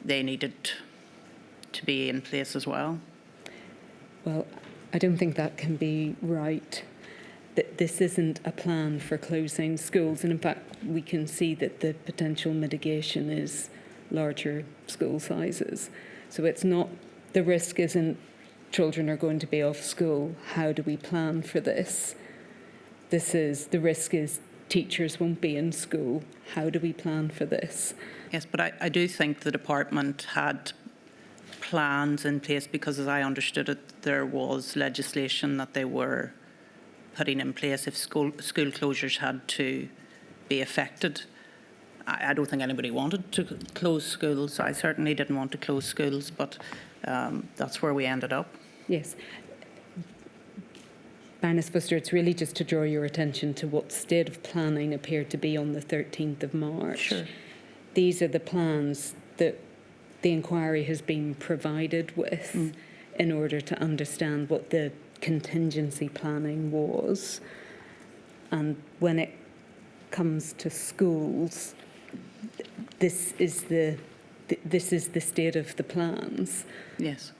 they needed to be in place as well. Well, I don't think that can be right. This isn't a plan for closing schools. And in fact, we can see that the potential mitigation is larger school sizes. So it's not, the risk isn't children are going to be off school. How do we plan for this? The risk is teachers won't be in school. How do we plan for this? Yes, but I do think the department had plans in place, because as I understood it, there was legislation that they were putting in place if school closures had to be affected. I don't think anybody wanted to close schools. I certainly didn't want to close schools, but that's where we ended up. Yes. Baroness Foster, it's really just to draw your attention to what state of planning appeared to be on the 13th of March. Sure. These are the plans that the inquiry has been provided with in order to understand what the contingency planning was. And when it comes to schools, this is the state of the plans. Yes,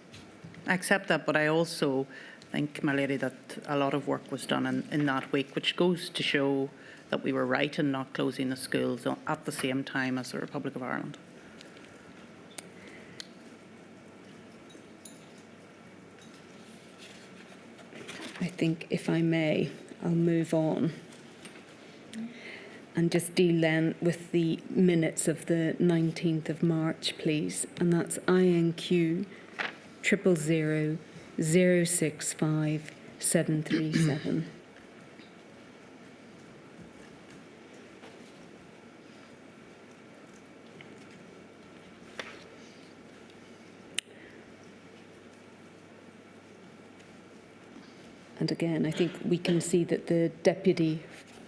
I accept that, but I also think, my lady, that a lot of work was done in that week, which goes to show that we were right in not closing the schools at the same time as the Republic of Ireland. I think, if I may, I'll move on and just deal then with the minutes of the 19th of March, please. And that's INQ 000065737. And again, I think we can see that the Deputy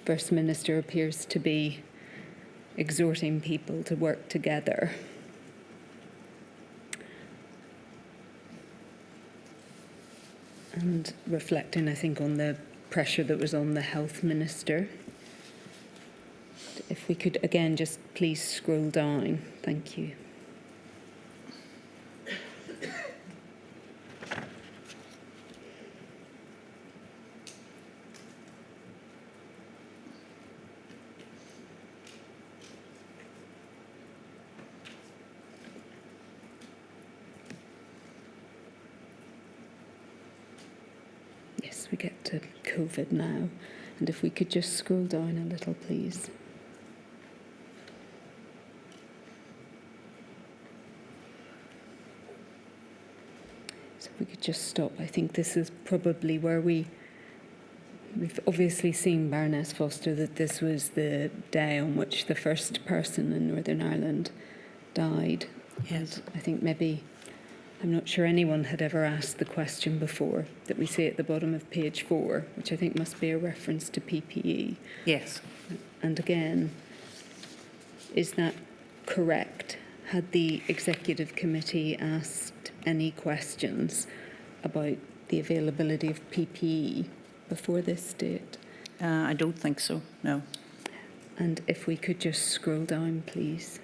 First Minister appears to be exhorting people to work together. And reflecting, I think, on the pressure that was on the Health Minister. If we could, again, just please scroll down. Thank you. COVID now. And if we could just scroll down a little, please. So if we could just stop. I think this is probably where we've obviously seen, Baroness Foster, that this was the day on which the first person in Northern Ireland died. Yes. And I think maybe, I'm not sure anyone had ever asked the question before that we see at the bottom of page 4, which I think must be a reference to PPE. Yes. And again, is that correct? Had the Executive Committee asked any questions about the availability of PPE before this date? I don't think so, no. And if we could just scroll down, please.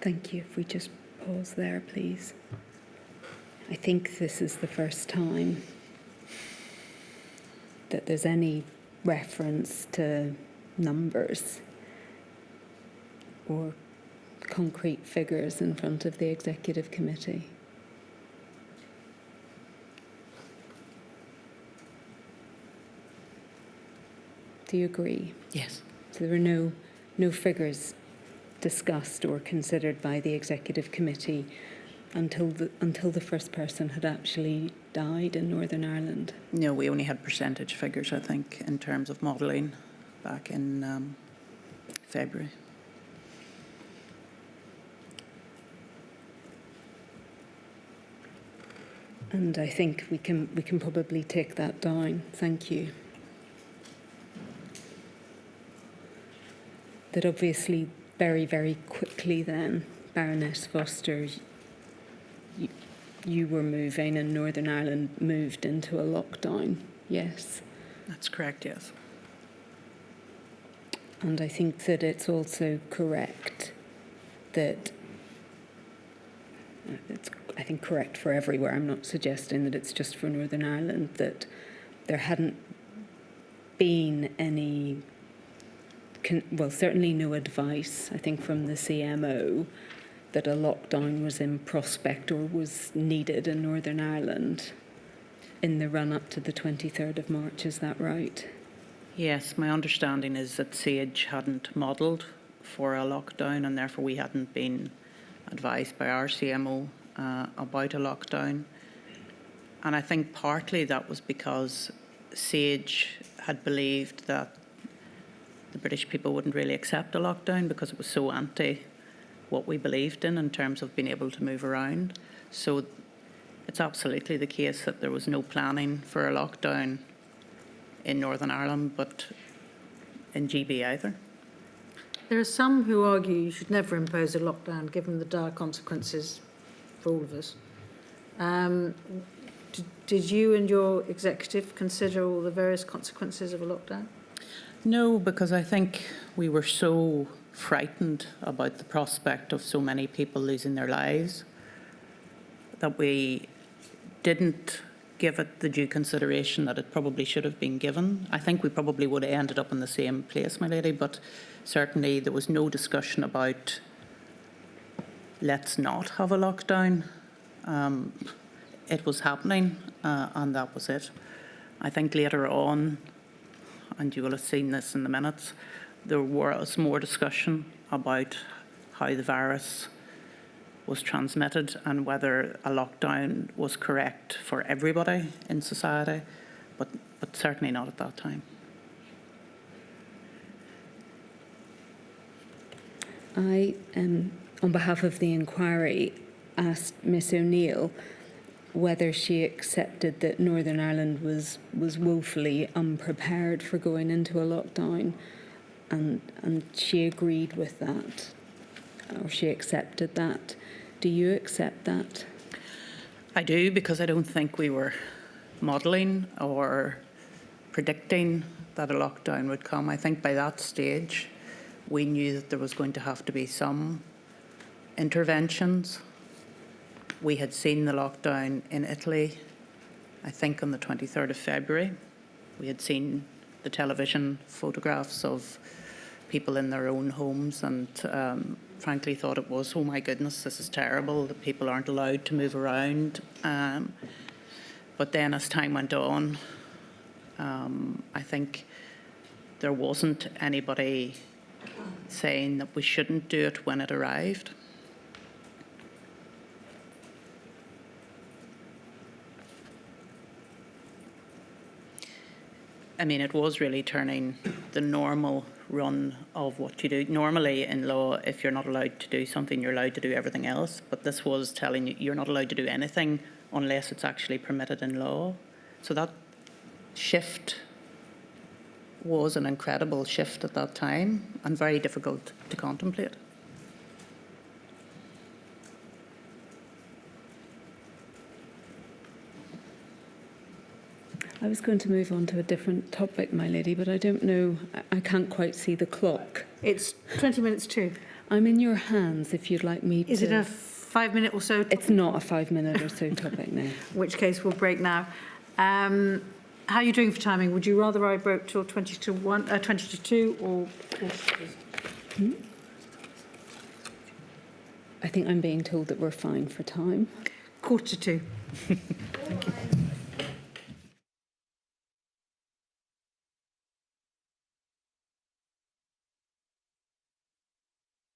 Thank you. If we just pause there, please. I think this is the first time that there's any reference to numbers or concrete figures in front of the Executive Committee. Do you agree? Yes. So there were no figures discussed or considered by the Executive Committee until the first person had actually died in Northern Ireland. No, we only had percentage figures, I think, in terms of modelling back in February. And I think we can probably take that down. Thank you. That obviously very, very quickly then, Baroness Foster, you were moving and Northern Ireland moved into a lockdown, yes? That's correct, yes. And I think that it's also correct that it's, I think, correct for everywhere. I'm not suggesting that it's just for Northern Ireland, that there hadn't been any, well, certainly no advice, I think, from the CMO that a lockdown was in prospect or was needed in Northern Ireland in the run-up to the 23rd of March. Is that right? Yes, my understanding is that SAGE hadn't modelled for a lockdown and therefore we hadn't been advised by our CMO about a lockdown. And I think partly that was because SAGE had believed that the British people wouldn't really accept a lockdown because it was so anti what we believed in terms of being able to move around. So it's absolutely the case that there was no planning for a lockdown in Northern Ireland, but in GB either. There are some who argue you should never impose a lockdown given the dire consequences for all of us. Did you and your executive consider all the various consequences of a lockdown? No, because I think we were so frightened about the prospect of so many people losing their lives that we didn't give it the due consideration that it probably should have been given. I think we probably would have ended up in the same place, my lady, but certainly there was no discussion about let's not have a lockdown. It was happening and that was it. I think later on, and you will have seen this in the minutes, there was more discussion about how the virus was transmitted and whether a lockdown was correct for everybody in society, but certainly not at that time. I, on behalf of the inquiry, asked Miss O'Neill whether she accepted that Northern Ireland was woefully unprepared for going into a lockdown, and she agreed with that, or she accepted that. Do you accept that? I do, because I don't think we were modelling or predicting that a lockdown would come. I think by that stage we knew that there was going to have to be some interventions. We had seen the lockdown in Italy, I think on the 23rd of February. We had seen the television photographs of people in their own homes and frankly thought it was, oh my goodness, this is terrible, that people aren't allowed to move around. But then as time went on, I think there wasn't anybody saying that we shouldn't do it when it arrived. I mean, it was really turning the normal run of what you do. Normally in law, if you're not allowed to do something, you're allowed to do everything else. But this was telling you you're not allowed to do anything unless it's actually permitted in law. So that shift was an incredible shift at that time and very difficult to contemplate. I was going to move on to a different topic, my lady, but I don't know, I can't quite see the clock. It's 20 minutes to. I'm in your hands if you'd like me to... Is it a 5 minute or so? It's not a 5 minute or so topic now. In which case we'll break now. How are you doing for timing? Would you rather I broke till 20 to 2 or... I think I'm being told that we're fine for time. 1:45. Thank you.